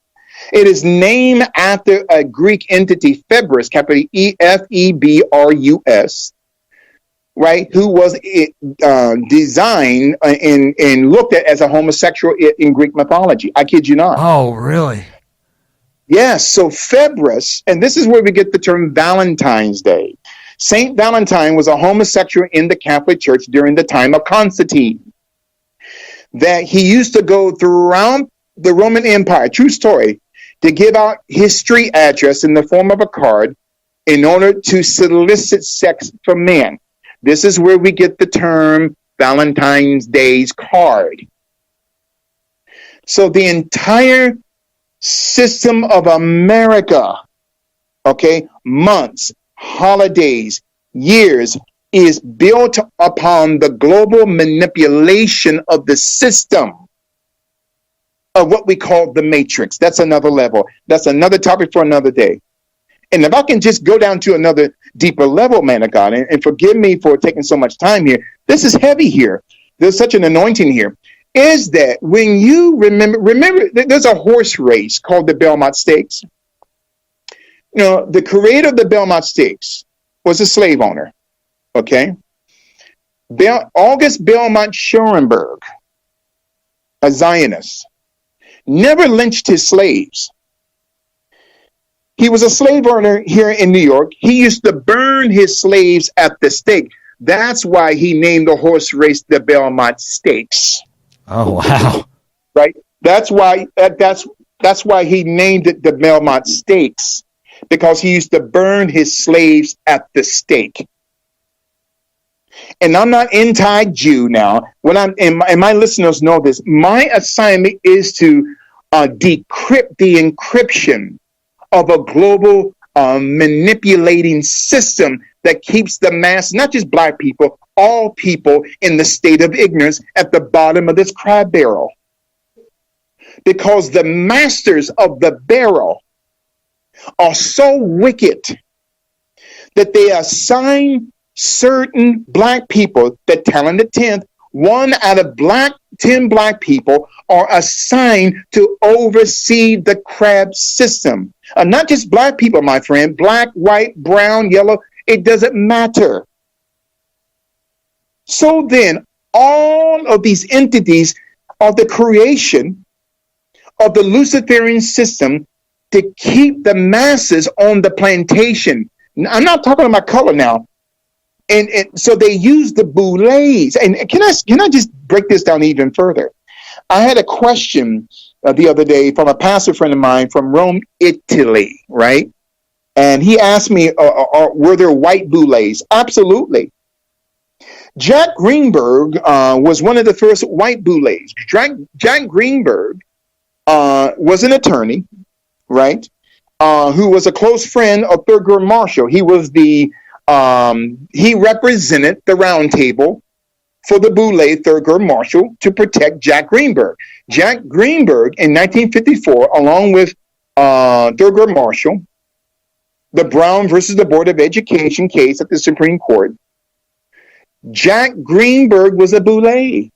It is named after a Greek entity, Februs, capital Februs, right? Who was designed and looked at as a homosexual in Greek mythology. I kid you not. Oh, really? Yes. So Februs, and this is where we get the term Valentine's Day. Saint Valentine was a homosexual in the Catholic Church during the time of Constantine. That he used to go throughout the Roman Empire, true story, to give out his street address in the form of a card in order to solicit sex from men. This is where we get the term Valentine's Day's card. So the entire system of America, okay, months, holidays, years, is built upon the global manipulation of the system of what we call the matrix. That's another level. That's another topic for another day. And if I can just go down to another deeper level, man of God, and forgive me for taking so much time here. This is heavy here. There's such an anointing here. Is that when you remember, there's a horse race called the Belmont Stakes. You know, the creator of the Belmont Stakes was a slave owner, okay? August Belmont Schoenberg, a Zionist, never lynched his slaves. He was a slave owner here in New York. He used to burn his slaves at the stake. That's why he named the horse race the Belmont Stakes. Oh, wow. Right? That's why he named it the Belmont Stakes. Because he used to burn his slaves at the stake. And I'm not anti-Jew now. And my listeners know this. My assignment is to decrypt the encryption of a global manipulating system that keeps the mass, not just Black people, all people in the state of ignorance at the bottom of this crab barrel. Because the masters of the barrel are so wicked that they assign certain Black people, the talented 10th, 1 out of 10 Black people are assigned to oversee the crab system. Not just Black people, my friend, Black, white, brown, yellow, it doesn't matter. So then, all of these entities are the creation of the Luciferian system to keep the masses on the plantation. I'm not talking about color now. And so they use the Boules. And can I just break this down even further? I had a question the other day from a pastor friend of mine from Rome, Italy, right? And he asked me, were there white Boules? Absolutely. Jack Greenberg was one of the first white Boules. Jack Greenberg was an attorney, right? Who was a close friend of Thurgood Marshall. He was he represented the Round Table for the Boule Thurgood Marshall to protect Jack Greenberg. Jack Greenberg in 1954, along with Thurgood Marshall, the Brown versus the Board of Education case at the Supreme Court. Jack Greenberg was a Boule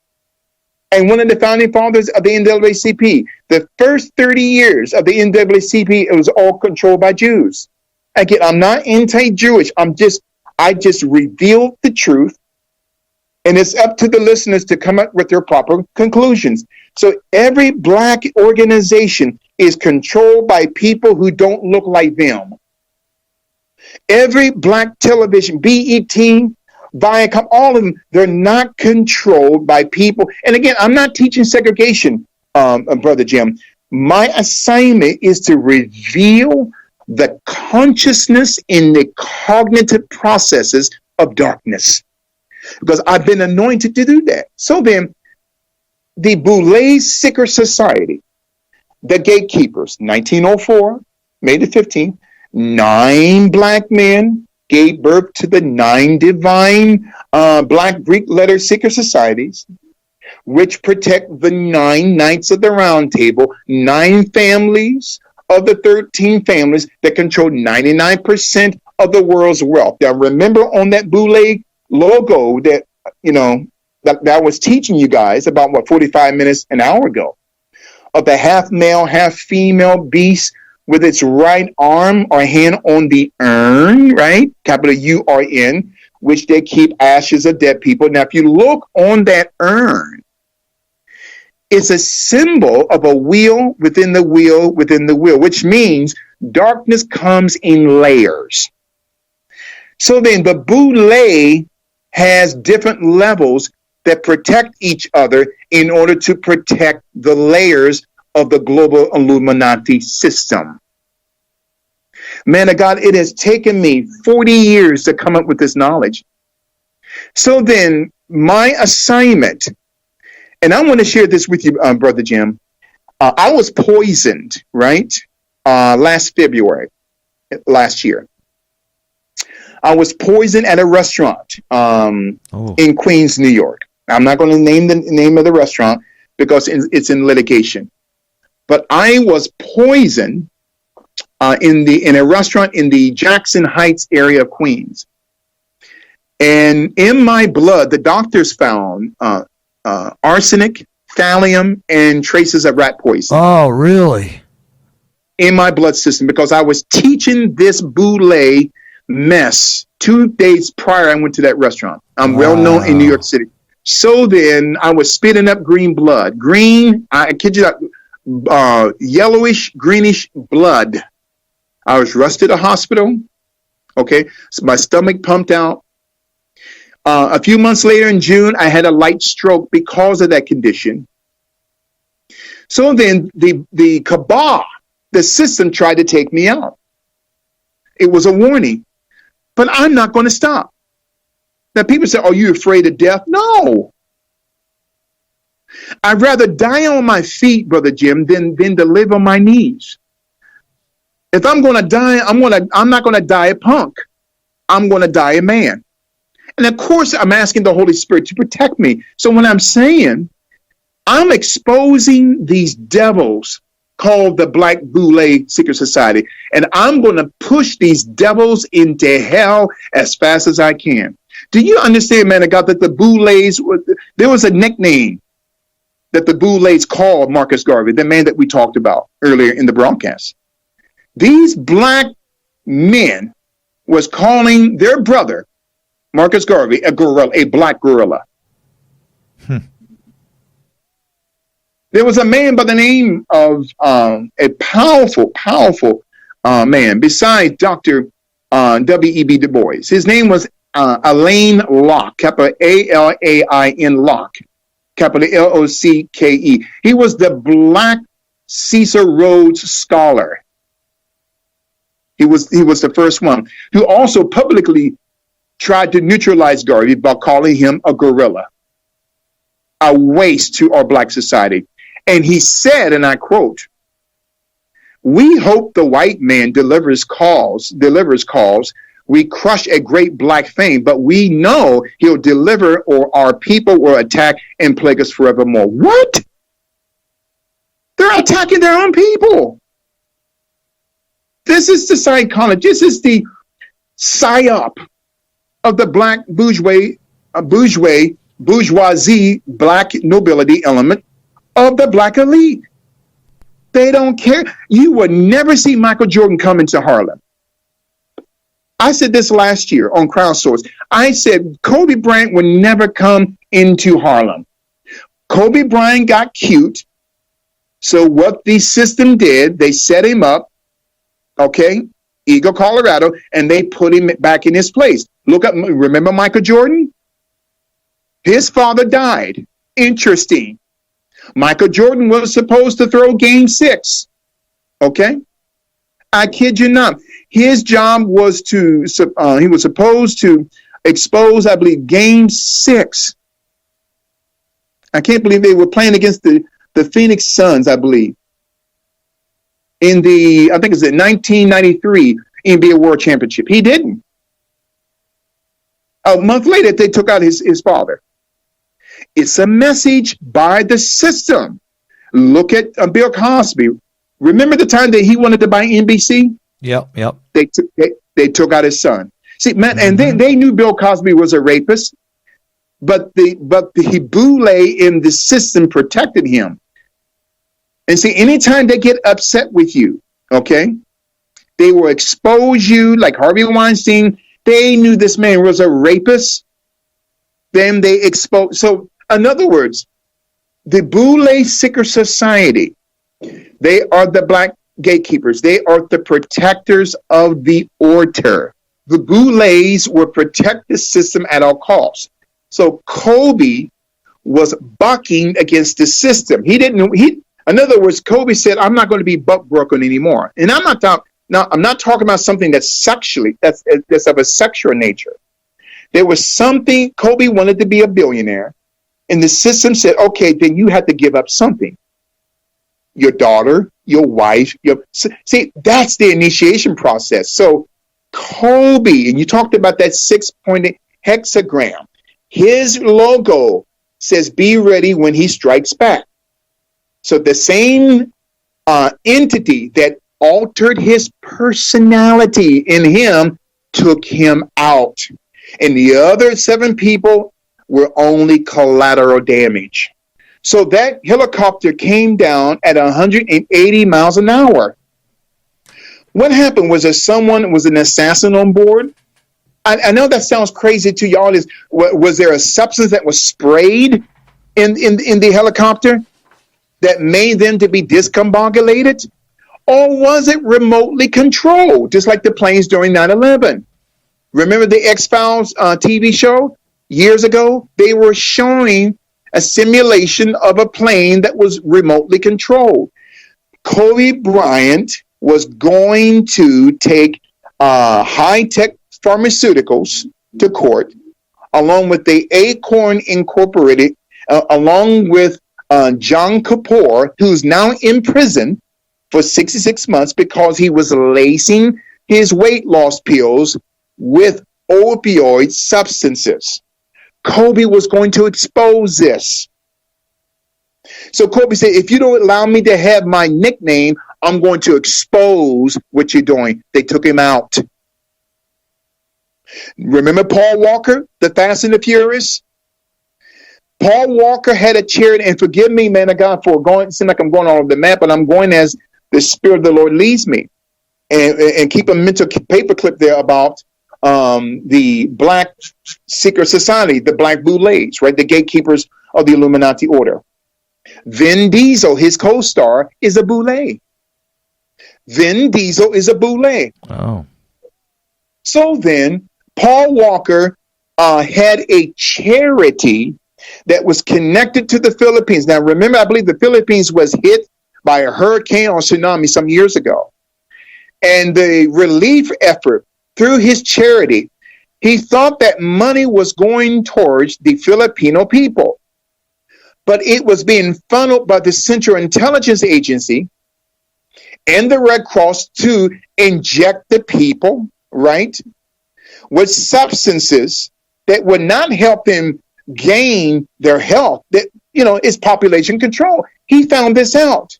and one of the founding fathers of the NAACP. The first 30 years of the NAACP, it was all controlled by Jews. Again, I'm not anti-Jewish. I just revealed the truth, and it's up to the listeners to come up with their proper conclusions. So every Black organization is controlled by people who don't look like them. Every Black television, BET, Viacom, all of them, they're not controlled by people. And again, I'm not teaching segregation, Brother Jim. My assignment is to reveal the consciousness in the cognitive processes of darkness, because I've been anointed to do that. So then, the Boule Secret Society, the Gatekeepers, 1904, May the 15th, 9 Black men gave birth to the 9 divine Black Greek letter secret societies, which protect the 9 Knights of the Round Table, 9 families of the 13 families that control 99% of the world's wealth. Now, remember on that Boule logo that, that I was teaching you guys about, 45 minutes, an hour ago, of the half male, half female beast with its right arm or hand on the urn, right? Capital URN, which they keep ashes of dead people. Now, if you look on that urn, it's a symbol of a wheel within the wheel within the wheel, which means darkness comes in layers. So then the Boule has different levels that protect each other in order to protect the layers of the global Illuminati system. Man of God, it has taken me 40 years to come up with this knowledge. So then my assignment, and I want to share this with you, Brother Jim. I was poisoned, right? Last February, last year. I was poisoned at a restaurant in Queens, New York. I'm not going to name the name of the restaurant because it's in litigation. But I was poisoned in a restaurant in the Jackson Heights area of Queens. And in my blood, the doctors found arsenic, thallium, and traces of rat poison. Oh, really? In my blood system, because I was teaching this Boule mess 2 days prior I went to that restaurant. I'm well known in New York City. So then I was spitting up green blood. Green, I kid you not, yellowish, greenish blood. I was rushed to the hospital. Okay, so my stomach pumped out. A few months later in June, I had a light stroke because of that condition. So then the cabal, the system tried to take me out. It was a warning, but I'm not going to stop. Now people say, are you afraid of death? No. I'd rather die on my feet, Brother Jim, than to live on my knees. If I'm going to die, I'm not going to die a punk. I'm going to die a man. And of course, I'm asking the Holy Spirit to protect me. So when I'm saying, I'm exposing these devils called the Black Boule Secret Society, and I'm going to push these devils into hell as fast as I can. Do you understand, man of God, that the Boules, there was a nickname that the Boules called Marcus Garvey, the man that we talked about earlier in the broadcast. These black men was calling their brother, Marcus Garvey, a gorilla, a black gorilla. There was a man by the name of a powerful man besides Dr. W.E.B. Du Bois. His name was Alain Locke, capital A-L-A-I-N Locke, capital L-O-C-K-E. He was the Black Cecil Rhodes Scholar. He was the first one who also publicly tried to neutralize Garvey by calling him a gorilla, a waste to our black society. And he said, and I quote, "We hope the white man delivers calls. We crush a great black fame, but we know he'll deliver or our people will attack and plague us forevermore." What? They're attacking their own people. This is the psychology. This is the psyop of the black bourgeoisie, black nobility element of the black elite. They don't care. You would never see Michael Jordan come into Harlem. I said this last year on Crowdsource. I said Kobe Bryant would never come into Harlem. Kobe Bryant got cute. So what the system did, they set him up, okay, Eagle, Colorado, and they put him back in his place. Remember Michael Jordan? His father died. Interesting. Michael Jordan was supposed to throw game 6. Okay? I kid you not. His job was he was supposed to expose, I believe, game 6. I can't believe they were playing against the Phoenix Suns, I believe. I think it's the 1993 NBA World Championship. He didn't. A month later, they took out his father. It's a message by the system. Look at Bill Cosby. Remember the time that he wanted to buy NBC? Yep. They took out his son. See, man, and they knew Bill Cosby was a rapist, but the Boule in the system protected him. And see, anytime they get upset with you, okay, they will expose you like Harvey Weinstein. They knew this man was a rapist. Then they expose. So, in other words, the Boule Secret Society, they are the black gatekeepers. They are the protectors of the order. The Boules will protect the system at all costs. So Kobe was bucking against the system. In other words, Kobe said, "I'm not going to be buck-broken anymore." And I'm not talking about something that's of a sexual nature. There was something. Kobe wanted to be a billionaire, and the system said, "Okay, then you have to give up something. Your daughter, your wife, see, that's the initiation process." So Kobe, and you talked about that 6-pointed hexagram. His logo says, "Be ready when he strikes back." So the same entity that altered his personality in him took him out. And the other 7 people were only collateral damage. So that helicopter came down at 180 miles an hour. What happened? Was an assassin on board? I know that sounds crazy to y'all. Was there a substance that was sprayed in the helicopter that made them to be discombobulated? Or was it remotely controlled, just like the planes during 9/11? Remember the X-Files TV show years ago? They were showing a simulation of a plane that was remotely controlled. Kobe Bryant was going to take high-tech pharmaceuticals to court, along with the Acorn Incorporated, along with John Kapoor, who's now in prison for 66 months because he was lacing his weight loss pills with opioid substances. Kobe was going to expose this. So Kobe said, "If you don't allow me to have my nickname, I'm going to expose what you're doing." They took him out. Remember Paul Walker, the Fast and the Furious? Paul Walker had a charity, and forgive me, man of God, for going, it seems like I'm going all over the map, but I'm going as the Spirit of the Lord leads me. And keep a mental paperclip there about the Black Secret Society, the Black Boules, right? The gatekeepers of the Illuminati order. Vin Diesel, his co-star, is a Boule. Vin Diesel is a Boule. Oh. So then, Paul Walker had a charity that was connected to the Philippines. Now, remember, I believe the Philippines was hit by a hurricane or tsunami some years ago. And the relief effort through his charity, he thought that money was going towards the Filipino people. But it was being funneled by the Central Intelligence Agency and the Red Cross to inject the people, right, with substances that would not help them gain their health. That, is population control. He found this out.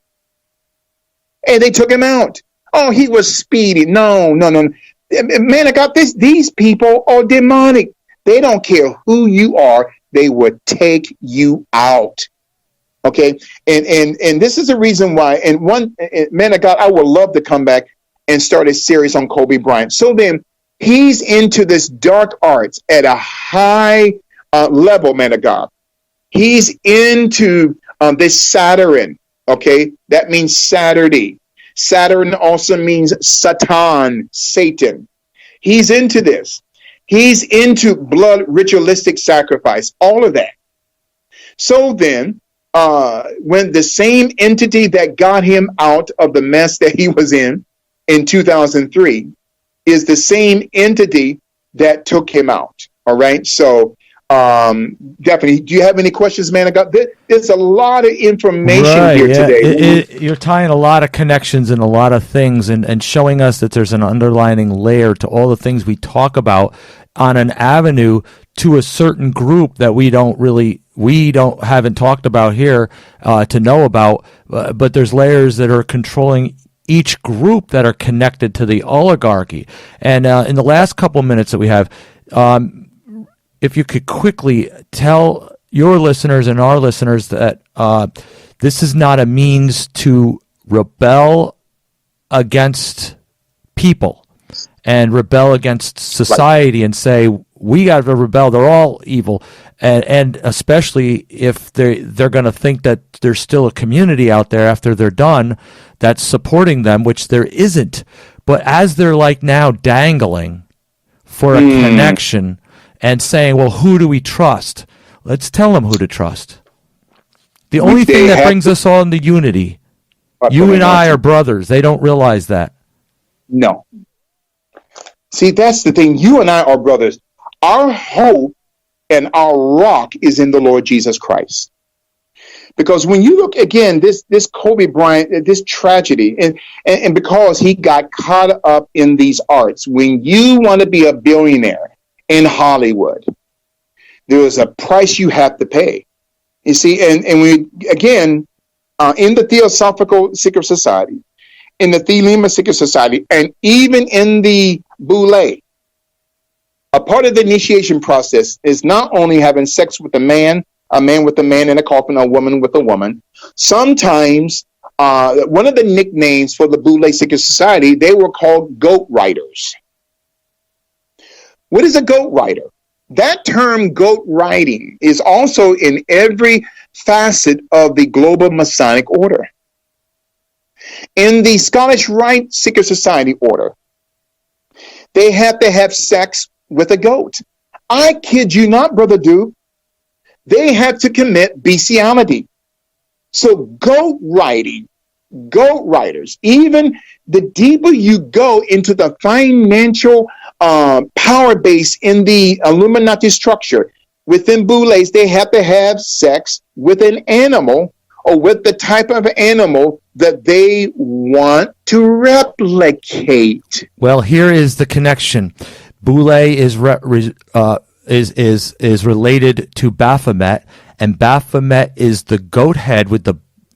And they took him out. Oh, he was speedy. No. Man, I got this. These people are demonic. They don't care who you are. They would take you out. Okay. And this is the reason why. And man of God, I would love to come back and start a series on Kobe Bryant. So then he's into this dark arts at a high level, man of God. He's into this Saturn. Okay. That means Saturday. Saturn also means Satan, Satan. He's into this. He's into blood ritualistic sacrifice, all of that. So then, when the same entity that got him out of the mess that he was in 2003 is the same entity that took him out. All right. So definitely. Do you have any questions, man? There's a lot of information here today. You're tying a lot of connections and a lot of things and showing us that there's an underlining layer to all the things we talk about on an avenue to a certain group that we don't really we haven't talked about here to know about, but there's layers that are controlling each group that are connected to the oligarchy. And in the last couple minutes that we have, if you could quickly tell your listeners and our listeners that this is not a means to rebel against people and rebel against society and say, we got to rebel, they're all evil. And especially if they're going to think that there's still a community out there after they're done that's supporting them, which there isn't. But as they're like now dangling for a connection and saying, well, who do we trust? Let's tell them who to trust. The only thing that brings us all into unity, you and I are brothers. They don't realize that. No. See, that's the thing. You and I are brothers. Our hope and our rock is in the Lord Jesus Christ. Because when you look again, this Kobe Bryant, this tragedy, and because he got caught up in these arts, when you want to be a billionaire in Hollywood, there is a price you have to pay. You see, and we again in the Theosophical Secret Society, in the Thelema Secret Society, and even in the Boule, a part of the initiation process is not only having sex with a man with a man in a coffin, a woman with a woman. Sometimes one of the nicknames for the Boule Secret Society, they were called goat riders. What is a goat rider? That term goat riding is also in every facet of the global Masonic order. In the Scottish Rite Secret Society order, they have to have sex with a goat. I kid you not, Brother Duke. They have to commit bestiality. So goat riders, even the deeper you go into the financial power base in the Illuminati structure, within Boules, they have to have sex with an animal or with the type of animal that they want to replicate. Well, here is the connection. Boule is related to Baphomet, and Baphomet is the goat head with the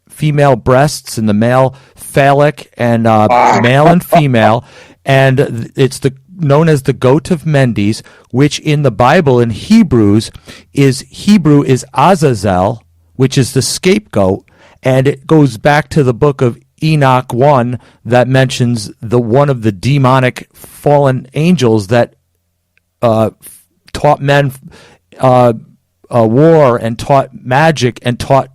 female breasts and the male phallic and male and female, and it's known as the goat of Mendes, which in the Bible in Hebrew is Azazel, which is the scapegoat, and it goes back to the book of Enoch 1 that mentions one of the demonic fallen angels that taught men war and taught magic and taught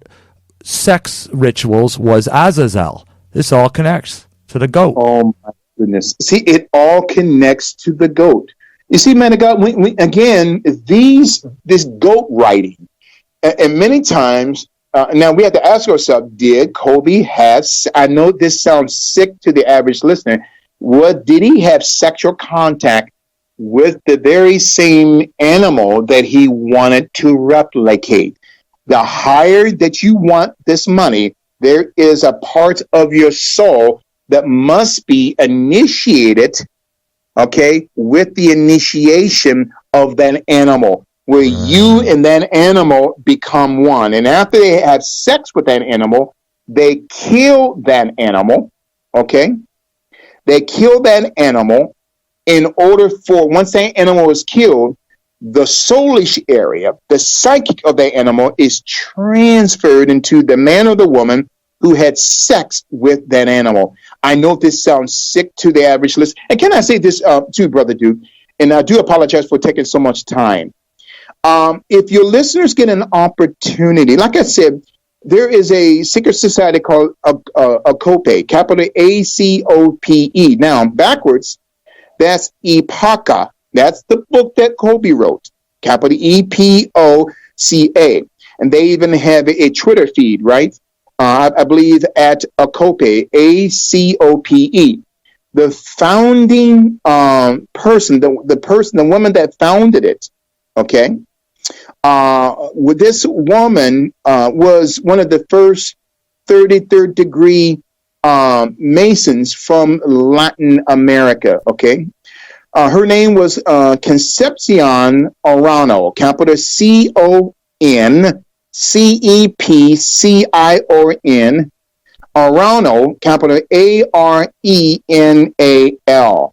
sex rituals was Azazel. This all connects to the goat. Oh my goodness. See, it all connects to the goat. You see, man of God, this goat riding, and many times, now we have to ask ourselves, did Kobe have, I know this sounds sick to the average listener, did he have sexual contact with the very same animal that he wanted to replicate? The higher that you want this money, there is a part of your soul that must be initiated, okay, with the initiation of that animal, where you and that animal become one. And after they have sex with that animal, they kill that animal, okay? They kill that animal in order for, once that animal is killed, the soulish area, the psychic of that animal is transferred into the man or the woman who had sex with that animal. I know this sounds sick to the average listener. And can I say this too, Brother Duke? And I do apologize for taking so much time. If your listeners get an opportunity, like I said, there is a secret society called ACOPE, capital ACOPE. Now, backwards, that's EPOCA. That's the book that Kobe wrote, capital EPOCA. And they even have a Twitter feed, right? I believe at ACOPE, ACOPE. The founding person, the woman that founded it, okay? With this woman was one of the first 33rd degree Masons from Latin America, okay? Her name was Concepcion Orano, capital CON Cepcion, Arenal, capital Arenal.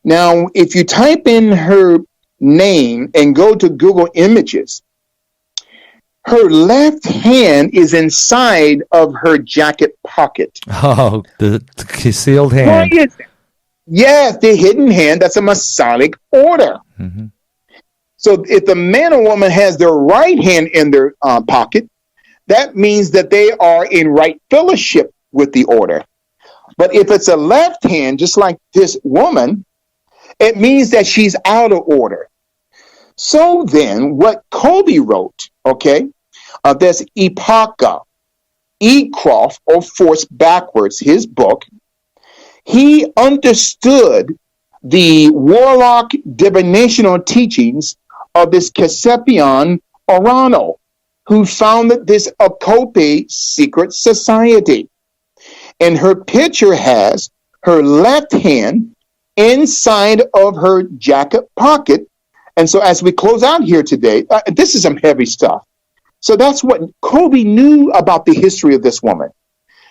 Now, if you type in her name and go to Google Images, her left hand is inside of her jacket pocket. Oh, the concealed hand. Why is it? Yes, the hidden hand. That's a Masonic order. Mm-hmm. So if the man or woman has their right hand in their pocket, that means that they are in right fellowship with the order. But if it's a left hand, just like this woman, it means that she's out of order. So then what Kobe wrote, okay, there's Ipaka, Ecroft, or Force Backwards, his book. He understood the warlock divinational teachings of this Cepcion Arenal, who founded this Okope secret society. And her picture has her left hand inside of her jacket pocket. And so as we close out here today, this is some heavy stuff. So that's what Kobe knew about the history of this woman.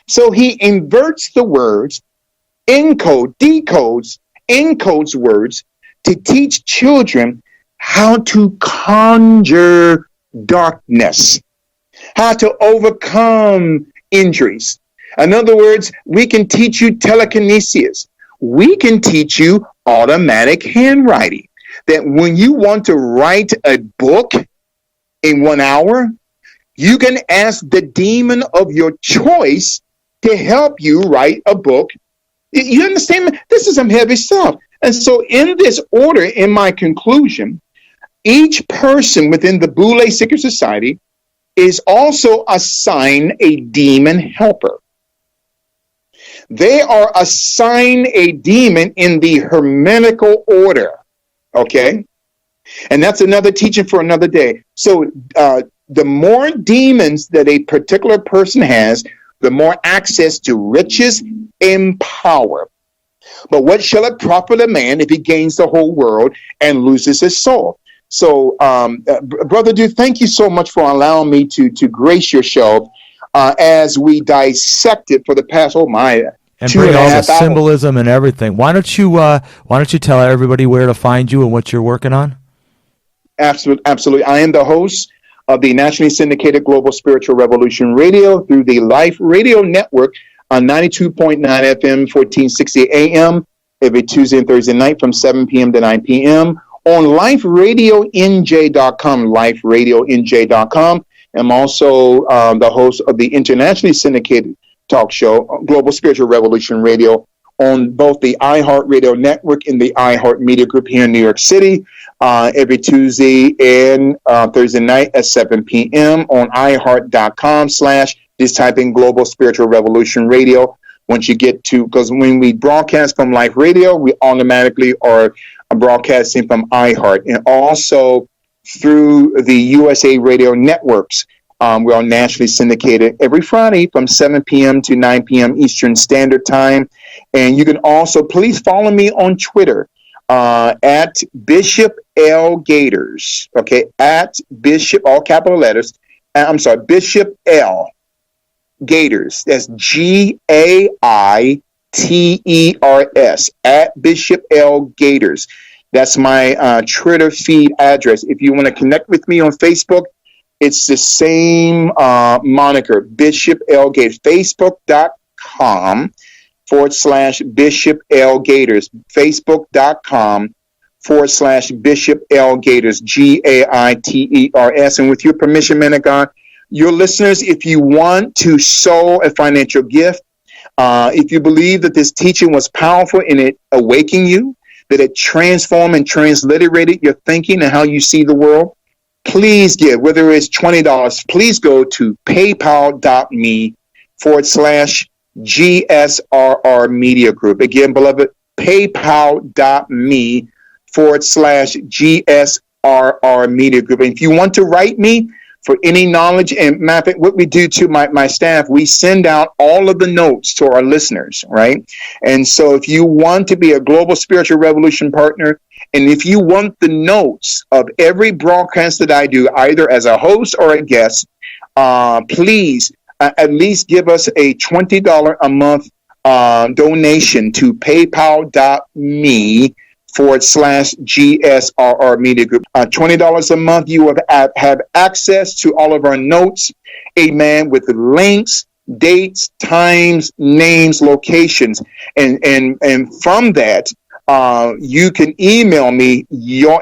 So he inverts the words, encodes words to teach children how to conjure darkness, how to overcome injuries. In other words, we can teach you telekinesis. We can teach you automatic handwriting. That when you want to write a book in 1 hour, you can ask the demon of your choice to help you write a book. You understand? This is some heavy stuff. And so in this order, in my conclusion, each person within the Boule Secret Society is also assigned a demon helper. They are assigned a demon in the Hermetical order, okay? And that's another teaching for another day. So the more demons that a particular person has, the more access to riches and power. But what shall it profit a man if he gains the whole world and loses his soul? So, Brother Duke, thank you so much for allowing me to grace your show as we dissect it for the past, and bring all the symbolism and everything. Why don't you tell everybody where to find you and what you're working on? Absolutely. I am the host of the nationally syndicated Global Spiritual Revolution Radio through the Life Radio Network on 92.9 FM, 1460 AM, every Tuesday and Thursday night from 7 p.m. to 9 p.m. on liferadionj.com, liferadionj.com. I'm also the host of the internationally syndicated talk show, Global Spiritual Revolution Radio, on both the iHeart Radio Network and the iHeart Media Group here in New York City, every Tuesday and Thursday night at 7 p.m. on iHeart.com/ just type in Global Spiritual Revolution Radio. Once you get to, because when we broadcast from Life Radio, we automatically are broadcasting from iHeart, and also through the USA Radio networks. We are nationally syndicated every Friday from 7 p.m. to 9 p.m. Eastern Standard Time. And you can also please follow me on Twitter at Bishop L. Gaiters. Okay, at Bishop, all capital letters. Bishop L. Gaiters. That's Gaiters, at Bishop L. Gaiters. That's my Twitter feed address. If you want to connect with me on Facebook, it's the same moniker, Bishop L. Gaiters. Facebook.com/Bishop L. Gaiters. Facebook.com/Bishop L. Gaiters. Gaiters. And with your permission, man of God, your listeners, if you want to sow a financial gift, if you believe that this teaching was powerful and it awakened you, that it transformed and transliterated your thinking and how you see the world, please give. Whether it's $20, please go to paypal.me/GSRR Media Group. Again, beloved, paypal.me/GSRR Media Group. And if you want to write me for any knowledge, and matter of fact, what we do to my staff, we send out all of the notes to our listeners, right? And so if you want to be a Global Spiritual Revolution partner, and if you want the notes of every broadcast that I do, either as a host or a guest, please at least give us a $20 a month donation to paypal.me/GSRR Media Group. $20 a month, you have access to all of our notes, amen, with the links, dates, times, names, locations. And from that, you can email me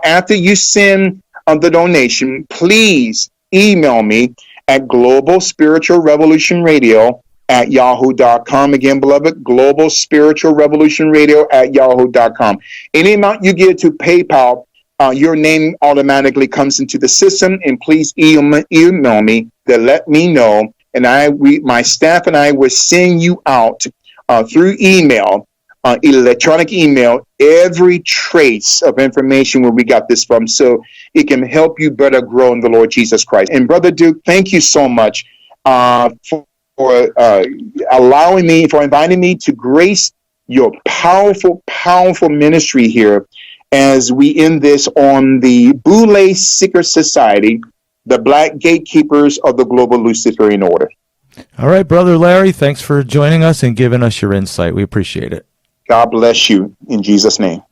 after you send the donation, please email me at Global Spiritual Revolution Radio at yahoo.com. Again, beloved, Global Spiritual Revolution Radio at yahoo.com. Any amount you give to PayPal, your name automatically comes into the system, and please email me to let me know, and my staff and I will send you out through email, electronic email, every trace of information where we got this from, so it can help you better grow in the Lord Jesus Christ. And Brother Duke, thank you so much for inviting me to grace your powerful ministry here as we end this on the Boule Secret Society, the Black Gatekeepers of the Global Luciferian Order. All right, Brother Larry, thanks for joining us and giving us your insight. We appreciate it. God bless you in Jesus' name.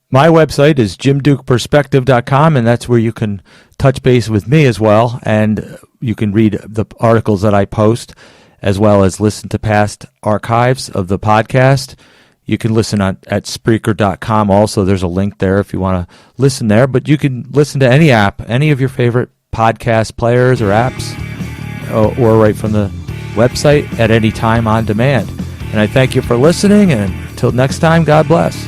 My website is jimdukeperspective.com, and that's where you can touch base with me as well, and you can read the articles that I post, as well as listen to past archives of the podcast. You can listen at Spreaker.com also. There's a link there if you want to listen there, but you can listen to any app, any of your favorite podcast players or apps, or right from the website at any time on demand. And I thank you for listening, and until next time, God bless.